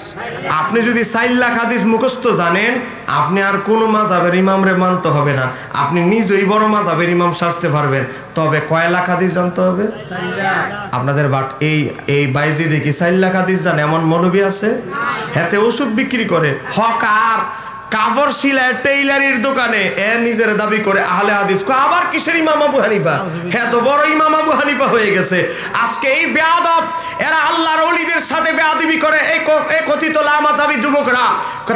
আপনি যদি 4 লাখ হাদিস মুখস্থ জানেন, আপনি আর কোনো মাযহাবের ইমামরে মানতে হবে না, আপনি নিজেই বড় মাযহাবের ইমাম সাজতে পারবেন। তবে কয় লাখ হাদিস জানতে হবে? আপনাদের বাট এই বাইজি দেখি 4 লাখ হাদিস জানে এমন মৌলবী আছে? হাতে ওষুধ বিক্রি করে, হকার, কাপড় সিলাই টেইলারির দোকানে নিজের দাবি করে আহলে হাদিস। আবার কিসের ইমাম আবু হানিফা? হ্যাঁ, তো বড় ইমাম আবু হানিফা হয়ে গেছে। আজকে এই বেয়াদব এরা আল্লাহর ওলিদের সাথে বেয়াদবি করে, এই কথিত লামাযাবি যুবকরা,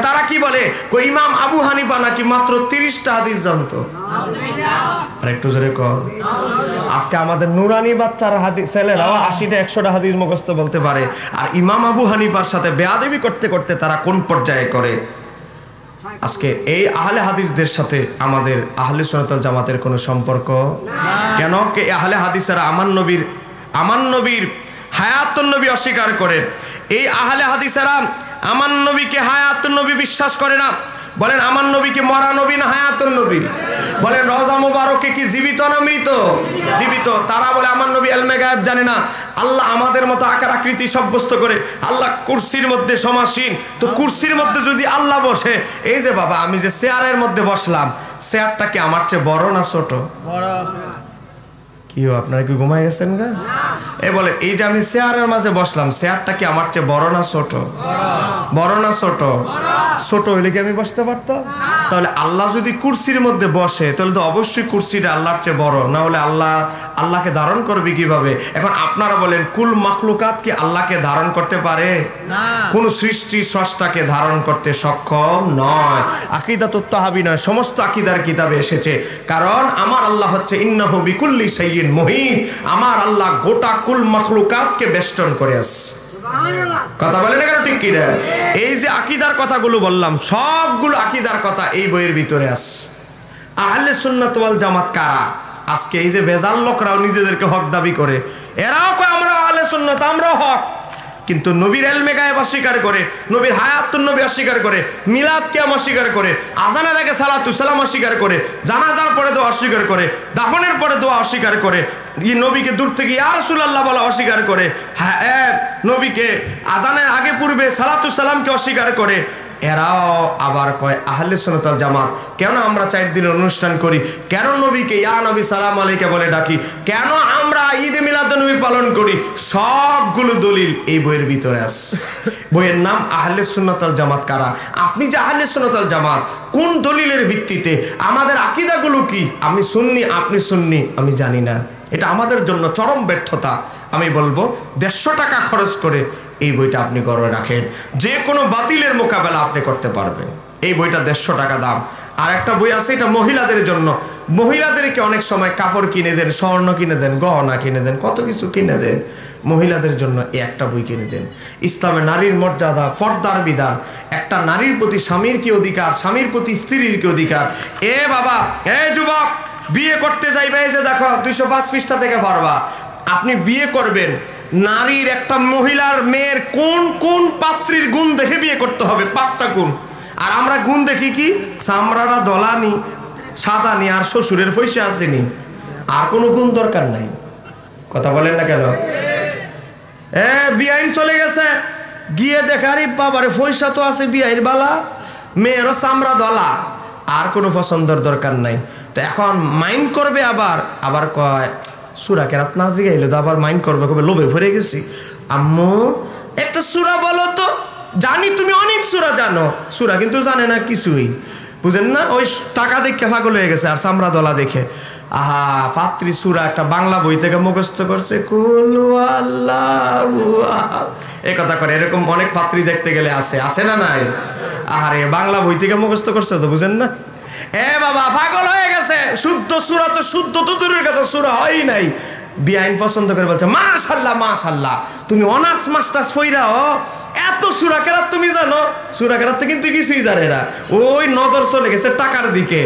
তারা কি বলে, ইমাম আবু হানিফা নাকি মাত্র 30টা হাদিস জানতো। আর একটু জোরে কর। আজকে আমাদের নুরানি বাচ্চারা হাদিস ছেলেরাও 80টা 100টা হাদিস মুখস্থ বলতে পারে, আর ইমাম আবু হানিফার সাথে বেয়াদবি করতে করতে তারা কোন পর্যায়ে করে। আজকে এই আহলে হাদিসদের সাথে আমাদের আহলে সুন্নাত ওয়াল জামাতের কোনো সম্পর্ক কেন? কে আহলে হাদিসেরা আমার নবীর হায়াতুন নবী অস্বীকার করে। এই আহলে হাদিসেরা আমার নবীকে হায়াতুন নবী বিশ্বাস করে না। বলেন আমার নবীকে মরা নবী না হায়াতুন নবী? বলেন রওজা মুবারকে কি জীবিত না মৃত? জীবিত। তারা বলে আমার নবী ইলমে গায়েব জানে না। আল্লাহ আমাদের মতো আকার আকৃতি সাব্যস্ত করে, আল্লাহ কুরসির মধ্যে সমাসীন। তো কুরসির মধ্যে যদি আল্লাহ বসে, এই যে বাবা আমি যে চেয়ারের মধ্যে বসলাম, চেয়ারটা কি আমার চেয়ে বড় না ছোট? বড়। কি আপনারা কি ঘুমায় গেছেন গা? এ বলে এই যে আমি চেয়ারের মাঝে বসলাম, চেয়ারটা কি আমার চেয়ে বড় না ছোট? বড় না ছোট? ছোট হইলে কি আমি বসতে পারতাম? তাহলে আল্লাহ যদি কুরসির মধ্যে বসে, তাহলে তো অবশ্যই কুরসিটা আল্লাহর চেয়ে বড়, না হলে আল্লাহকে ধারণ করবে কিভাবে? এখন আপনারা বলেন কুল মাখলুকাত কি আল্লাহকে ধারণ করতে পারে? কোন সৃষ্টি স্রষ্টাকে ধারণ করতে সক্ষম নয়। আকীদাতুত তাহাবী নয়, সমস্ত আকীদার কিতাবে এসেছে। কারণ আমার আল্লাহ হচ্ছে ইন্নাহু বিকুল্লি শাইইন মুহিত, আমার আল্লাহ গোটা কুল মাখলুকাতকে বেষ্টন করে আছে। কথা বলে না কেন? ঠিক কি না? এই যে আকীদার কথাগুলো বললাম, সবগুলো আকীদার কথা এই বইয়ের ভিতরে আছে। আহলে সুন্নাত ওয়াল জামাত কারা? আজকে এই যে বেজাল লোকরাও নিজেদেরকে হক দাবি করে, এরাও কয় আমরা আহলে সুন্নাত, আমরাও হক, কিন্তু নবীর ইলমে গায়েব অস্বীকার করে, নবীর হায়াতুন নবী অস্বীকার করে, মিলাদ কিয়াম অস্বীকার করে, আজানের আগে সালাতু সালাম অস্বীকার করে, জানাজার পরে দোয়া অস্বীকার করে, দাফনের পরে দোয়া অস্বীকার করে, নবীকে দূর থেকে ইয়া রাসূলুল্লাহ বলা অস্বীকার করে, হ্যাঁ নবীকে আজানের আগে পূর্বে সালাতু সালামকে অস্বীকার করে। এরাও আবার কয় আহলে সুন্নাত ওয়াল জামাত। কেন আমরা 4 দিনের অনুষ্ঠান করি? কেন নবীকে ইয়া নবী সালাম আলাইকা বলে ডাকি? কেন আমরা ঈদে মিলাদুন্নবী পালন করি? সবগুলো দলিল এই বইয়ের ভিতরে আছে। বইয়ের নাম আহলে সুন্নাত ওয়াল জামাত কারা? আপনি যে আহলে সুন্নাত ওয়াল জামাত, কোন দলিলের ভিত্তিতে? আমাদের আকীদাগুলো কি? আমি সুন্নি, আপনি সুন্নি, আমি জানি না। এটা আমাদের জন্য চরম ব্যর্থতা। আমি বলবো 150 টাকা খরচ করে এই বইটা আপনি ঘরে রাখেন, যে কোনো বাতিলের মোকাবেলা আপনি করতে পারবেন। এই বইটা 150 টাকা দাম। আর একটা বই আছে, এটা মহিলাদের জন্য। মহিলাদেরকে অনেক সময় কাপড় কিনে দেন, স্বর্ণ কিনে দেন, গহনা কিনে দেন, কত কিছু কিনে দেন। মহিলাদের জন্য এই একটা বই কিনে দেন। ইসলামে নারীর মর্যাদা, পর্দার বিধান, একটা নারীর প্রতি স্বামীর কি অধিকার, স্বামীর প্রতি স্ত্রীর কি অধিকার। এ বাবা, এ যুবক, বিয়ে করতে যাইবে, এই যে দেখো 205 পৃষ্ঠা থেকে পড়বা। আপনি বিয়ে করবেন, নারীর একটা মহিলার মেয়ের কোন কোন পাত্রীর গুণ দেখে বিয়ে করতে হবে, 5টা গুণ। আর আমরা গুণ দেখি কি, চামড়াটা দলানি, সাদানি, আর শ্বশুরের পয়সা আসেনি, আর কোনো গুণ দরকার নাই। কথা বলেন না কেন? বিয়াইন চলে গেছে, গিয়ে দেখারি বাবারে পয়সা তো আছে, বিয়াইর বালা, মেয়েরও চামড়া দলা, আর কোনো পছন্দের দরকার নাই। তো এখন মাইন্ড করবে, আবার কয় সূরা কেরাত না জিগাইলে তো আবার মাইন্ড করবে, কবে লোভে ভরে গেছি। আম্মু একটা সূরা বলো তো। জানি তুমি অনেক সূরা জানো, সূরা কিন্তু জানে না কিছুই, বুঝেন না? ওই টাকা দেখে পাগল হয়ে গেছে, আর চামড়া দলা দেখে। আহা, পাত্রী সূরা একটা বাংলা বই থেকে মুখস্থ করছে, কুল আল্লাহু আহাদ, এই কথা করে। এরকম অনেক পাত্রী দেখতে গেলে আছে না নাই? আরে বাংলা বই থেকে মুখস্থ করছে তো, বুঝেন না? এ বাবা, পাগল হয়ে গেছে। শুদ্ধ সূরা তো, শুদ্ধ তো দূরের কথা, সূরা হয়ই নাই। বিআইন পছন্দ করে বলছে, মাশাআল্লাহ মাশাআল্লাহ, তুমি অনার্স মাস্টার্স পড়াও, এত এত সূরা কেরাত তুমি জানো? সূরা কেরাত কিন্তু কিছুই জানে না, ওই নজর চলে গেছে টাকার দিকে।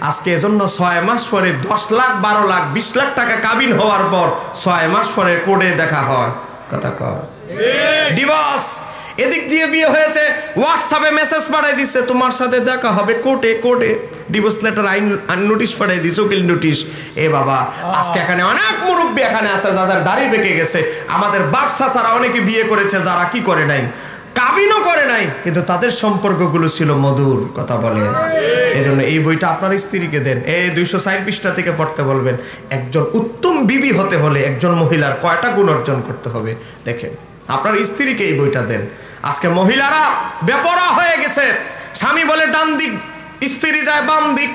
আজকে এজন্য 6 মাস পরে 10 লাখ 12 লাখ 20 লাখ টাকা কাবিন হওয়ার পর 6 মাস পরে কোর্টে দেখা হয়, কথা কয় ডিভোর্স। এদিক দিয়ে বিয়ে হয়েছে, হোয়াটসঅ্যাপে মেসেজ পাঠিয়ে দিচ্ছে তোমার সাথে দেখা হবে কোর্টে, কোর্টে ডিভোর্স লেটার আইন নোটিশ পাঠিয়ে দিচ্ছে, উকিল নোটিশ। এ বাবা, আজকে এখানে অনেক মুরব্বী এখানে আছে যাদের দাড়ি পেকে গেছে, আমাদের বাপ চাচারা অনেকে বিয়ে করেছে যারা কি করে নাই, কাবিনও করে নাই, কিন্তু তাদের সম্পর্কগুলো ছিল মধুর, কথা বলেন। এজন্য এই বইটা আপনার স্ত্রীকে দেন, এই 260 পৃষ্ঠা থেকে পড়তে বলবেন। একজন উত্তম বিবি হতে হলে একজন মহিলার কয়টা গুণ অর্জন করতে হবে দেখেন, আপনার স্ত্রীকে এই বইটা দেন। আজকে মহিলারা বেপরোয়া হয়ে গেছে, স্বামী বলে ডান দিক, স্ত্রী যায় বাম দিক।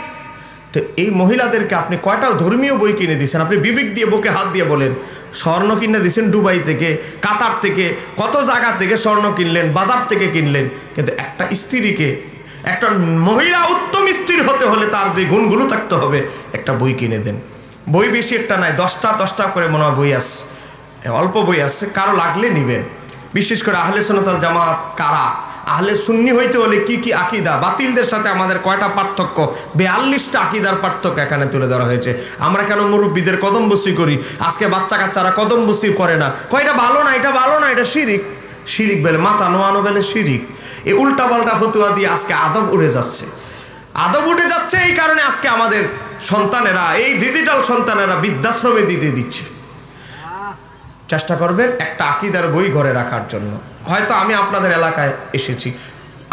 তো এই মহিলাদেরকে আপনি কয়টা ধর্মীয় বই কিনে দিয়েছেন? আপনি বিবেক দিয়ে বুকে হাত দিয়ে বলেন, স্বর্ণ কিনে দিয়েছেন দুবাই থেকে, কাতার থেকে, কত জায়গা থেকে স্বর্ণ কিনলেন, বাজার থেকে কিনলেন, কিন্তু একটা স্ত্রীকে, একটা মহিলা উত্তম স্ত্রী হতে হলে তার যে গুণগুলো থাকতে হবে, একটা বই কিনে দেন। বই বেশি একটা নাই, 10টা করে মনে হয় বই আছে, অল্প বই আছে, কারো লাগলে নিবেন। বিশেষ করে আহলে সুন্নাত ওয়াল জামাত কারা, আহলে সুন্নি হইতে হলে কি কি আকীদা, বাতিলদের সাথে আমাদের কয়টা পার্থক্য, 42টা আকীদার পার্থক্য এখানে তুলে ধরা হয়েছে। আমরা কেন মুরব্বীদের কদম বসি করি, আজকে বাচ্চা কাচ্চারা কদম বসি করে না, কয়টা ভালো না, এটা ভালো না, এটা শিরিক, শিরিক বলে মাথা নোয়ানো বলে শিরিক। এই উল্টা পাল্টা ফতুয়া দিয়ে আজকে আদব উড়ে যাচ্ছে, আদব উঠে যাচ্ছে। এই কারণে আজকে আমাদের সন্তানেরা, এই ডিজিটাল সন্তানেরা বৃদ্ধাশ্রমে দিতে দিচ্ছে। চেষ্টা করবেন একটা আকীদার বই ঘরে রাখার জন্য। হয়তো আমি আপনাদের এলাকায় এসেছি,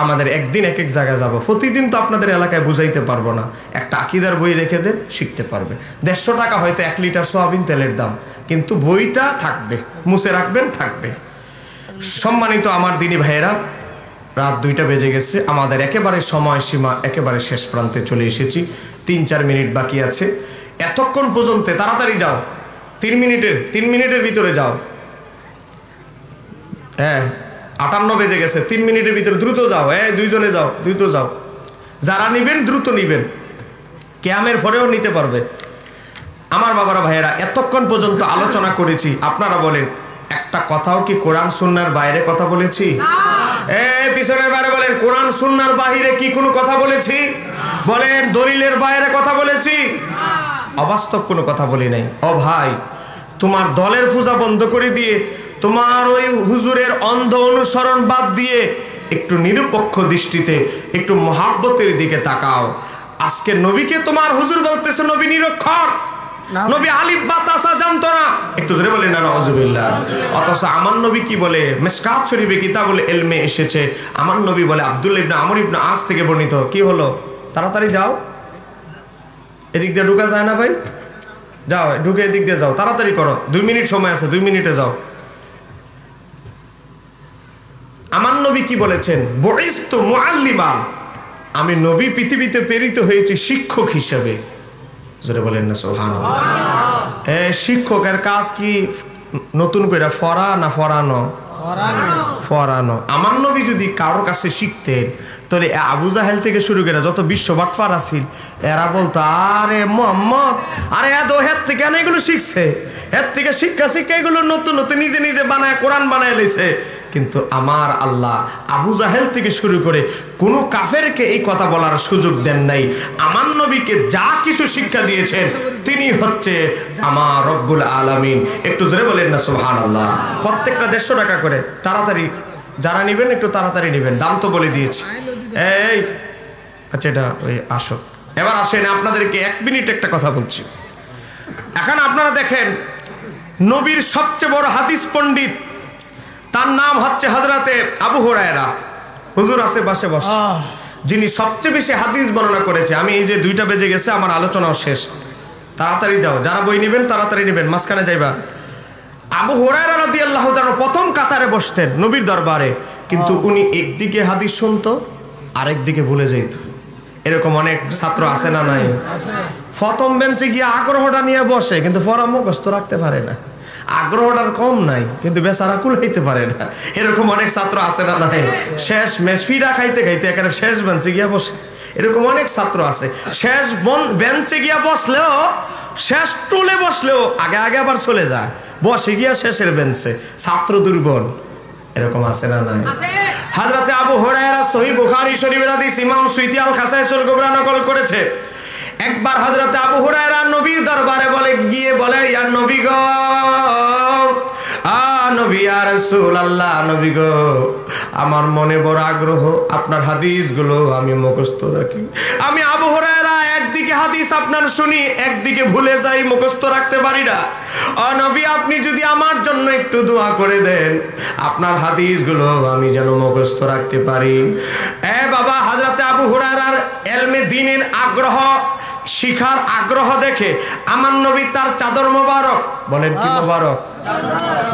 আমাদের একদিন এক এক জায়গায় যাব, প্রতিদিন তো আপনাদের এলাকায় বুঝাইতে পারবো না। একটা আকীদার বই রেখে দেন, শিখতে পারবে। 150 টাকা হয়তো 1 লিটার সোয়াবিন তেলের দাম, কিন্তু বইটা থাকবে, মুছে রাখবেন, থাকবে। সম্মানিত আমার দিনী ভাইয়েরা, রাত 2টা বেজে গেছে, আমাদের একেবারে সময়সীমা একেবারে শেষ প্রান্তে চলে এসেছি। 3-4 মিনিট বাকি আছে। এতক্ষণ পর্যন্ত তাড়াতাড়ি যাও, 3 মিনিটের ভিতরে যাও। হ্যাঁ, 58 বেজে গেছে, 3 মিনিটের ভিতরে দ্রুত যাও। দুইজনে যাও, দ্রুত যাও। যারা নিবেন দ্রুত নিবেন, কিয়ামের পরেও নিতে পারবে। আমার বাবারা ভাইয়েরা, এতক্ষণ পর্যন্ত আলোচনা করেছি, আপনারা বলেন একটা কথাও কি কোরআন সুন্নাহর বাইরে কথা বলেছি? পিছনের বাইরে বলেন, কোরআন সুন্নাহর বাইরে কি কোনো কথা বলেছি? বলেন, দলিলের বাইরে কথা বলেছি? অবাস্তব কোনো কথা বলি নাই। ও ভাই, তোমার দলের পূজা বন্ধ করে দিয়ে, তোমার ওই হুজুরের অন্ধ অনুসরণ বাদ দিয়ে একটু নিরপেক্ষ দৃষ্টিতে, একটু মহাব্বতের দিকে তাকাও। আজকে নবীকে তোমার হুজুর বলতেছে নবী নিরক্ষর, নবী আলিফ বা তাসা জানতো না, একটু জোরে বলেন না নাউজুবিল্লাহ। অথচ আমার নবী কি বলে, মিশকাত শরীফে কিতাবুল ইলমে এসেছে, আমার নবী বলে, আব্দুল্লাহ ইবনে আমর ইবনে আস থেকে বর্ণিত, কি হলো, তাড়াতাড়ি যাও, এদিক দিয়ে ঢুকা যায় না ভাই, যাও, ঢুকে এদিক দিয়ে যাও, তাড়াতাড়ি করো, 2 মিনিট সময় আছে, 2 মিনিটে যাও। আমার নবী কি বলেছেন, বুইস্তু মুআল্লিমান, আমি নবী পৃথিবীতে প্রেরিত হয়েছি শিক্ষক হিসেবে। জোরে বলেন না সুবহানাল্লাহ। শিক্ষকের কাজ কি নতুন করে পড়া না পড়ানো? পড়ানো। আমার নবী যদি কারোর কাছে শিখতেন, তাহলে আবু জাহেল থেকে শুরু করে যত বিশ্ব বাটপার আছিল, এরা বলতো, আরে মুহাম্মদ, আরে এত হের থেকে এগুলো শিখছে, এর থেকে শিক্ষা এগুলো নতুন নতুন নিজে নিজে বানায়, কোরআন বানায় লেছে। কিন্তু আমার আল্লাহ আবু জাহেল থেকে শুরু করে কোনো কাফেরকে এই কথা বলার সুযোগ দেন নাই। আমার নবীকে যা কিছু শিক্ষা দিয়েছেন, তিনি হচ্ছে আমার রব্বুল আলামিন। একটু জোরে বলেন না সুবহানাল্লাহ। প্রত্যেকটা 150 টাকা করে, তাড়াতাড়ি যারা নেবেন একটু তাড়াতাড়ি নেবেন, দাম তো বলে দিয়েছি। এই আচ্ছা, এটা ওই আসো, এবার আসেন, আপনাদেরকে 1 মিনিট একটা কথা বলছি। এখন আপনারা দেখেন, নবীর সবচেয়ে বড় হাদিস পণ্ডিত, তার নাম হচ্ছে হযরতে আবু হুরায়রা। হুজুর আছে পাশে বসে, যিনি সবচেয়ে বেশি হাদিস বর্ণনা করেছে। আমি এই যে 2টা বেজে গেছে, আমার আলোচনাও শেষ, তাড়াতাড়ি যাও, যারা বই নেবেন তাড়াতাড়ি নেবেন, মাঝখানে যাইবা। আবু হুরায়রা রাদিয়াল্লাহু তাআলা প্রথম কাতারে বসতেন নবীর দরবারে, কিন্তু উনি একদিকে হাদিস শুনতো, আরেক দিকে ভুলে যেত। এরকম অনেক ছাত্র আছে না নাই? প্রথম বেঞ্চে গিয়ে আগ্রহটা নিয়ে বসে, কিন্তু পড়া মুখস্থ রাখতে পারে না। আগ্রহটার কম নাই, কিন্তু বেচারা কুলাইতে পারে না। এরকম অনেক ছাত্র আছে না নাই? শেষ মেশফিরা খাইতে খাইতে একেবারে শেষ বেঞ্চে গিয়া বসে, এরকম অনেক ছাত্র আছে। শেষ বেঞ্চে গিয়া বসলেও, শেষ টুলে বসলেও আগে আগে আবার চলে যায়, বসে গিয়া শেষের বেঞ্চে। ছাত্র দুর্বল, এরকম আছে না নাই? হযরতে আবু হুরায়রা সহিহ বুখারী শরীফের হাদিস ইমাম সুয়ুতী আল খাসাইসুল কুবরা নকল করেছে। একবার হযরতে আবু হুরায়রা নবীর দরবারে গিয়ে বলে, ইয়া নবী গো, নবী ইয়া রাসূলুল্লাহ, নবী গো, আমার মনে বড় আগ্রহ, আপনার হাদিসগুলো আমি মুখস্থ রাখি। আমি আবু হুরায়রা একদিকে হাদিস আপনার শুনি, একদিকে ভুলে যাই, মুখস্থ রাখতে পারি না। নবী, আপনি যদি আমার জন্য একটু দোয়া করে দেন, আপনার হাদিসগুলো আমি যেন মুখস্থ রাখতে পারি। বাবা, হযরতে আবু হুরায়রার ইলমে দ্বীনের আগ্রহ, শিখার আগ্রহ দেখে আমার নবী তার চাদর মোবারক, বলেন কি মোবারক,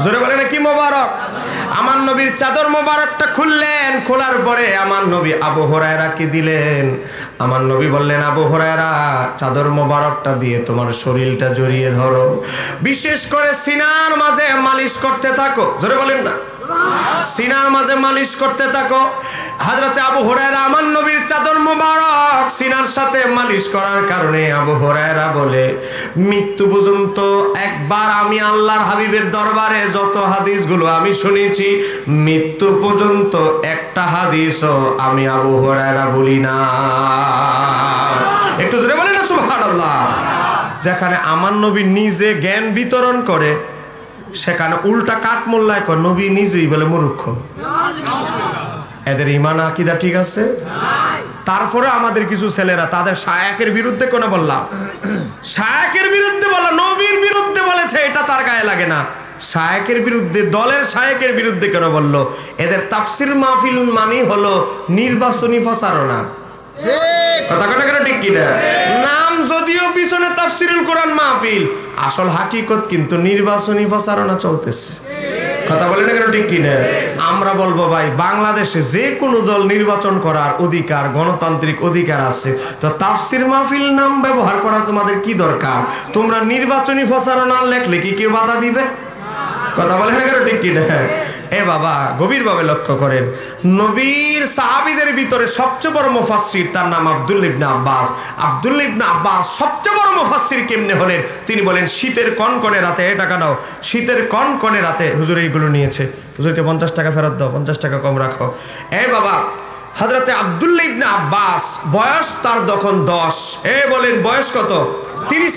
জোরে বলেন কি মোবারক, আমার নবীর চাদর মোবারকটা খুললেন। খোলার পরে আমার নবী আবু হুরায়রাকে দিলেন। আমার নবী বললেন, আবু হুরায়রা, চাদর মোবারকটা দিয়ে তোমার শরীরটা জড়িয়ে ধরো, বিশেষ করে সিনার মাঝে মালিশ করতে থাকো। জোরে বলেন না, সিনার মাঝে মালিশ করতে থাকো। হযরতে আবু হুরায়রা আমার নবীর চাদর মোবারক সিনার সাথে মালিশ করার কারণে আবু হুরায়রা বলে, মৃত্যু পর্যন্ত একবার আমি আল্লাহর হাবিবের দরবারে যত হাদিসগুলো আমি শুনেছি, মৃত্যু পর্যন্ত একটা হাদিসও আমি আবু হুরায়রা বলি না। একটু জোরে বলেন না সুবহানাল্লাহ। যেখানে আমার নবী নিজে জ্ঞান বিতরণ করে, সেখানে উল্টা কাট মোল্লায় কয় নবী নিজেই বলে মূর্খ। এদের ঈমান আকীদা ঠিক আছে? তারপরে আমাদের কিছু ছেলেরা তাদের শায়েখের বিরুদ্ধে কোন বললাম, শায়েখের বিরুদ্ধে বলা, নবীর বিরুদ্ধে বলেছে, এটা তার গায়ে লাগে না। শায়েখের বিরুদ্ধে, দলের শায়েখের বিরুদ্ধে কেন বললো? এদের তাফসীর মাহফিল মানে হলো নির্বাচনী প্রচারণা। কথা কথা কেন ঠিক কিনা? নাম যদিও পিছনে তাফসীরুল কোরআন মাহফিল, আসল হাকিকত কিন্তু নির্বাচনী প্রচারণা চলতেছে। কথা বলে না কেন ঠিক কিনা? আমরা বলবো ভাই, বাংলাদেশে যে কোনো দল নির্বাচন করার অধিকার, গণতান্ত্রিক অধিকার আছে, তো তাফসীর মাহফিল নাম ব্যবহার করার তোমাদের কি দরকার? তোমরা নির্বাচনী প্রচারণা লেখলে কি কেউ বাধা দিবে? কথা বলে না কেন ঠিক কিনা? বাবা, গভীরভাবে লক্ষ্য করেন, নবীর সাহাবীদের ভিতরে সবচেয়ে বড় মুফাসসির, তার নাম আব্দুল্লাহ ইবনে আব্বাস। আব্দুল্লাহ ইবনে আব্বাস সবচেয়ে বড় মুফাসসির কেমনে হলেন? তিনি বলেন, শীতের কনকনে রাতে, টাকা দাও, শীতের কনকনে রাতে হুজুর এইগুলো নিয়েছে, হুজুরকে 50 টাকা ফেরত দাও, 50 টাকা কম রাখো। বাবা, হযরতে আব্দুল্লাহ ইবনে আব্বাস বয়স তার তখন 10। বলেন বয়স কত? 30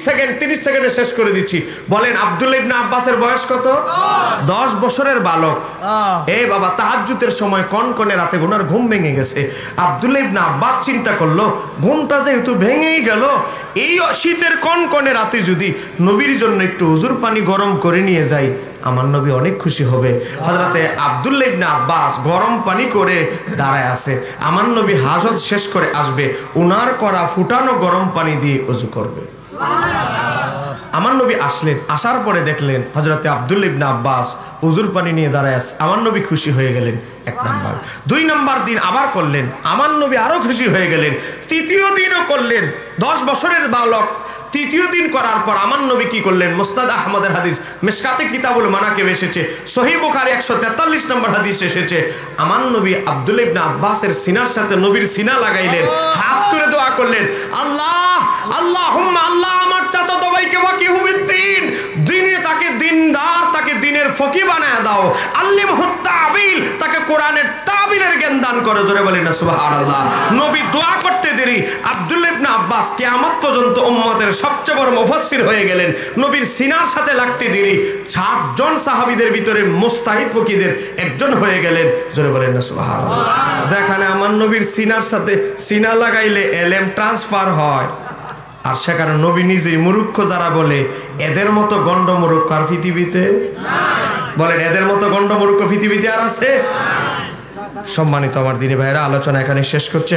সেকেন্ডে শেষ করে দিচ্ছি। বলেন আব্দুল্লাহ ইবনে আব্বাসের বয়স কত? 10 বছরের বালক। বাবা, তাহাজ্জুদের সময় কনকনে রাতে ওনার ঘুম ভেঙে গেছে। আব্দুল্লাহ ইবনে আব্বাস চিন্তা করলো, ঘুমটা যেহেতু ভেঙেই গেল, এই শীতের কনকনে রাতে যদি নবীর জন্য একটু হুজুর পানি গরম করে নিয়ে যাই, আমার নবী অনেক খুশি হবে। হযরতে আব্দুল্লাহ ইবনে আব্বাস গরম পানি করে দাঁড়ায় আছে। আমার নবী হাজত শেষ করে আসবে, উনার করা ফুটানো গরম পানি দিয়ে ওযু করবে। আমার নবী আসলেন, আসার পরে দেখলেন হযরতে আব্দুল্লাহ ইবনে আব্বাস ওযুর পানি নিয়ে দাঁড়ায় আছে। আমার নবী খুশি হয়ে গেলেন, 1 নাম্বার। 2 নাম্বার দিন আবার করলেন, আমার নবী আরো খুশি হয়ে গেলেন। 3য় দিনও করলেন, 10 বছরের বালক। 3য় দিন করার পর আমার নবী কি করলেন? মুসনাদ আহমদের হাদিস, মিশকাতে কিতাবুল মানাকিব এসেছে, সহিহ বুখারী 143 নম্বর হাদিস এসেছে। আমার নবী আব্দুল্লাহ ইবনে আব্বাসের সিনার সাথে নবীর সিনা লাগাইলেন, হাত তুলে দোয়া করলেন, আল্লাহ, আল্লাহুম্মা, আল্লাহ আমার চাচাতো ভাইকে ওয়াকিহুবিদ্দিন, দিনে তাকে দিনদার, তাকে দিনের ফকি বানায় দাও। আল্লিমহুত তাবিল, তাকে কোরআনের তাবিলের জ্ঞান দান করো। জোরে বলেন না সুবহানাল্লাহ। নবী দোয়া করতে দেরি, আব্দুল্লাহ ইবনে আব্বাস কিয়ামত পর্যন্ত উম্মতের সবচেয়ে বড় মুফাসসির হয়ে গেলেন। নবীর সিনার সাথে লাগতে দেরি 7 জন সাহাবীদের ভিতরে মুস্তাহিদ ফকিদের একজন হয়ে গেলেন। জোরে বলেন না সুবহানাল্লাহ। যেখানে আমার নবীর সিনার সাথে সিনা লাগাইলে এলেম ট্রান্সফার হয়, আর সেখানে নবী নিজেই মূর্খ যারা বলে, এদের মতো গন্ড মূর্খ আর পৃথিবীতে বলেন, এদের মতো গন্ড মূর্খ পৃথিবীতে আর আছে? সম্মানিত আমার দিনী ভাইরা, আলোচনা এখানে শেষ করছে।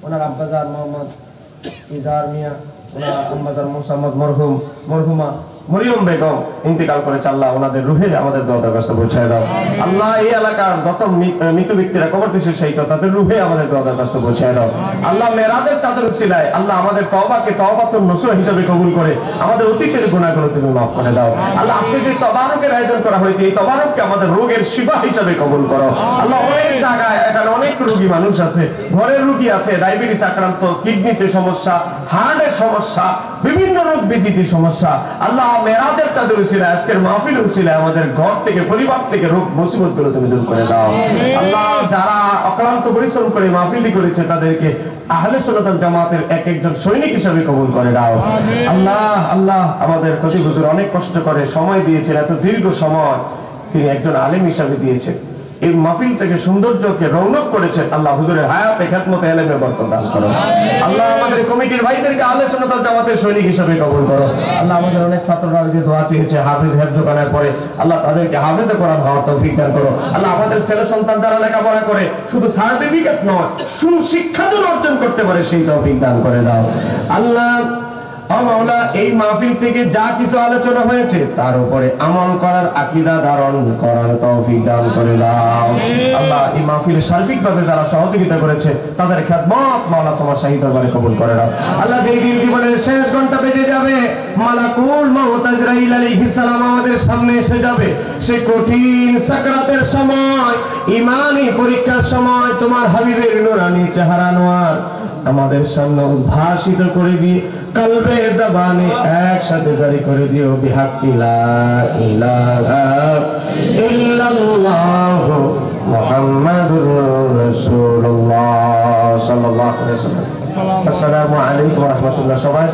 ওনার আব্বাজান মোহাম্মদ ইজার মিয়া, ওনার আম্মাজান মোসাম্মদ মরহুমা মরিয়ম বেগম ইন্তেকাল করেছে, আল্লাহ ওনাদের রুহে আমাদের দোয়া দরখাস্ত পৌঁছায় দাও। আল্লাহ এই এলাকার যত মৃত ব্যক্তিরা কবরদেশে শহীদ তাদের রুহে আমাদের দোয়া দরখাস্ত পৌঁছায় দাও। আল্লাহ মেরাজের চাদর উসিলায় আল্লাহ আমাদের তওবাকে তওবাতুন নসুহ হিসেবে কবুল করে আমাদের অতীতের গুনাহগুলো তুমি মাফ করে দাও। আল্লাহ আজকে যে তবারকের আয়োজন করা হয়েছে এই তবারককে আমাদের রোগের শিফা হিসেবে কবুল করো। আল্লাহ অনেক জায়গায় এখানে অনেক রোগী মানুষ আছে, ঘরের রোগী আছে, ডায়াবেটিস আক্রান্ত, কিডনিতে সমস্যা, হার্টের সমস্যা, বিভিন্ন রোগ ব্যাধিতে সমস্যা। আল্লাহ মেরাজের চাদর উসিলায় আজকের মাহফিল উসিলায় আমাদের ঘর থেকে পরিবার থেকে রোগ মুসিবত গুলো তুমি দূর করে দাও। আল্লাহ যারা অক্লান্ত পরিশ্রম করে মাহফিলটি করেছে তাদেরকে আহলে সুন্নাত ওয়াল জামাতের এক একজন সৈনিক হিসেবে কবুল করে দাও। আল্লাহ আল্লাহ আমাদের প্রতি হুজুর অনেক কষ্ট করে সময় দিয়েছেন, এত দীর্ঘ সময় তিনি একজন আলেম হিসাবে দিয়েছেন, এই মাহফিল থেকে সৌন্দর্যকে রৌনক করেছেন। আল্লাহ হুজুরের হায়াতে খেদমতে ইলমে বরকত দান করো। আল্লাহ আমাদের কমিটির ভাইদেরকে আহলে সুন্নাত ওয়াল জামাতের সৈনিক হিসেবে কবুল করো। আল্লাহ আমাদের অনেক ছাত্ররা যে দোয়া চেয়েছে হাফেজ হেফজ করার পরে আল্লাহ তাদেরকে হাফেজে কোরআন হওয়ার তৌফিক দান করো। আল্লাহ আমাদের ছেলে সন্তান যারা লেখাপড়া করে শুধু সার্টিফিকেট নয় সুশিক্ষা যেন অর্জন করতে পারে সেই তৌফিক দান করে দাও। আল্লাহ মাওলা এই মাহফিল থেকে যা কিছু আলোচনা হয়েছে তার উপরে আমল করার আকীদা ধারণ করার তৌফিক দান করে দাও। আল্লাহ এই মাহফিলে সার্বিকভাবে যারা সহযোগিতা করেছে তাদের খেদমত মাওলা তোমার শাহী দরবারে কবুল করে নাও। আল্লাহ যেই দিন জীবনের শেষ ঘন্টা বেজে যাবে মালাকুল মউত আজরাইল আলাইহিস সালাম আমাদের সামনে এসে যাবে, সেই কঠিন সাকরাতের সময়, ঈমানি পরীক্ষার সময় তোমার হাবিবের নূরানি চেহারা নোয়ার আমাদের সামনে উদ্ভাসিত করে দিয়ে কলবে জবানে একসাথে জারি করে দিও বিহাক্কি লা ইলাহা ইল্লাল্লাহ মুহাম্মাদুর রাসূলুল্লাহ সাল্লাল্লাহু আলাইহি ওয়াসাল্লাম। আসসালামু আলাইকুম ওয়া রাহমাতুল্লাহ। সবাই